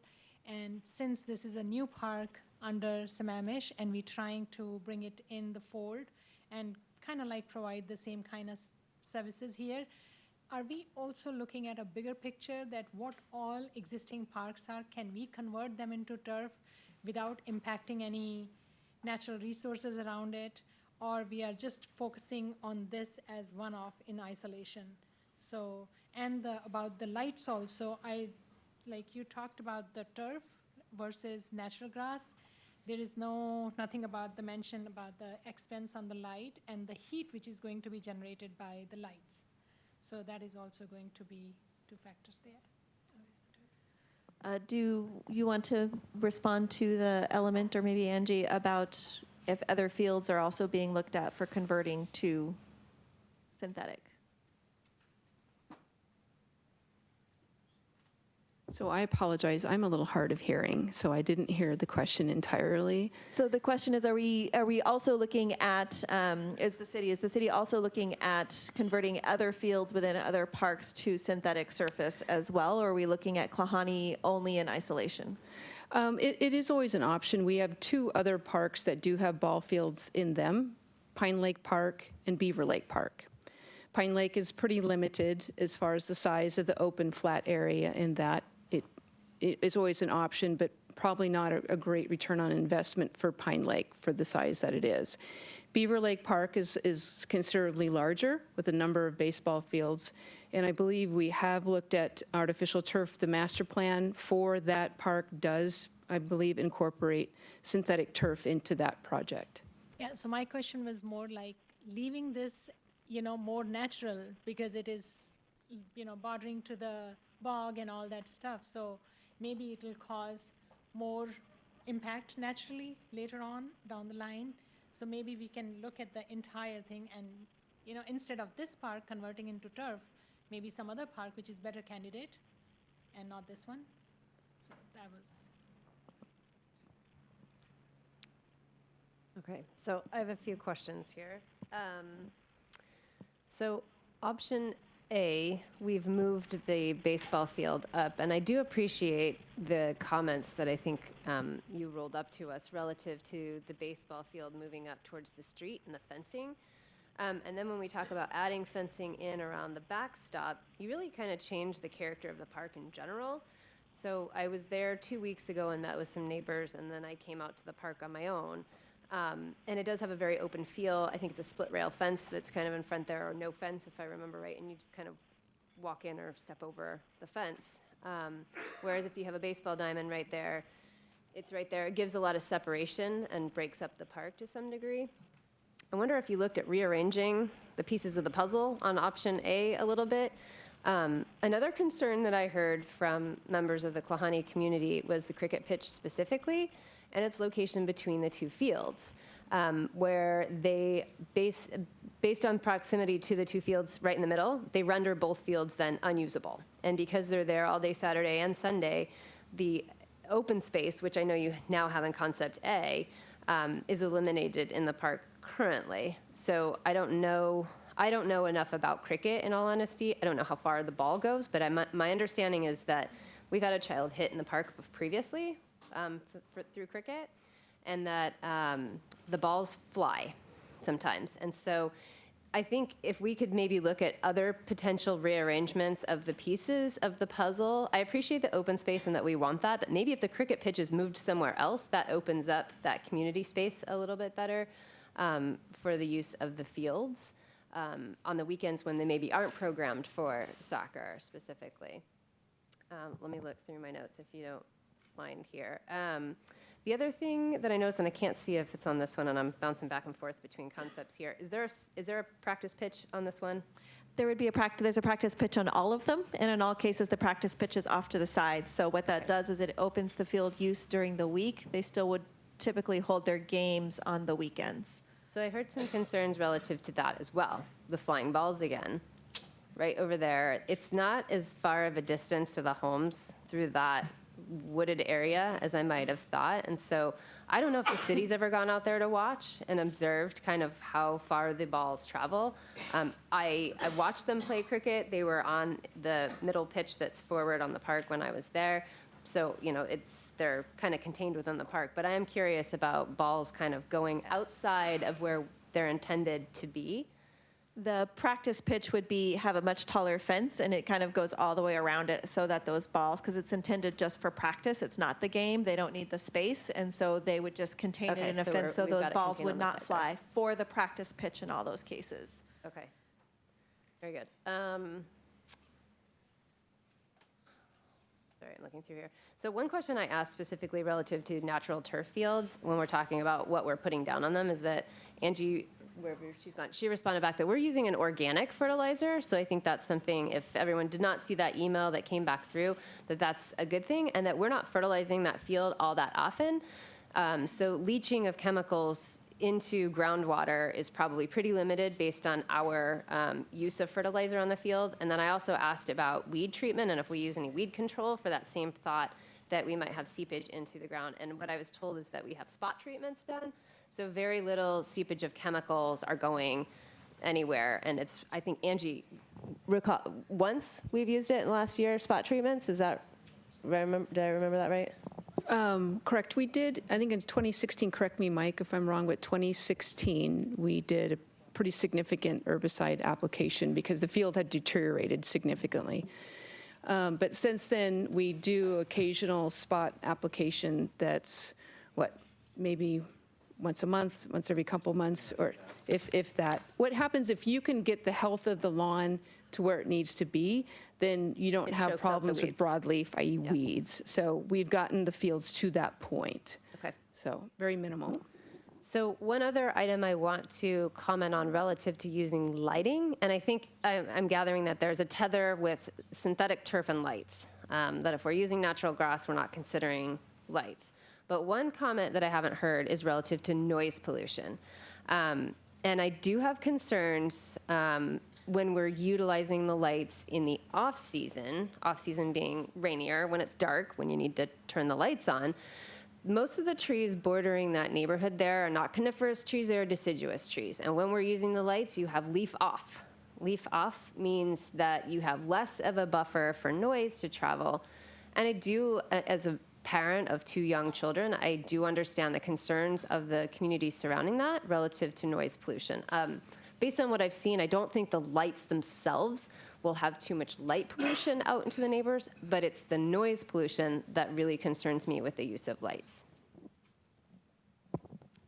And since this is a new park under Sammamish and we're trying to bring it in the fold and kind of like provide the same kind of services here, are we also looking at a bigger picture that what all existing parks are, can we convert them into turf without impacting any natural resources around it, or we are just focusing on this as one-off in isolation? So, and about the lights also, like you talked about the turf versus natural grass. There is nothing about the mention about the expense on the light and the heat which is going to be generated by the lights. So that is also going to be 2 factors there. Do you want to respond to the element, or maybe Angie, about if other fields are also being looked at for converting to synthetic? So I apologize. I'm a little hard of hearing, so I didn't hear the question entirely. So the question is, are we also looking at, is the city also looking at converting other fields within other parks to synthetic surface as well, or are we looking at Klahani only in isolation? It is always an option. We have 2 other parks that do have ball fields in them, Pine Lake Park and Beaver Lake Park. Pine Lake is pretty limited as far as the size of the open flat area in that. It is always an option, but probably not a great return on investment for Pine Lake for the size that it is. Beaver Lake Park is considerably larger with a number of baseball fields, and I believe we have looked at artificial turf. The master plan for that park does, I believe, incorporate synthetic turf into that project. Yeah, so my question was more like leaving this, more natural because it is, bordering to the bog and all that stuff. So maybe it will cause more impact naturally later on down the line. So maybe we can look at the entire thing and, instead of this park converting into turf, maybe some other park which is better candidate and not this one. So that was. Okay, so I have a few questions here. So option A, we've moved the baseball field up, and I do appreciate the comments that I think you rolled up to us relative to the baseball field moving up towards the street and the fencing. And then when we talk about adding fencing in around the backstop, you really kind of change the character of the park in general. So I was there 2 weeks ago and met with some neighbors, and then I came out to the park on my own. And it does have a very open feel. I think it's a split rail fence that's kind of in front there, or no fence if I remember right, and you just kind of walk in or step over the fence. Whereas if you have a baseball diamond right there, it's right there. It gives a lot of separation and breaks up the park to some degree. I wonder if you looked at rearranging the pieces of the puzzle on option A a little bit. Another concern that I heard from members of the Klahani community was the cricket pitch specifically, and its location between the two fields, where they, based on proximity to the two fields right in the middle, they render both fields then unusable. And because they're there all day Saturday and Sunday, the open space, which I know you now have in concept A, is eliminated in the park currently. So I don't know enough about cricket, in all honesty. I don't know how far the ball goes, but my understanding is that we've had a child hit in the park previously through cricket, and that the balls fly sometimes. And so I think if we could maybe look at other potential rearrangements of the pieces of the puzzle, I appreciate the open space and that we want that, but maybe if the cricket pitch is moved somewhere else, that opens up that community space a little bit better for the use of the fields on the weekends when they maybe aren't programmed for soccer specifically. Let me look through my notes if you don't mind here. The other thing that I noticed, and I can't see if it's on this one, and I'm bouncing back and forth between concepts here, is there a practice pitch on this one? There would be there's a practice pitch on all of them, and in all cases, the practice pitch is off to the side. So what that does is it opens the field use during the week. They still would typically hold their games on the weekends. So I heard some concerns relative to that as well. The flying balls again, right over there. It's not as far of a distance to the homes through that wooded area as I might have thought. And so I don't know if the city's ever gone out there to watch and observed kind of how far the balls travel. I watched them play cricket. They were on the middle pitch that's forward on the park when I was there. So, they're kind of contained within the park. But I am curious about balls kind of going outside of where they're intended to be. The practice pitch would have a much taller fence, and it kind of goes all the way around it so that those balls, because it's intended just for practice, it's not the game, they don't need the space, and so they would just contain it in a fence so those balls would not fly for the practice pitch in all those cases. Okay. Very good. Sorry, I'm looking through here. So one question I asked specifically relative to natural turf fields when we're talking about what we're putting down on them is that Angie, wherever she's gone, she responded back that we're using an organic fertilizer. So I think that's something, if everyone did not see that email that came back through, that's a good thing, and that we're not fertilizing that field all that often. So leaching of chemicals into groundwater is probably pretty limited based on our use of fertilizer on the field. And then I also asked about weed treatment and if we use any weed control for that same thought that we might have seepage into the ground. And what I was told is that we have spot treatments done. So very little seepage of chemicals are going anywhere. And it's, I think, Angie, once we've used it last year, spot treatments, did I remember that right? Correct. We did, I think in 2016, correct me, Mike, if I'm wrong, but 2016, we did a pretty significant herbicide application because the field had deteriorated significantly. But since then, we do occasional spot application that's, maybe once a month, once every couple months, or if that. What happens if you can get the health of the lawn to where it needs to be, then you don't It have chokes out the problems with weeds. broadleaf, i.e. weeds. So we've gotten the fields to that point. Okay. So very minimal. So one other item I want to comment on relative to using lighting, and I think I'm gathering that there's a tether with synthetic turf and lights, that if we're using natural grass, we're not considering lights. But one comment that I haven't heard is relative to noise pollution. And I do have concerns when we're utilizing the lights in the off-season being rainier, when it's dark, when you need to turn the lights on. Most of the trees bordering that neighborhood there are not coniferous trees, they're deciduous trees. And when we're using the lights, you have leaf off. Leaf off means that you have less of a buffer for noise to travel. And I do, as a parent of 2 young children, I do understand the concerns of the community surrounding that relative to noise pollution. Based on what I've seen, I don't think the lights themselves will have too much light pollution out into the neighbors, but it's the noise pollution that really concerns me with the use of lights.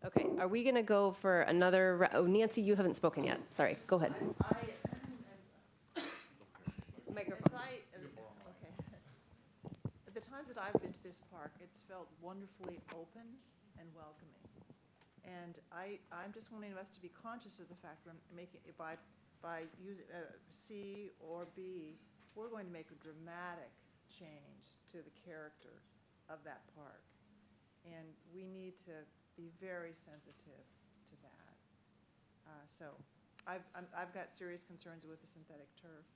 Okay, are we gonna go for another, oh, Nancy, you haven't spoken yet. Sorry, go ahead. Microphone. At the times that I've been to this park, it's felt wonderfully open and welcoming. And I'm just wanting us to be conscious of the fact we're making it by using C or B, we're going to make a dramatic change to the character of that park. And we need to be very sensitive to that. So I've got serious concerns with the synthetic turf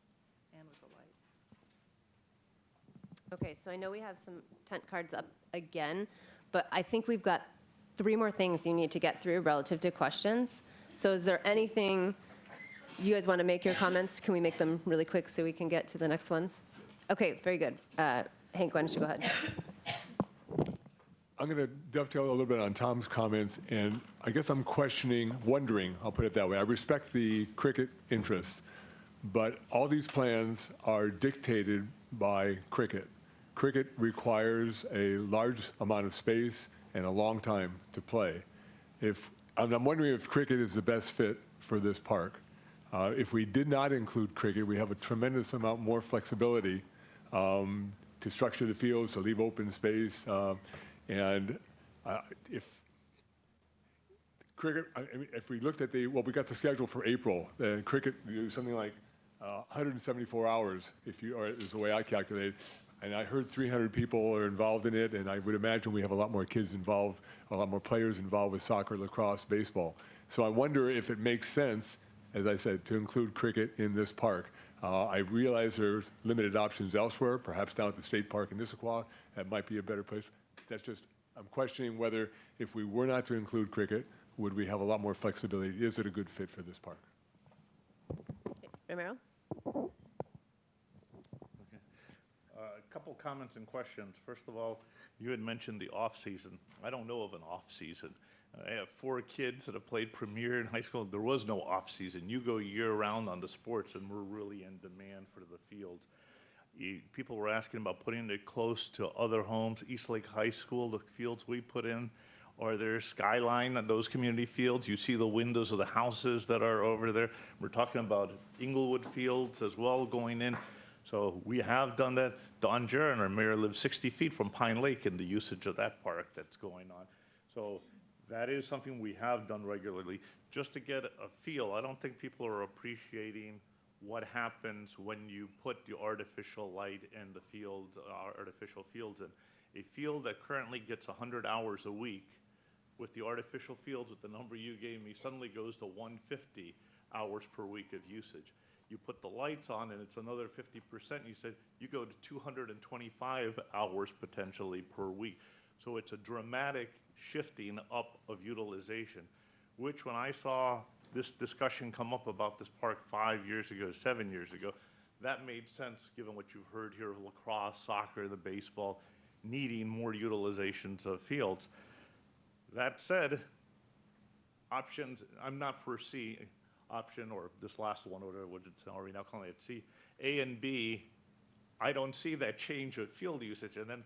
and with the lights. Okay, so I know we have some tent cards up again, but I think we've got 3 more things you need to get through relative to questions. So is there anything, you guys want to make your comments? Can we make them really quick so we can get to the next ones? Okay, very good. Hank, why don't you go ahead? I'm going to dovetail a little bit on Tom's comments, and I guess I'm wondering, I'll put it that way. I respect the cricket interest, but all these plans are dictated by cricket. Cricket requires a large amount of space and a long time to play. I'm wondering if cricket is the best fit for this park. If we did not include cricket, we have a tremendous amount more flexibility to structure the fields, to leave open space. And if cricket, if we looked at we got the schedule for April, then cricket is something like 174 hours, is the way I calculate. And I heard 300 people are involved in it, and I would imagine we have a lot more kids involved, a lot more players involved with soccer, lacrosse, baseball. So I wonder if it makes sense, as I said, to include cricket in this park. I realize there's limited options elsewhere, perhaps down at the state park in Issaquah, that might be a better place. I'm questioning whether if we were not to include cricket, would we have a lot more flexibility? Is it a good fit for this park? Romero? A couple comments and questions. First of all, you had mentioned the off-season. I don't know of an off-season. I have 4 kids that have played Premier in high school. There was no off-season. You go year-round on the sports, and we're really in demand for the fields. People were asking about putting it close to other homes. Eastlake High School, the fields we put in, or there's Skyline, those community fields. You see the windows of the houses that are over there. We're talking about Inglewood Fields as well going in. So we have done that. Don Jaron, our mayor, lives 60 feet from Pine Lake and the usage of that park that's going on. So that is something we have done regularly. Just to get a feel, I don't think people are appreciating what happens when you put the artificial light in the fields, artificial fields in. A field that currently gets 100 hours a week, with the artificial fields, with the number you gave me, suddenly goes to 150 hours per week of usage. You put the lights on and it's another 50%. You said you go to 225 hours potentially per week. So it's a dramatic shifting up of utilization, which when I saw this discussion come up about this park 5 years ago, 7 years ago, that made sense given what you've heard here of lacrosse, soccer, the baseball, needing more utilizations of fields. That said, options, I'm not for C option, or this last one, or what are we now calling it, C. A and B I don't see that change of field usage. And then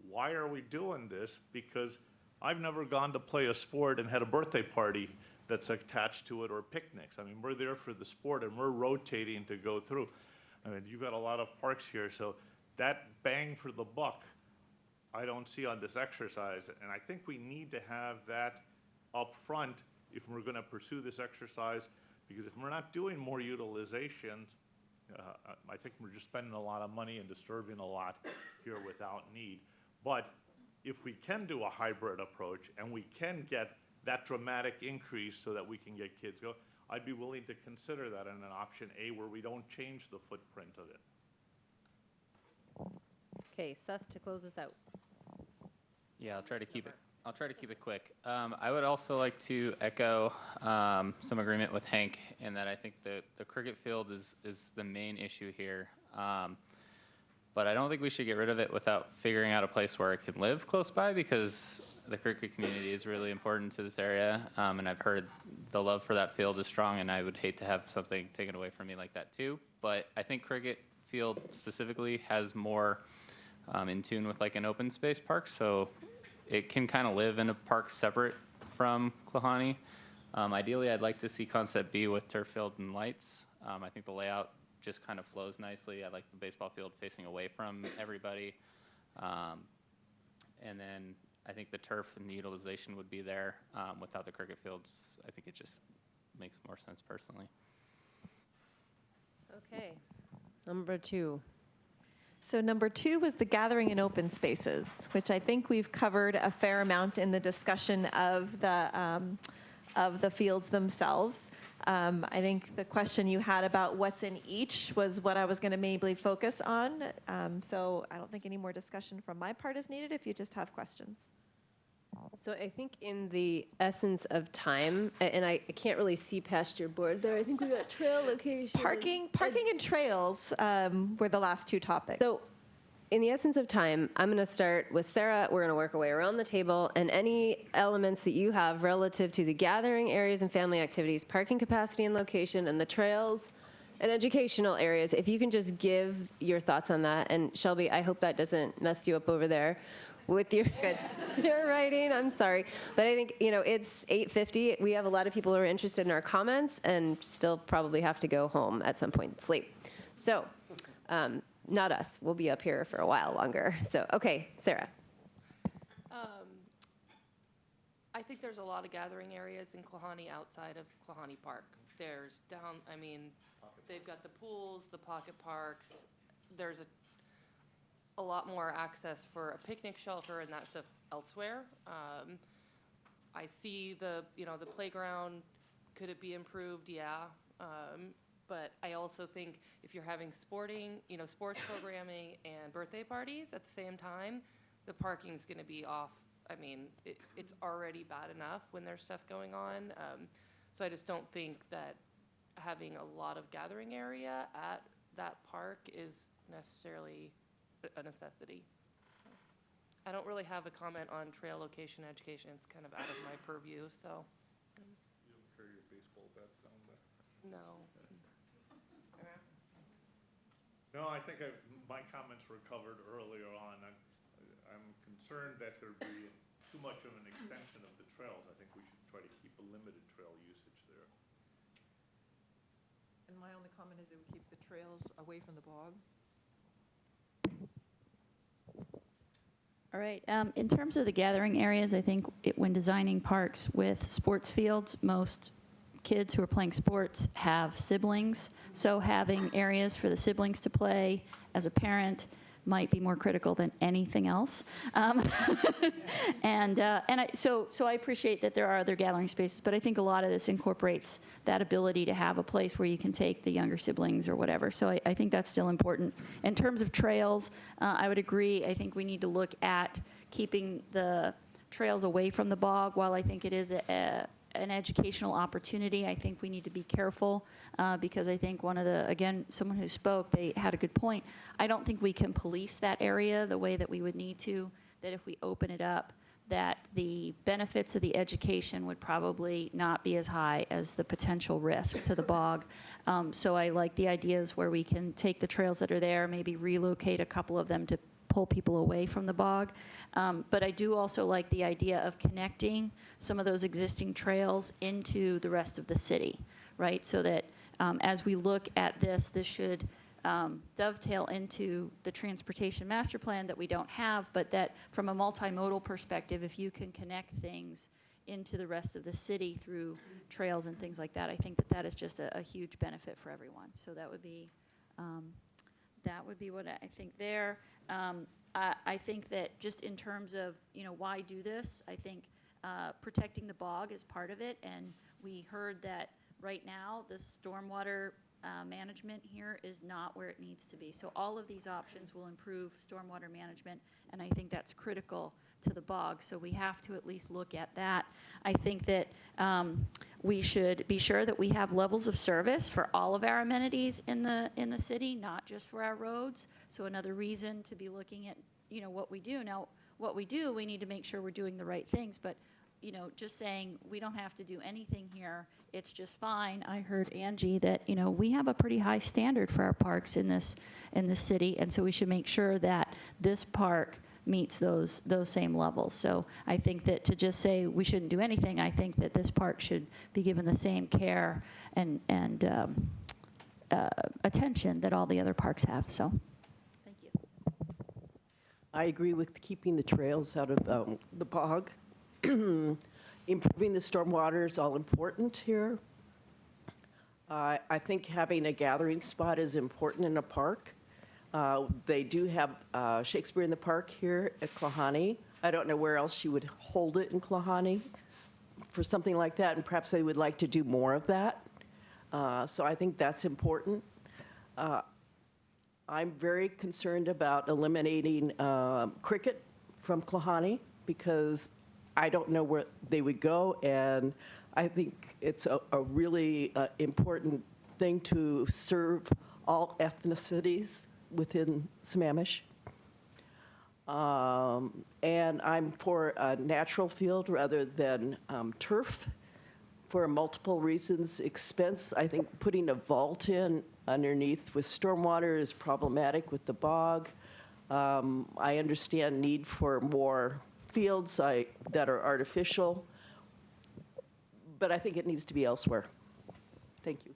why are we doing this? Because I've never gone to play a sport and had a birthday party that's attached to it or picnics. I mean, we're there for the sport and we're rotating to go through. I mean, you've got a lot of parks here, so that bang for the buck, I don't see on this exercise. And I think we need to have that up front if we're gonna pursue this exercise, because if we're not doing more utilization, I think we're just spending a lot of money and disturbing a lot here without need. But if we can do a hybrid approach and we can get that dramatic increase so that we can get kids go, I'd be willing to consider that in an option A where we don't change the footprint of it. Okay, Seth, to close us out. Yeah, I'll try to keep it quick. I would also like to echo some agreement with Hank in that I think the cricket field is the main issue here. But I don't think we should get rid of it without figuring out a place where it can live close by, because the cricket community is really important to this area. And I've heard the love for that field is strong, and I would hate to have something taken away from me like that too. But I think cricket field specifically has more in tune with like an open space park. So it can kind of live in a park separate from Klahani. Ideally, I'd like to see concept B with turf field and lights. I think the layout just kind of flows nicely. I like the baseball field facing away from everybody. And then I think the turf and the utilization would be there. Without the cricket fields, I think it just makes more sense personally. Okay, number 2. So number 2 was the gathering in open spaces, which I think we've covered a fair amount in the discussion of the fields themselves. I think the question you had about what's in each was what I was going to mainly focus on. So I don't think any more discussion from my part is needed if you just have questions. So I think in the essence of time, and I can't really see past your board there. I think we got trail location. Parking and trails were the last 2 topics. So in the essence of time, I'm going to start with Sarah. We're going to work our way around the table, and any elements that you have relative to the gathering areas and family activities, parking capacity and location, and the trails and educational areas, if you can just give your thoughts on that. And Shelby, I hope that doesn't mess you up over there with your your writing. I'm sorry. But I think, it's 8:50. We have a lot of people who are interested in our comments and still probably have to go home at some point, sleep. So, not us. We'll be up here for a while longer. So, okay, Sarah. I think there's a lot of gathering areas in Klahani outside of Klahani Park. There's they've got the pools, the pocket parks. There's a lot more access for a picnic shelter and that stuff elsewhere. I see the playground, could it be improved? Yeah. But I also think if you're having sports programming and birthday parties at the same time, the parking's going to be off. I mean, it's already bad enough when there's stuff going on. So I just don't think that having a lot of gathering area at that park is necessarily a necessity. I don't really have a comment on trail location education. It's kind of out of my purview, so. You don't carry your baseball bats down there? No. No, I think my comments were covered earlier on. I'm concerned that there'd be too much of an extension of the trails. I think we should try to keep a limited trail usage there. And my only comment is that we keep the trails away from the bog. All right. In terms of the gathering areas, I think when designing parks with sports fields, most kids who are playing sports have siblings. So having areas for the siblings to play as a parent might be more critical than anything else. So I appreciate that there are other gathering spaces, but I think a lot of this incorporates that ability to have a place where you can take the younger siblings or whatever. So I think that's still important. In terms of trails, I would agree. I think we need to look at keeping the trails away from the bog. While I think it is an educational opportunity, I think we need to be careful because I think someone who spoke, they had a good point. I don't think we can police that area the way that we would need to, that if we open it up, that the benefits of the education would probably not be as high as the potential risk to the bog. So I like the ideas where we can take the trails that are there, maybe relocate a couple of them to pull people away from the bog. But I do also like the idea of connecting some of those existing trails into the rest of the city, right? So that as we look at this, this should dovetail into the transportation master plan that we don't have, but that from a multimodal perspective, if you can connect things into the rest of the city through trails and things like that, I think that that is just a huge benefit for everyone. So that would be what I think there. I think that just in terms of, why do this, I think protecting the bog is part of it, and we heard that right now the stormwater management here is not where it needs to be. So all of these options will improve stormwater management, and I think that's critical to the bog. So we have to at least look at that. I think that we should be sure that we have levels of service for all of our amenities in the city, not just for our roads. So another reason to be looking at what we do. Now, what we do, we need to make sure we're doing the right things, but just saying we don't have to do anything here, it's just fine. I heard Angie that, we have a pretty high standard for our parks in this city, and so we should make sure that this park meets those same levels. So I think that to just say we shouldn't do anything, I think that this park should be given the same care and attention that all the other parks have. So thank you. I agree with keeping the trails out of the bog. Improving the stormwater is all important here. I think having a gathering spot is important in a park. They do have Shakespeare in the Park here at Klahani. I don't know where else you would hold it in Klahani for something like that, and perhaps they would like to do more of that. So I think that's important. I'm very concerned about eliminating cricket from Klahani because I don't know where they would go, and I think it's a really important thing to serve all ethnicities within Sammamish. And I'm for a natural field rather than turf for multiple reasons. Expense, I think putting a vault in underneath with stormwater is problematic with the bog. I understand need for more fields that are artificial, but I think it needs to be elsewhere. Thank you.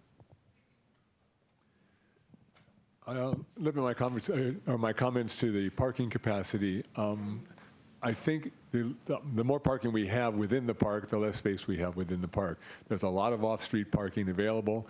Limiting my comments to the parking capacity. I think the more parking we have within the park, the less space we have within the park. There's a lot of off-street parking available.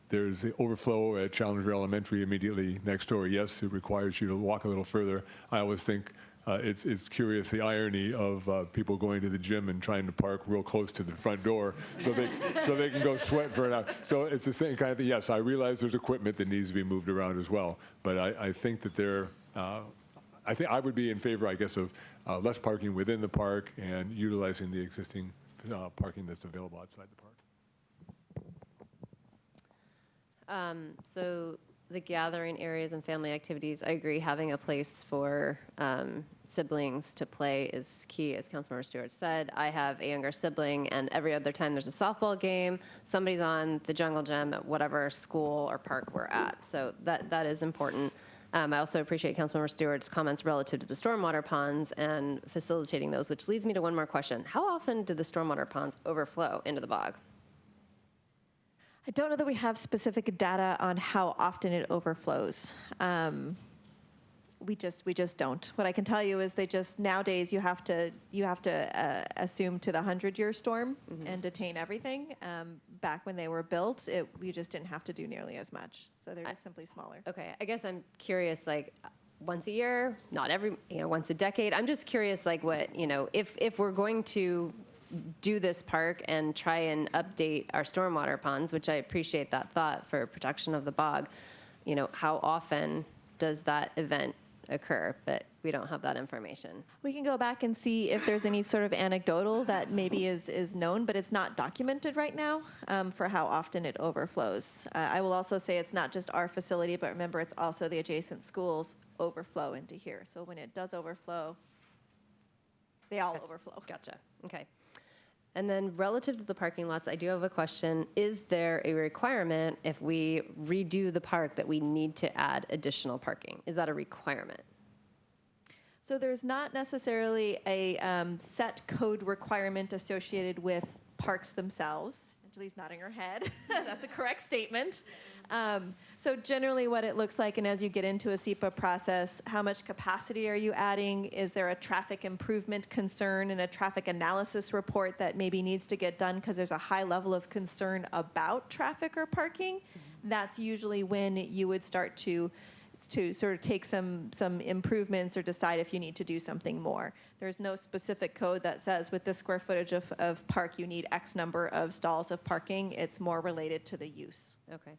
There's the overflow at Challenger Elementary immediately next door. Yes, it requires you to walk a little further. I always think it's curious the irony of people going to the gym and trying to park real close to the front door so they can go sweat for an hour. So it's the same kind of thing. Yes, I realize there's equipment that needs to be moved around as well, but I think that I think I would be in favor, I guess, of less parking within the park and utilizing the existing parking that's available outside the park. So the gathering areas and family activities, I agree, having a place for siblings to play is key, as Councilmember Stewart said. I have a younger sibling, and every other time there's a softball game, somebody's on the jungle gym at whatever school or park we're at. So that is important. I also appreciate Councilmember Stewart's comments relative to the stormwater ponds and facilitating those, which leads me to one more question. How often do the stormwater ponds overflow into the bog? I don't know that we have specific data on how often it overflows. We just don't. What I can tell you is nowadays you have to assume to the 100-year storm and detain everything. Back when they were built, we just didn't have to do nearly as much. So they're just simply smaller. Okay, I guess I'm curious, like once a year, not every, once a decade. I'm just curious, like what, if we're going to do this park and try and update our stormwater ponds, which I appreciate that thought for protection of the bog, how often does that event occur? But we don't have that information. We can go back and see if there's any sort of anecdotal that maybe is known, but it's not documented right now for how often it overflows. I will also say it's not just our facility, but remember it's also the adjacent schools overflow into here. So when it does overflow, They all overflow. Gotcha. Okay. And then relative to the parking lots, I do have a question. Is there a requirement if we redo the park that we need to add additional parking? Is that a requirement? So there's not necessarily a set code requirement associated with parks themselves. Anjali's nodding her head. That's a correct statement. So generally what it looks like, and as you get into a SEPA process, how much capacity are you adding? Is there a traffic improvement concern and a traffic analysis report that maybe needs to get done because there's a high level of concern about traffic or parking? That's usually when you would start to sort of take some improvements or decide if you need to do something more. There's no specific code that says with this square footage of park you need X number of stalls of parking. It's more related to the use. Okay.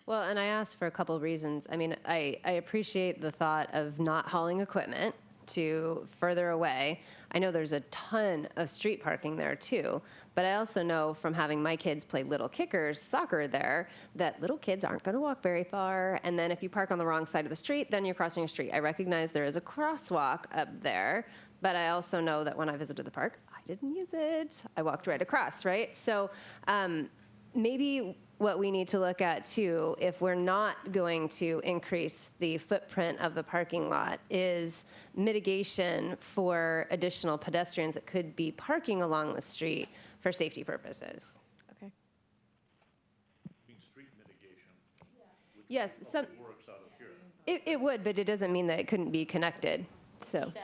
Well, and I asked for a couple of reasons. I mean, I appreciate the thought of not hauling equipment to further away. I know there's a ton of street parking there too, but I also know from having my kids play little kickers soccer there that little kids aren't going to walk very far. And then if you park on the wrong side of the street, then you're crossing a street. I recognize there is a crosswalk up there, but I also know that when I visited the park, I didn't use it. I walked right across, right? So maybe what we need to look at too, if we're not going to increase the footprint of the parking lot, is mitigation for additional pedestrians that could be parking along the street for safety purposes. Okay. Street mitigation. Yes, some, Works out of here. it would, but it doesn't mean that it couldn't be connected, so. That anyway,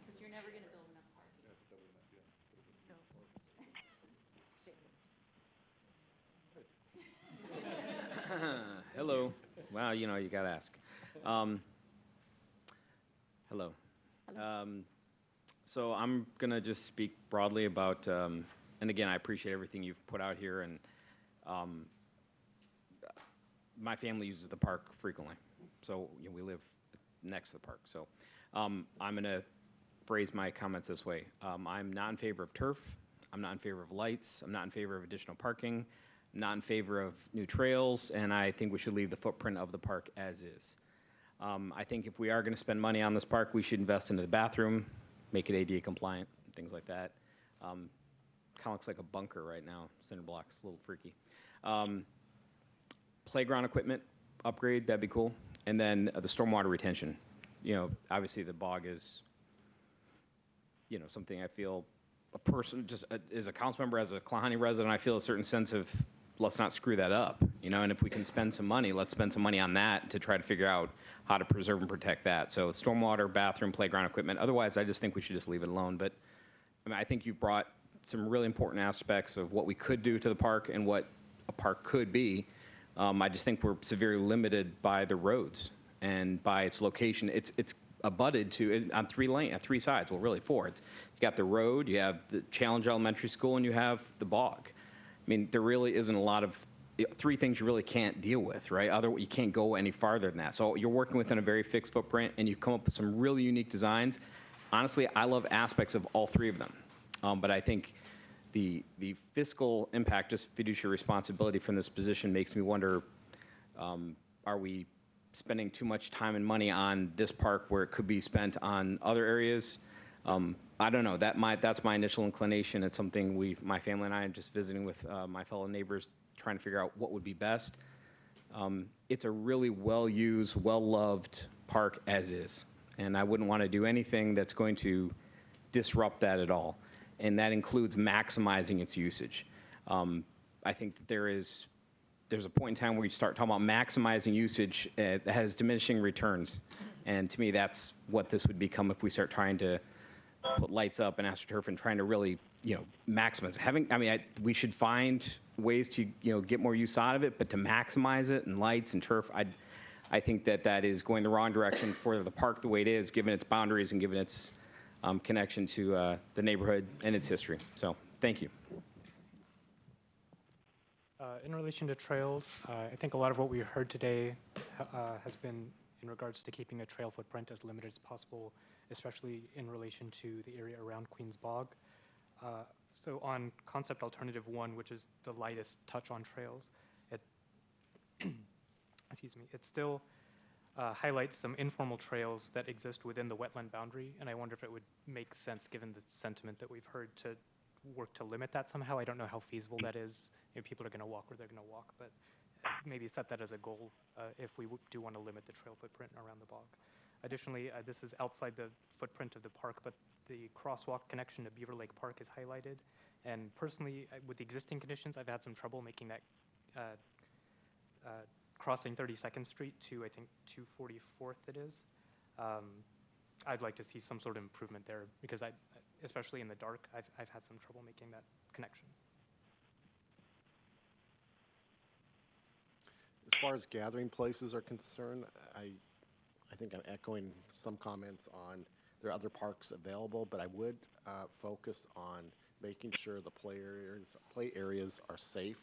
because you're never going to build enough parking. Hello. Wow, you know, you got to ask. Hello. So I'm going to just speak broadly about, and again, I appreciate everything you've put out here, and my family uses the park frequently. So you know, we live next to the park. So I'm going to phrase my comments this way. I'm not in favor of turf. I'm not in favor of lights. I'm not in favor of additional parking. I'm not in favor of new trails, and I think we should leave the footprint of the park as is. I think if we are going to spend money on this park, we should invest into the bathroom, make it ADA compliant, things like that. Kind of looks like a bunker right now, cinder blocks, a little freaky. Playground equipment upgrade, that'd be cool. And then the stormwater retention. You know, obviously the bog is, you know, something I feel a person, just as a council member, as a Klahani resident, I feel a certain sense of let's not screw that up, you know, and if we can spend some money, let's spend some money on that to try to figure out how to preserve and protect that. So stormwater, bathroom, playground equipment. Otherwise, I just think we should just leave it alone. But I mean, I think you've brought some really important aspects of what we could do to the park and what a park could be. I just think we're severely limited by the roads and by its location. It's abutted to on three sides. Well, really four. You got the road, you have the Challenge Elementary School, and you have the bog. I mean, there really isn't a lot of three things you really can't deal with, right? You can't go any farther than that. So you're working within a very fixed footprint, and you come up with some really unique designs. Honestly, I love aspects of all three of them, but I think the fiscal impact, just fiduciary responsibility from this position, makes me wonder: are we spending too much time and money on this park where it could be spent on other areas? I don't know. That's my initial inclination. It's something my family and I are just visiting with my fellow neighbors, trying to figure out what would be best. It's a really well-used, well-loved park as is, and I wouldn't want to do anything that's going to disrupt that at all, and that includes maximizing its usage. I think that there's a point in time where you start talking about maximizing usage that has diminishing returns, and to me, that's what this would become if we start trying to put lights up and AstroTurf and trying to really, you know, maximize it. We should find ways to, you know, get more use out of it, but to maximize it and lights and turf, I think that is going the wrong direction for the park the way it is, given its boundaries and given its connection to the neighborhood and its history. So, thank you. In relation to trails, I think a lot of what we heard today has been in regards to keeping the trail footprint as limited as possible, especially in relation to the area around Queens Bog. So on concept alternative 1, which is the lightest touch on trails, excuse me, it's still highlights some informal trails that exist within the wetland boundary, and I wonder if it would make sense, given the sentiment that we've heard, to work to limit that somehow. I don't know how feasible that is. If people are going to walk where they're going to walk, but maybe set that as a goal if we do want to limit the trail footprint around the bog. Additionally, this is outside the footprint of the park, but the crosswalk connection to Beaver Lake Park is highlighted. And personally, with the existing conditions, I've had some trouble making that crossing 32nd Street to, I think, 244th it is. I'd like to see some sort of improvement there because especially in the dark, I've had some trouble making that connection. As far as gathering places are concerned, I think I'm echoing some comments on there are other parks available, but I would focus on making sure the play areas are safe.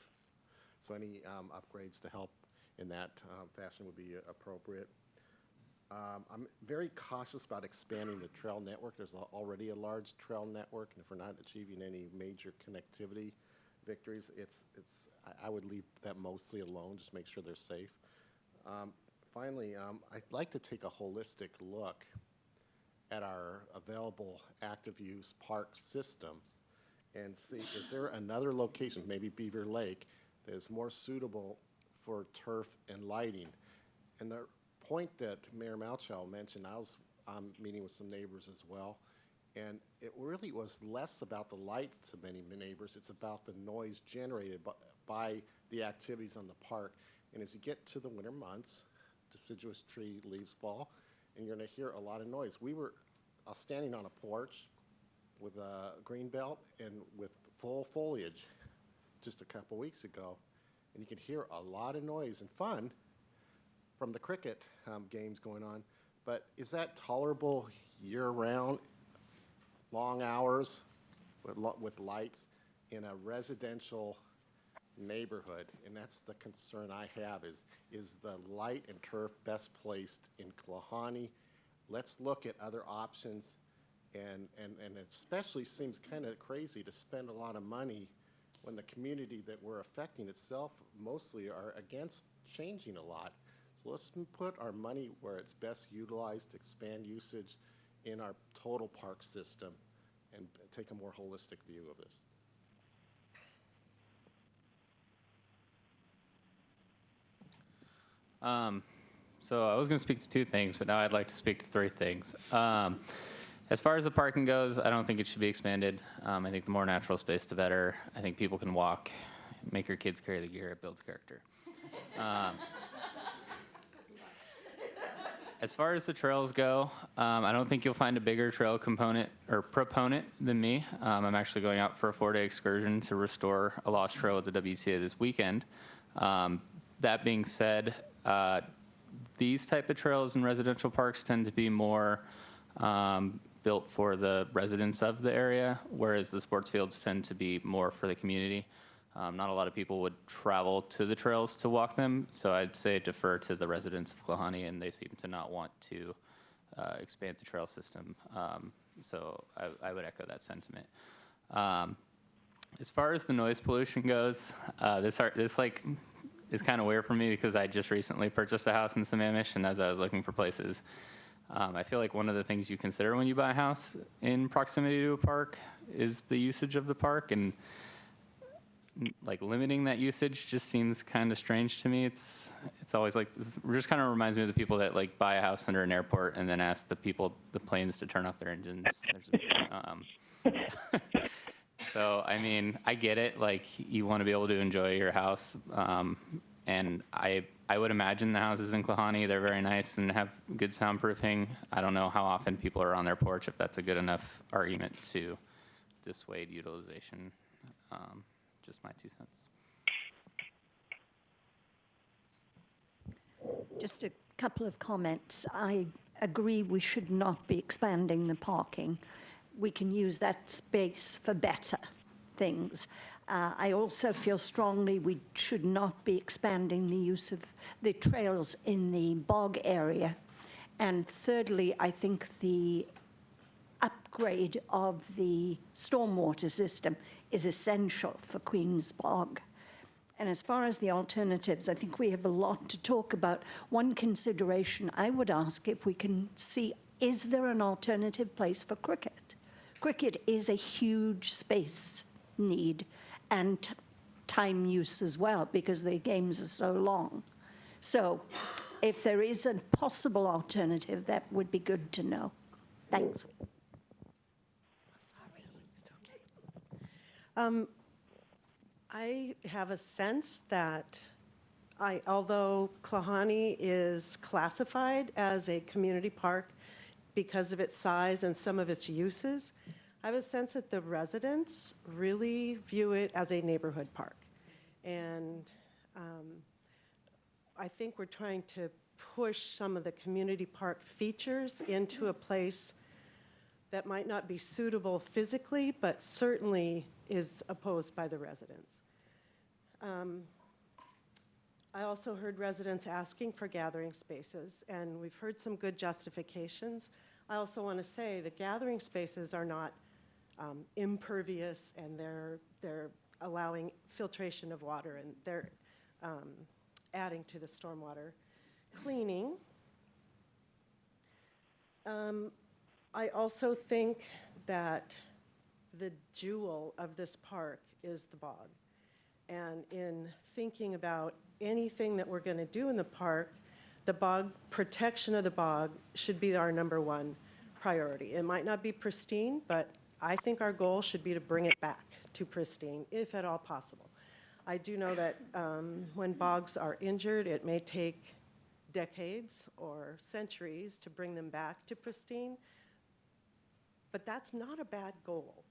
So any upgrades to help in that fashion would be appropriate. I'm very cautious about expanding the trail network. There's already a large trail network, and if we're not achieving any major connectivity victories, I would leave that mostly alone, just make sure they're safe. Finally, I'd like to take a holistic look at our available active use park system and see, is there another location, maybe Beaver Lake, that is more suitable for turf and lighting? And the point that Mayor Malchow mentioned, I was meeting with some neighbors as well, and it really was less about the lights to many neighbors, it's about the noise generated by the activities on the park. And as you get to the winter months, deciduous tree leaves fall, and you're going to hear a lot of noise. I was standing on a porch with a green belt and with full foliage just a couple weeks ago, and you could hear a lot of noise and fun from the cricket games going on. But is that tolerable year-round, long hours with lights in a residential neighborhood? And that's the concern I have, is the light and turf best placed in Kalahani? Let's look at other options, and it especially seems kind of crazy to spend a lot of money when the community that we're affecting itself mostly are against changing a lot. So let's put our money where it's best utilized, expand usage in our total park system, and take a more holistic view of this. So I was going to speak to two things, but now I'd like to speak to three things. As far as the parking goes, I don't think it should be expanded. I think the more natural space, the better. I think people can walk, make your kids carry the gear, it builds character. As far as the trails go, I don't think you'll find a bigger trail component or proponent than me. I'm actually going out for a 4-day excursion to restore a lost trail at the WTA this weekend. That being said, these type of trails in residential parks tend to be more built for the residents of the area, whereas the sports fields tend to be more for the community. Not a lot of people would travel to the trails to walk them, so I'd say defer to the residents of Kalahani, and they seem to not want to expand the trail system. So I would echo that sentiment. As far as the noise pollution goes, this is kind of weird for me because I just recently purchased a house in Sammamish, and as I was looking for places, I feel like one of the things you consider when you buy a house in proximity to a park is the usage of the park, and like limiting that usage just seems kind of strange to me. It's always like, it just kind of reminds me of the people that like buy a house under an airport and then ask the planes to turn off their engines. So, I mean, I get it. Like, you want to be able to enjoy your house. And I would imagine the houses in Kalahani, they're very nice and have good soundproofing. I don't know how often people are on their porch, if that's a good enough argument to dissuade utilization. Just my 2 cents. Just a couple of comments. I agree we should not be expanding the parking. We can use that space for better things. I also feel strongly we should not be expanding the use of the trails in the bog area. And thirdly, I think the upgrade of the stormwater system is essential for Queen's Bog. And as far as the alternatives, I think we have a lot to talk about. One consideration I would ask if we can see, is there an alternative place for cricket? Cricket is a huge space need and time use as well because the games are so long. So if there is a possible alternative, that would be good to know. Thanks. I have a sense that although Klahani is classified as a community park because of its size and some of its uses, I have a sense that the residents really view it as a neighborhood park. And I think we're trying to push some of the community park features into a place that might not be suitable physically, but certainly is opposed by the residents. I also heard residents asking for gathering spaces, and we've heard some good justifications. I also want to say the gathering spaces are not impervious, and they're allowing filtration of water, and they're adding to the stormwater cleaning. I also think that the jewel of this park is the bog. And in thinking about anything that we're going to do in the park, the bog, protection of the bog should be our #1 priority. It might not be pristine, but I think our goal should be to bring it back to pristine, if at all possible. I do know that when bogs are injured, it may take decades or centuries to bring them back to pristine, but that's not a bad goal.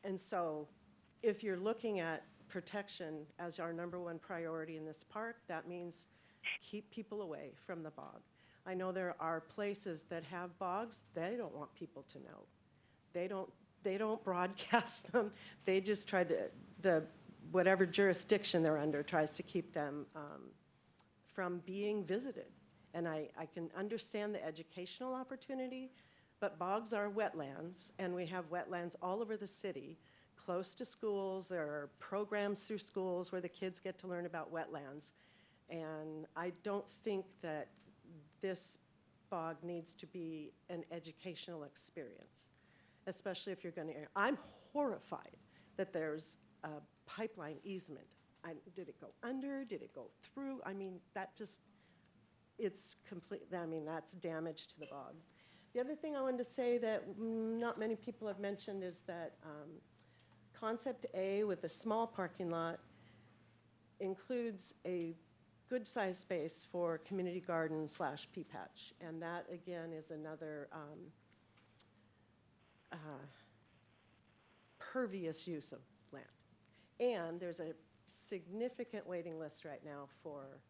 And so if you're looking at protection as our #1 priority in this park, that means keep people away from the bog. I know there are places that have bogs, they don't want people to know. They don't broadcast them. They just try to, whatever jurisdiction they're under tries to keep them from being visited. And I can understand the educational opportunity, but bogs are wetlands, and we have wetlands all over the city, close to schools. There are programs through schools where the kids get to learn about wetlands. And I don't think that this bog needs to be an educational experience, especially if you're going to. I'm horrified that there's a pipeline easement. Did it go under? Did it go through? I mean, that just, it's complete. I mean, that's damage to the bog. The other thing I wanted to say that not many people have mentioned is that Concept A with the small parking lot includes a good-sized space for community garden / pea patch. And that, again, is another pervious use of land. And there's a significant waiting list right now for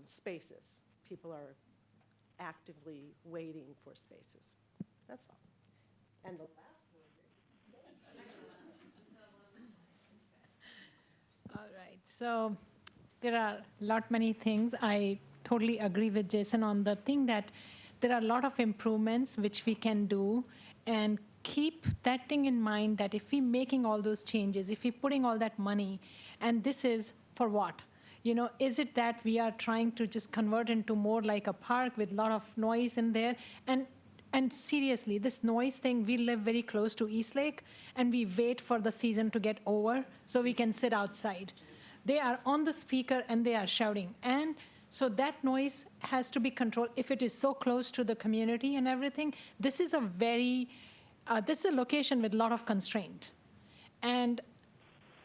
spaces. People are actively waiting for spaces. That's all. And the last word. All right. So there are many things. I totally agree with Jason on the thing that there are a lot of improvements which we can do, and keep that thing in mind that if we're making all those changes, if we're putting all that money, and this is for what? You know, is it that we are trying to just convert into more like a park with a lot of noise in there? And seriously, this noise thing, we live very close to Eastlake, and we wait for the season to get over so we can sit outside. They are on the speaker and they are shouting. And so that noise has to be controlled. If it is so close to the community and everything, this is a this is a location with a lot of constraint. And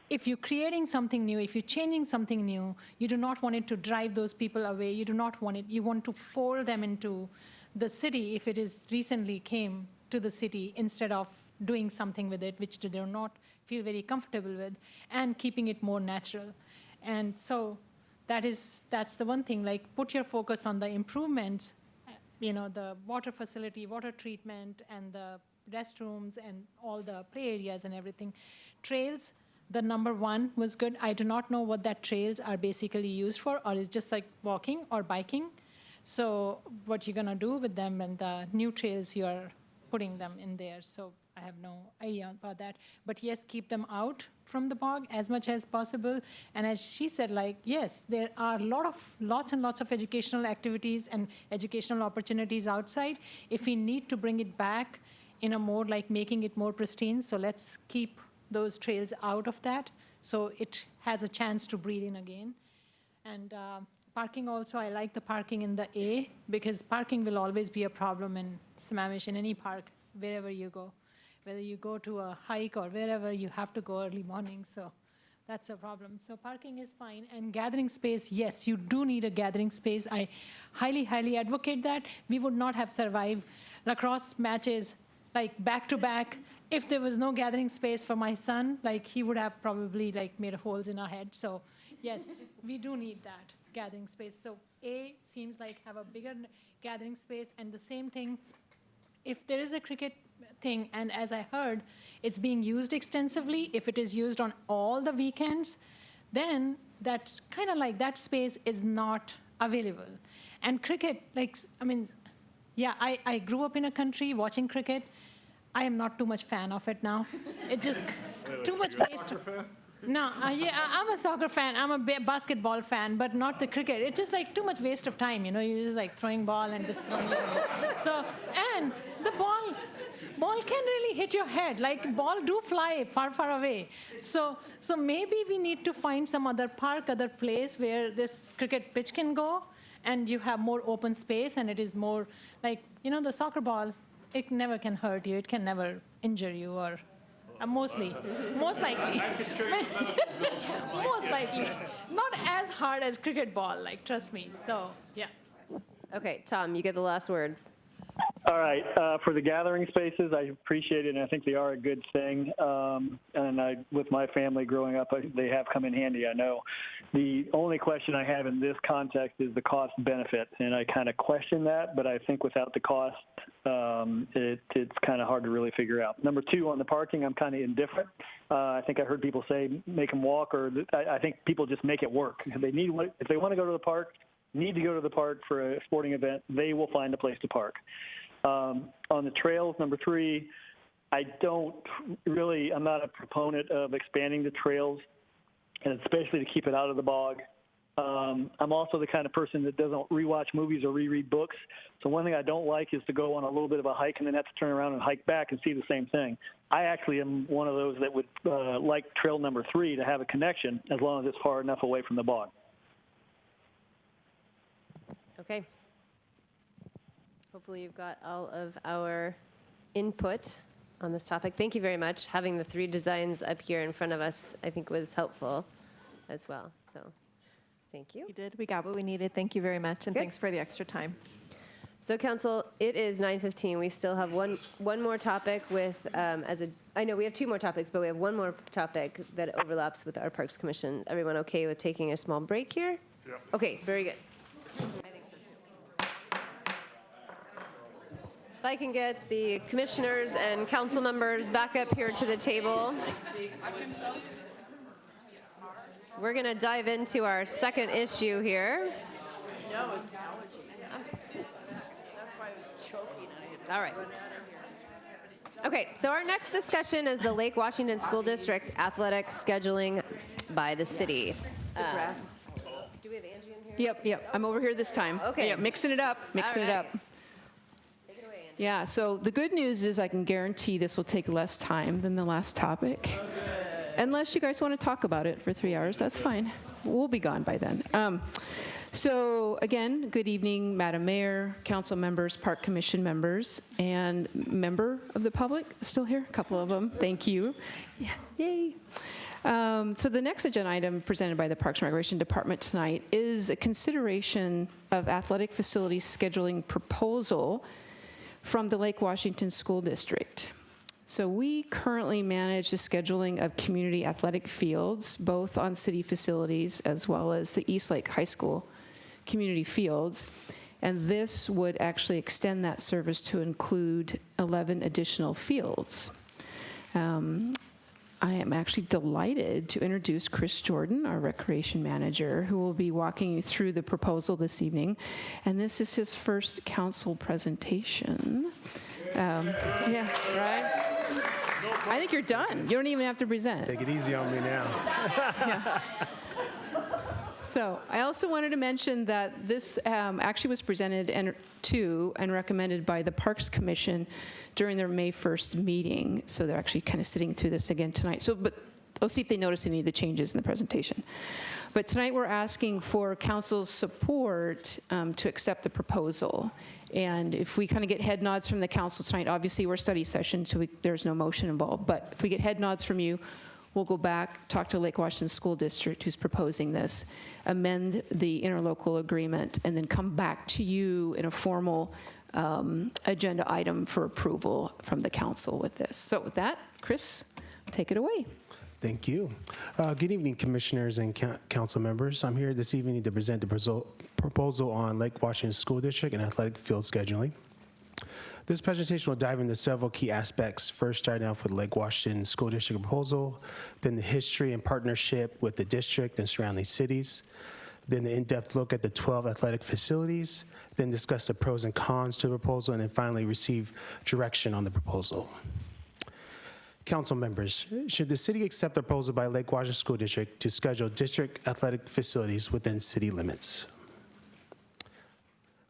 if you're creating something new, if you're changing something new, you do not want it to drive those people away. You do not want it, you want to fold them into the city if it is recently came to the city, instead of doing something with it which they do not feel very comfortable with, and keeping it more natural. And so that's the one thing, like put your focus on the improvements, you know, the water facility, water treatment, and the restrooms and all the play areas and everything. Trails, the #1 was good. I do not know what that trails are basically used for, or it's just like walking or biking. So what you're gonna do with them, and the new trails you're putting them in there. So I have no idea about that. But yes, keep them out from the bog as much as possible. And as she said, like, yes, there are lots and lots of educational activities and educational opportunities outside. If we need to bring it back in a more, like, making it more pristine, so let's keep those trails out of that so it has a chance to breathe in again. And parking also, I like the parking in the A, because parking will always be a problem in Sammamish, in any park, wherever you go. Whether you go to a hike or wherever, you have to go early morning, so that's a problem. So parking is fine. And gathering space, yes, you do need a gathering space. I highly, highly advocate that. We would not have survived lacrosse matches like back to back if there was no gathering space for my son. Like, he would have probably like made holes in our head. So yes, we do need that gathering space. So A seems like have a bigger gathering space, and the same thing, if there is a cricket thing, and as I heard, it's being used extensively, if it is used on all the weekends, then that kind of like that space is not available. And cricket, like, I mean, yeah, I grew up in a country watching cricket. I am not too much fan of it now. It just, too much waste. No, yeah, I'm a soccer fan. I'm a basketball fan, but not the cricket. It's just like too much waste of time, you know. You're just like throwing ball and just throwing it away. So, and the ball can really hit your head. Like, ball do fly far, far away. So maybe we need to find some other park, other place where this cricket pitch can go, and you have more open space, and it is more like, you know, the soccer ball, it never can hurt you. It can never injure you, or most likely. Most likely. Not as hard as cricket ball, like, trust me. So, yeah. Okay, Tom, you get the last word. All right. For the gathering spaces, I appreciate it, and I think they are a good thing. And with my family growing up, they have come in handy, I know. The only question I have in this context is the cost benefit, and I kind of question that, but I think without the cost, it's kind of hard to really figure out. Number two, on the parking, I'm kind of indifferent. I think I heard people say make them walk, or I think people just make it work. If they want to go to the park, need to go to the park for a sporting event, they will find a place to park. On the trails, number three, I'm not a proponent of expanding the trails, and especially to keep it out of the bog. I'm also the kind of person that doesn't rewatch movies or reread books. So one thing I don't like is to go on a little bit of a hike and then have to turn around and hike back and see the same thing. I actually am one of those that would like trail number three to have a connection as long as it's far enough away from the bog. Okay. Hopefully you've got all of our input on this topic. Thank you very much. Having the three designs up here in front of us, I think, was helpful as well. So thank you. We did. We got what we needed. Thank you very much, and thanks for the extra time. So, Council, it is 9:15. We still have one more topic with, I know we have two more topics, but we have one more topic that overlaps with our Parks Commission. Everyone okay with taking a small break here? Yeah. Okay, very good. If I can get the commissioners and council members back up here to the table. We're going to dive into our second issue here. No, it's allergies. That's why I was choking. All right. Okay, so our next discussion is the Lake Washington School District athletic scheduling by the city. The grass. Do we have Angie in here? Yep. I'm over here this time. Okay. Yep, mixing it up. Take it away, Angie. Yeah, so the good news is I can guarantee this will take less time than the last topic. Unless you guys want to talk about it for 3 hours, that's fine. We'll be gone by then. So again, good evening, Madam Mayor, council members, Park Commission members, and member of the public still here, a couple of them. Thank you. Yeah, yay. So the next agenda item presented by the Parks and Recreation Department tonight is a consideration of athletic facilities scheduling proposal from the Lake Washington School District. So we currently manage the scheduling of community athletic fields, both on city facilities as well as the East Lake High School community fields. And this would actually extend that service to include 11 additional fields. I am actually delighted to introduce Chris Jordan, our recreation manager, who will be walking you through the proposal this evening. And this is his first council presentation. Yeah, right? I think you're done. You don't even have to present. Take it easy on me now. So I also wanted to mention that this actually was presented and recommended by the Parks Commission during their May 1st meeting. So they're actually kind of sitting through this again tonight. But I'll see if they notice any of the changes in the presentation. But tonight we're asking for council's support to accept the proposal. And if we kind of get head nods from the council tonight, obviously we're study session, so there's no motion involved. But if we get head nods from you, we'll go back, talk to Lake Washington School District, who's proposing this, amend the interlocal agreement, and then come back to you in a formal agenda item for approval from the council with this. So with that, Chris, take it away. Thank you. Good evening, commissioners and council members. I'm here this evening to present the proposal on Lake Washington School District and athletic field scheduling. This presentation will dive into several key aspects, first starting off with Lake Washington School District proposal, then the history and partnership with the district and surrounding cities, then the in-depth look at the 12 athletic facilities, then discuss the pros and cons to the proposal, and then finally receive direction on the proposal. Council members, should the city accept the proposal by Lake Washington School District to schedule district athletic facilities within city limits?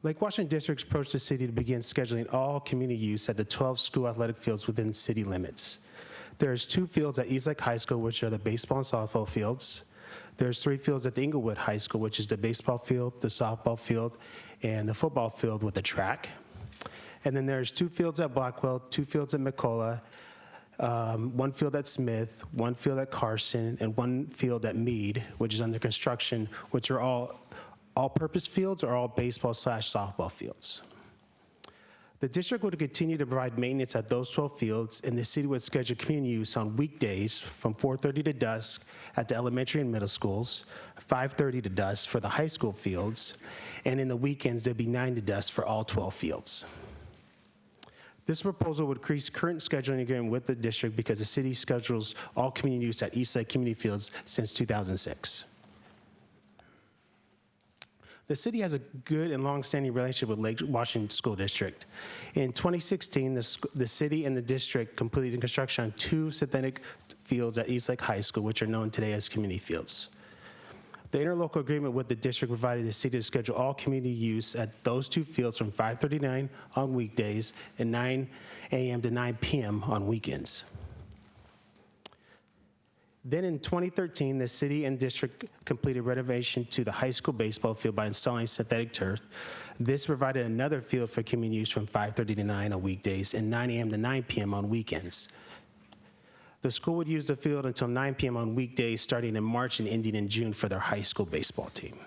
Lake Washington District's approached the city to begin scheduling all community use at the 12 school athletic fields within city limits. There's 2 fields at East Lake High School, which are the baseball and softball fields. There's 3 fields at the Inglewood High School, which is the baseball field, the softball field, and the football field with the track. And then there's 2 fields at Blackwell, 2 fields at McCullough, 1 field at Smith, 1 field at Carson, and 1 field at Meade, which is under construction, which are all-purpose fields or all baseball/softball fields. The district would continue to provide maintenance at those 12 fields, and the city would schedule community use on weekdays from 4:30 to dusk at the elementary and middle schools, 5:30 to dusk for the high school fields, and in the weekends, there'd be 9 to dusk for all 12 fields. This proposal would increase current scheduling agreement with the district because the city schedules all community use at East Lake Community Fields since 2006. The city has a good and long-standing relationship with Lake Washington School District. In 2016, the city and the district completed construction on 2 synthetic fields at East Lake High School, which are known today as community fields. The interlocal agreement with the district provided the city to schedule all community use at those 2 fields from 5:39 on weekdays and 9 a.m. to 9 p.m. on weekends. Then in 2013, the city and district completed renovation to the high school baseball field by installing synthetic turf. This provided another field for community use from 5:30 to 9 on weekdays and 9 a.m. to 9 p.m. on weekends. The school would use the field until 9 p.m. on weekdays starting in March and ending in June for their high school baseball team.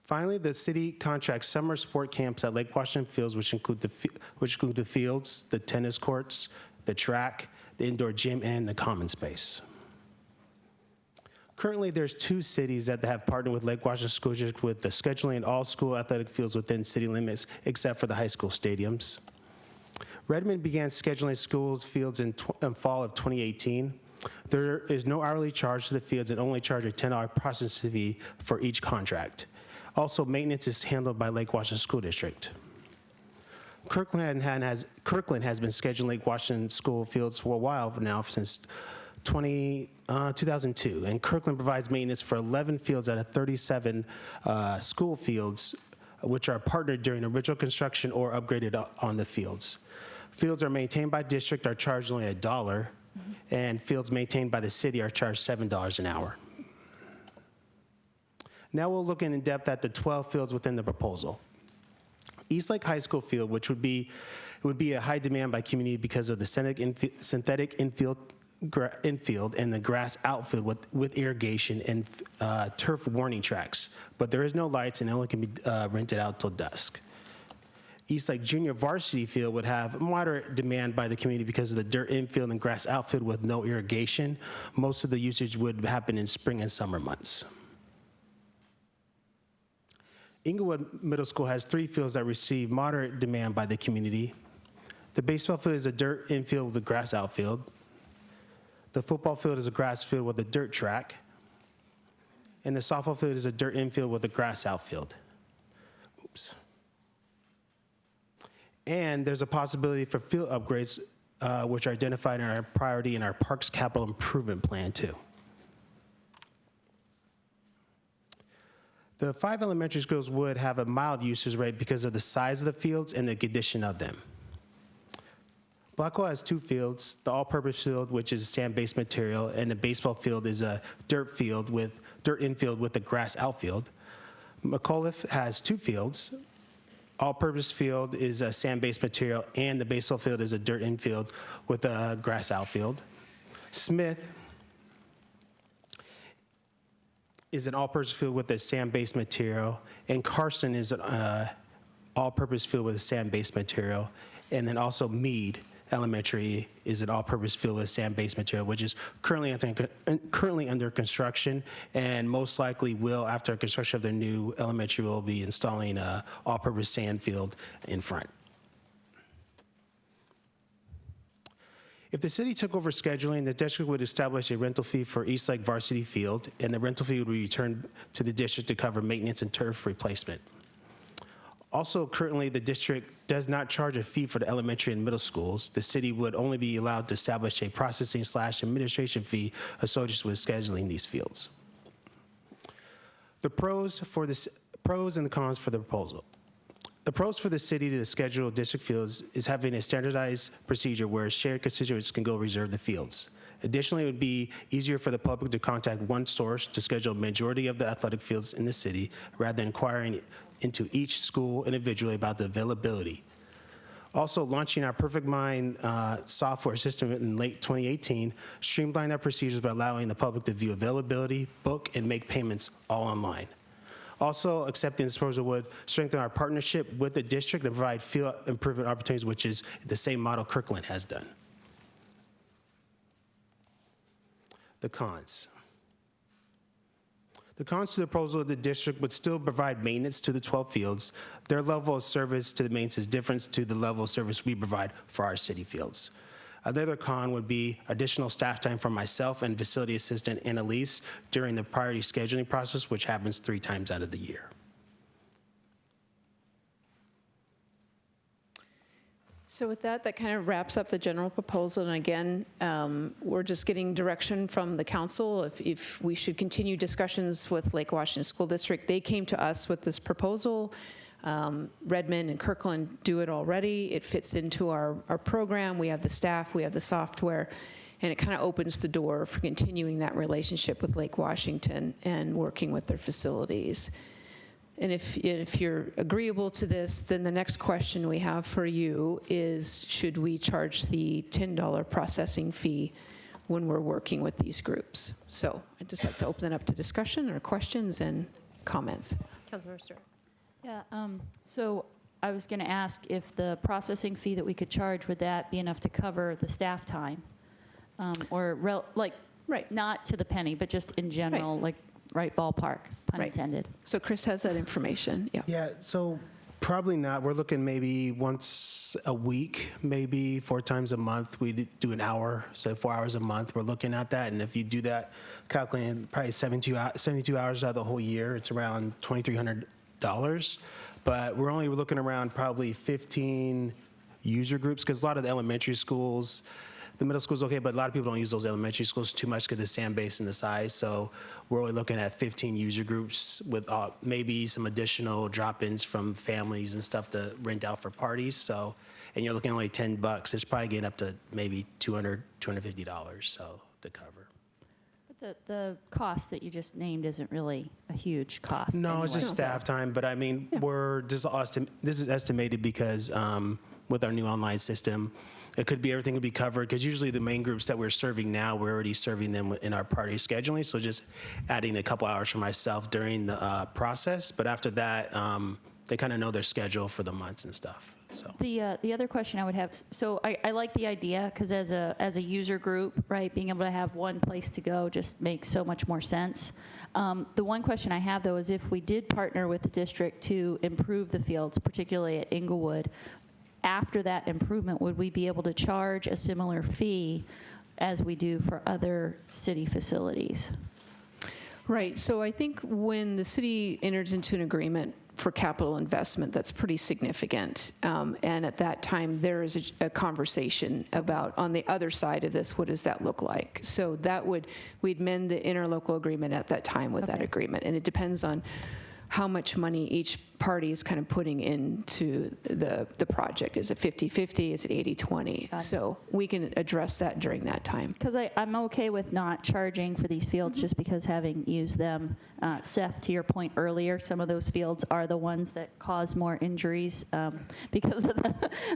Finally, the city contracts summer sport camps at Lake Washington Fields, which include the fields, the tennis courts, the track, the indoor gym, and the common space. Currently, there's 2 cities that have partnered with Lake Washington School District with the scheduling all school athletic fields within city limits, except for the high school stadiums. Redmond began scheduling schools fields in fall of 2018. There is no hourly charge to the fields and only charge a $10 processing fee for each contract. Also, maintenance is handled by Lake Washington School District. Kirkland has been scheduling Lake Washington school fields for a while now, since 2002, and Kirkland provides maintenance for 11 fields out of 37 school fields, which are partnered during original construction or upgraded on the fields. Fields are maintained by district are charged only $1, and fields maintained by the city are charged $7 an hour. Now we'll look in depth at the 12 fields within the proposal. East Lake High School field, which would be a high demand by community because of the synthetic infield and the grass outfield with irrigation and turf warning tracks, but there is no lights and only can be rented out till dusk. East Lake Junior Varsity Field would have moderate demand by the community because of the dirt infield and grass outfield with no irrigation. Most of the usage would happen in spring and summer months. Inglewood Middle School has 3 fields that receive moderate demand by the community. The baseball field is a dirt infield with a grass outfield. The football field is a grass field with a dirt track. And the softball field is a dirt infield with a grass outfield. Oops. And there's a possibility for field upgrades which are identified in our priority in our Parks Capital Improvement Plan too. The 5 elementary schools would have a mild usage rate because of the size of the fields and the condition of them. Blackwell has 2 fields, the all-purpose field, which is sand-based material, and the baseball field is a dirt infield with a grass outfield. McAuliffe has 2 fields. All-purpose field is a sand-based material, and the baseball field is a dirt infield with a grass outfield. Smith is an all-purpose field with a sand-based material, and Carson is an all-purpose field with a sand-based material, and then also Meade Elementary is an all-purpose field with sand-based material, which is currently under construction, and most likely will, after construction of their new elementary, will be installing a all-purpose sand field in front. If the city took over scheduling, the district would establish a rental fee for East Lake Varsity Field, and the rental fee would be returned to the district to cover maintenance and turf replacement. Also, currently, the district does not charge a fee for the elementary and middle schools. The city would only be allowed to establish a processing/administration fee associated with scheduling these fields. The pros and the cons for the proposal. The pros for the city to schedule district fields is having a standardized procedure where shared constituents can go reserve the fields. Additionally, it would be easier for the public to contact one source to schedule a majority of the athletic fields in the city rather than inquiring into each school individually about the availability. Also, launching our Perfect Mind software system in late 2018 streamlined our procedures by allowing the public to view availability, book, and make payments all online. Also, accepting this proposal would strengthen our partnership with the district and provide field improvement opportunities, which is the same model Kirkland has done. The cons. The cons to the proposal of the district would still provide maintenance to the 12 fields. Their level of service to the maintenance is different to the level of service we provide for our city fields. Another con would be additional staff time for myself and facility assistant Annalise during the priority scheduling process, which happens 3 times out of the year. So with that, that kind of wraps up the general proposal. And again, we're just getting direction from the council if we should continue discussions with Lake Washington School District. They came to us with this proposal. Redmond and Kirkland do it already. It fits into our program. We have the staff, we have the software, and it kind of opens the door for continuing that relationship with Lake Washington and working with their facilities. And if you're agreeable to this, then the next question we have for you is, should we charge the $10 processing fee when we're working with these groups? So I'd just like to open it up to discussion or questions and comments. Councilmember Stewart. Yeah, so I was going to ask if the processing fee that we could charge, would that be enough to cover the staff time? Right. Not to the penny, but just in general, right ballpark, pun intended. So Chris has that information, yeah. Yeah, so probably not. We're looking maybe once a week, maybe 4 times a month. We do an hour, so 4 hours a month. We're looking at that, and if you do that, calculating probably 72 hours out of the whole year, it's around $2,300. But we're only looking around probably 15 user groups, because a lot of the elementary schools, the middle school's okay, but a lot of people don't use those elementary schools too much because of the sand base and the size. So we're only looking at 15 user groups with maybe some additional drop-ins from families and stuff to rent out for parties. So, and you're looking at only $10. It's probably getting up to maybe $200, $250 so to cover. But the cost that you just named isn't really a huge cost. No, anyway. it's just staff time. But I mean, this is estimated because with our new online system, it could be everything would be covered, because usually the main groups that we're serving now, we're already serving them in our party scheduling. So just adding a couple hours for myself during the process. But after that, they kind of know their schedule for the months and stuff. So the other question I would have, so I like the idea, because as a user group, right, being able to have one place to go just makes so much more sense. The one question I have, though, is if we did partner with the district to improve the fields, particularly at Inglewood, after that improvement, would we be able to charge a similar fee as we do for other city facilities? Right, so I think when the city enters into an agreement for capital investment that's pretty significant. And at that time, there is a conversation about, on the other side of this, what does that look like? So we'd mend the interlocal agreement at that time with that agreement. And it depends on how much money each party is kind of putting into the project. Is it 50-50? Is it 80-20? So we can address that during that time. Because I'm okay with not charging for these fields just because having used them. Seth, to your point earlier, some of those fields are the ones that cause more injuries because of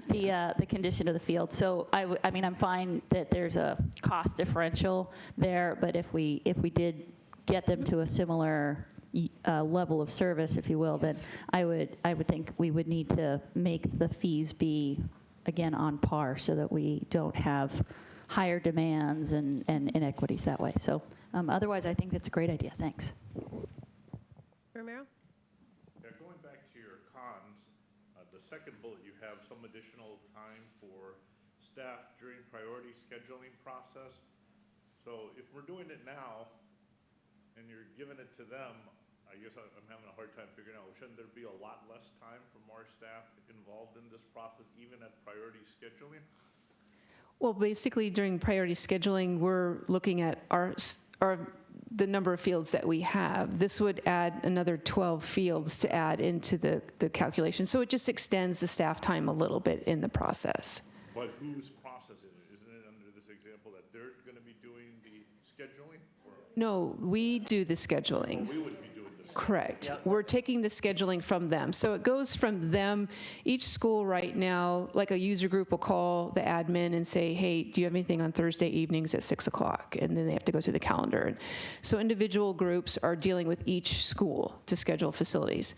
the condition of the field. So I mean, I'm fine that there's a cost differential there, but if we did get them to a similar level of service, if you will, then I would think we would need to make the fees be, again, on par so that we don't have higher demands and inequities that way. So otherwise, I think that's a great idea. Thanks. Romero? Yeah, going back to your cons, the second bullet, you have some additional time for staff during priority scheduling process. So if we're doing it now and you're giving it to them, I guess I'm having a hard time figuring out, shouldn't there be a lot less time from our staff involved in this process, even at priority scheduling? Well, basically, during priority scheduling, we're looking at the number of fields that we have. This would add another 12 fields to add into the calculation. So it just extends the staff time a little bit in the process. But whose process is it? Isn't it under this example that they're going to be doing the scheduling? Or? No, we do the scheduling. We would be doing the scheduling. Correct. We're taking the scheduling from them. So it goes from them. Each school right now, like a user group will call the admin and say, hey, do you have anything on Thursday evenings at 6 o'clock? And then they have to go through the calendar. And so individual groups are dealing with each school to schedule facilities.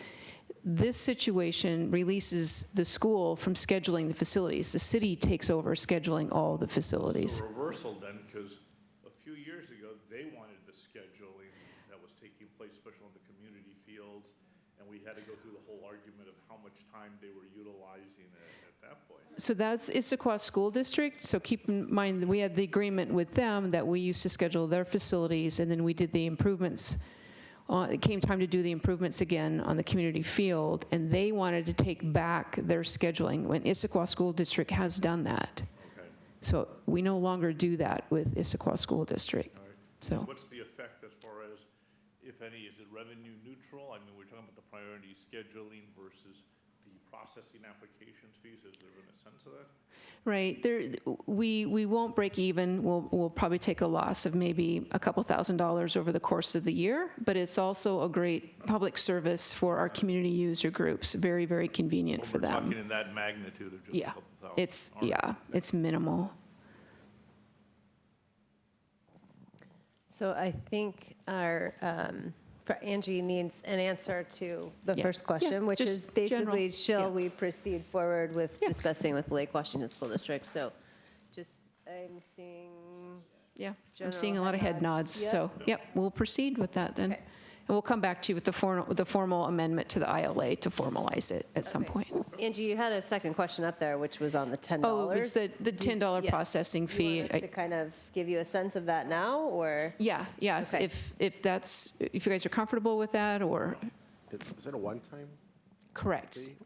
This situation releases the school from scheduling the facilities. The city takes over scheduling all the facilities. So reversal then, because a few years ago, they wanted the scheduling that was taking place, especially on the community fields, and we had to go through the whole argument of how much time they were utilizing at that point. So that's Issaquah School District. So keep in mind that we had the agreement with them that we used to schedule their facilities, and then we did the improvements. It came time to do the improvements again on the community field, and they wanted to take back their scheduling when Issaquah School District has done that. Okay. So we no longer do that with Issaquah School District. All right. So What's the effect as far as, if any, is it revenue neutral? I mean, we're talking about the priority scheduling versus the processing applications fees. Is there been a sense of that? right, we won't break even. We'll probably take a loss of maybe a couple $1,000s over the course of the year, but it's also a great public service for our community user groups. Very, very convenient for them. We're talking in that magnitude of just Yeah, a couple thousand. it's All right. it's minimal. So I think Angie needs an answer to the Yeah. first question, Yeah, which just is basically, general. shall Yeah. we proceed forward with discussing with Lake Washington School District? So just, I'm seeing. Yeah, general I'm seeing a lot of head nods. Yep. So, yep, we'll proceed with that then. Okay. And we'll come back to you with the formal amendment to the ILA to formalize it at some Okay. point. Angie, you had a second question up there, which was on the $10. Oh, it was the $10 Yes. processing Do you fee. want us to kind of give you a sense of that now, or? Yeah, Okay. if you guys are comfortable with that, or, Is it a one-time correct. fee?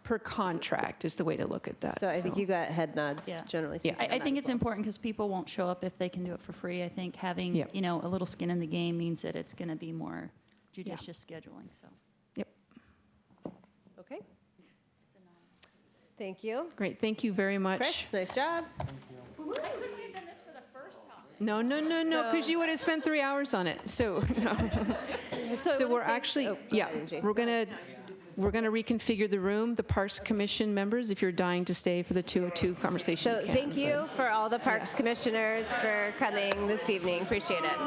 Per contract is the way to look at that. So I think you got head nods, Yeah. generally Yeah. speaking. I think it's important because people won't show up if they can do it for free. I think having, Yep. a little skin in the game means that it's going to be more judicious scheduling, so. Okay. Thank you. Great, thank you very much. Chris, nice job. No, because you would have spent 3 hours on it, so, no. So we're actually, we're gonna reconfigure the room. The Parks Commission members, if you're dying to stay for the 202 conversation. So you can, thank you for all the Parks Commissioners for coming this evening. Appreciate it.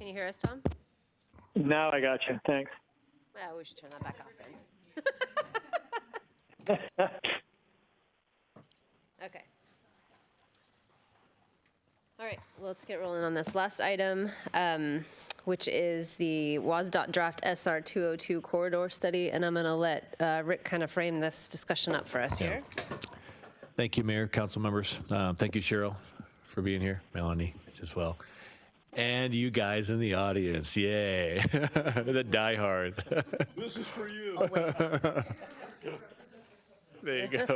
Can you hear us, Tom? Now I got you. Thanks. Well, we should turn that back off then. Okay. All right, well, let's get rolling on this last item, which is the WASDOT draft SR 202 corridor study, and I'm going to let Rick kind of frame this discussion up for us here. Thank you, Mayor, council members. Thank you, Cheryl, for being here. Melanie as well. And you guys in the audience, yay. The diehard. This is for you. There you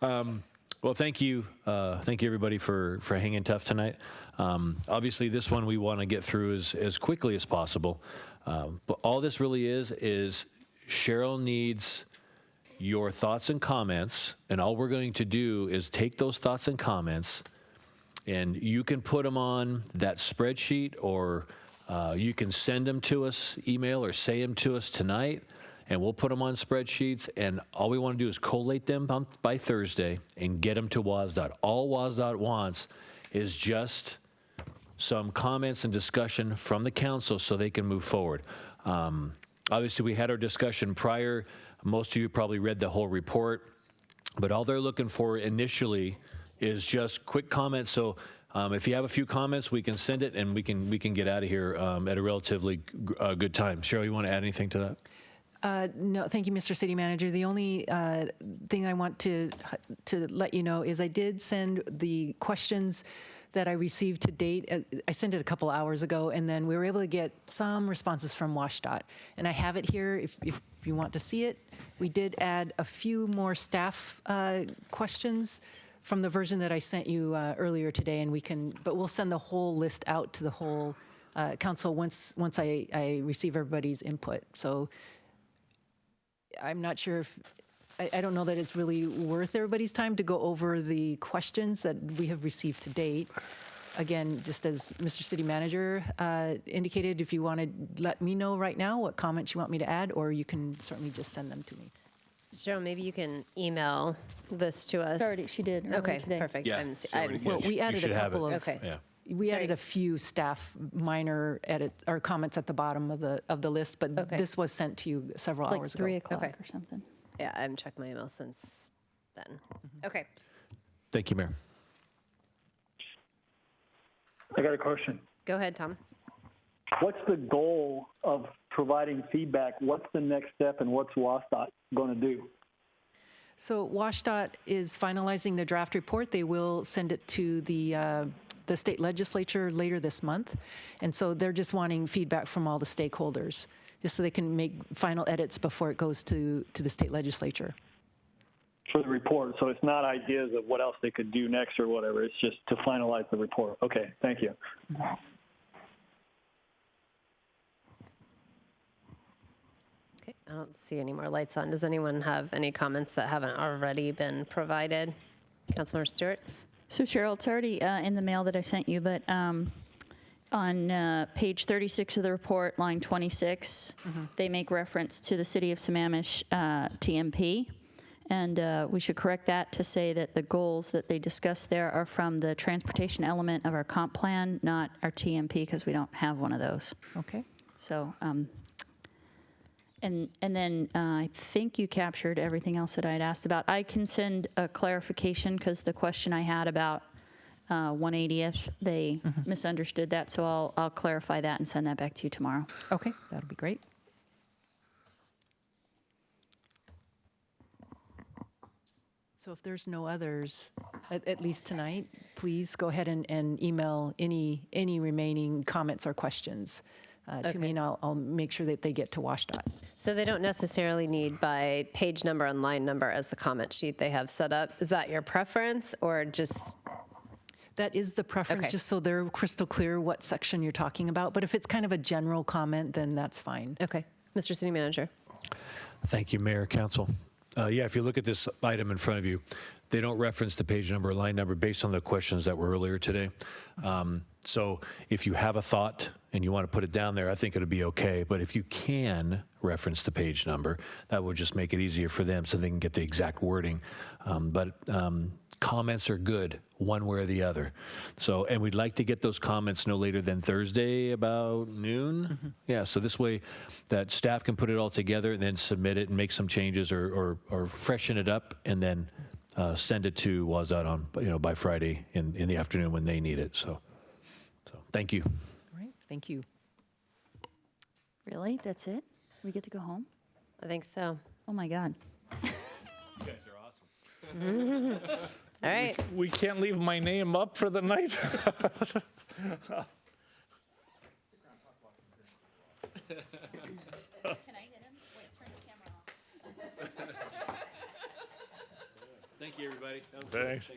go. Well, thank you everybody for hanging tough tonight. Obviously, this one we want to get through as quickly as possible. But all this really is Cheryl needs your thoughts and comments, and all we're going to do is take those thoughts and comments, and you can put them on that spreadsheet, or you can send them to us, email, or say them to us tonight, and we'll put them on spreadsheets, and all we want to do is collate them by Thursday and get them to WASDOT. All WASDOT wants is just some comments and discussion from the council so they can move forward. Obviously, we had our discussion prior. Most of you probably read the whole report, but all they're looking for initially is just quick comments. So if you have a few comments, we can send it, and we can get out of here at a relatively good time. Cheryl, you want to add anything to that? No, thank you, Mr. City Manager. The only thing I want to let you know is I did send the questions that I received to date. I sent it a couple hours ago, and then we were able to get some responses from WashDOT. And I have it here if you want to see it. We did add a few more staff questions from the version that I sent you earlier today, and but we'll send the whole list out to the whole council once I receive everybody's input. So I'm not sure if, I don't know that it's really worth everybody's time to go over the questions that we have received to date. Again, just as Mr. City Manager indicated, if you want to let me know right now what comments you want me to add, or you can certainly just send them to me. Cheryl, maybe you can email this to us. She did earlier Okay, today. perfect. Yeah, I haven't seen Well, it. we added a couple of. Okay. Yeah. We added a few staff minor edit or comments at the bottom of the list, but this was sent to you several Like hours ago. 3 o'clock or something. Yeah, I haven't checked my email since then. Okay. Thank you, Mayor. I got a question. Go ahead, Tom. What's the goal of providing feedback? What's the next step, and what's WASDOT going to do? So WashDOT is finalizing the draft report. They will send it to the state legislature later this month. And so they're just wanting feedback from all the stakeholders, just so they can make final edits before it goes to the state legislature. For the report, so it's not ideas of what else they could do next or whatever. It's just to finalize the report. Okay, thank you. Okay, I don't see any more lights on. Does anyone have any comments that haven't already been provided? Councilmember Stewart? So Cheryl, it's already in the mail that I sent you, but on page 36 of the report, line 26, they make reference to the City of Sammamish TMP. And we should correct that to say that the goals that they discuss there are from the transportation element of our comp plan, not our TMP, because we don't have one of those. Okay. So, and then I think you captured everything else that I had asked about. I can send a clarification, because the question I had about 180th, they misunderstood that, so I'll clarify that and send that back to you tomorrow. Okay, that'll be great. So if there's no others, at least tonight, please go ahead and email any remaining comments or questions to me, and I'll make sure that they get to WashDOT. So they don't necessarily need by page number and line number as the comment sheet they have set up. Is that your preference, or just? That is the preference, just so they're crystal clear what section you're talking about. But if it's kind of a general comment, then that's fine. Okay. Mr. City Manager. Thank you, Mayor, Council. Yeah, if you look at this item in front of you, They don't reference the page number or line number based on the questions that were earlier today. So if you have a thought and you want to put it down there, I think it'll be okay. But if you can reference the page number, that would just make it easier for them so they can get the exact wording. But comments are good, one way or the other. So, and we'd like to get those comments no later than Thursday about noon. Yeah, so this way that staff can put it all together and then submit it and make some changes or freshen it up and then send it to WASDOT on, by Friday in the afternoon when they need it. So thank you. All right, thank you. Really? That's it? We get to go home? I think so. Oh, my God. You guys are awesome. All right. We can't leave my name up for the night. Thank you, everybody. Thanks.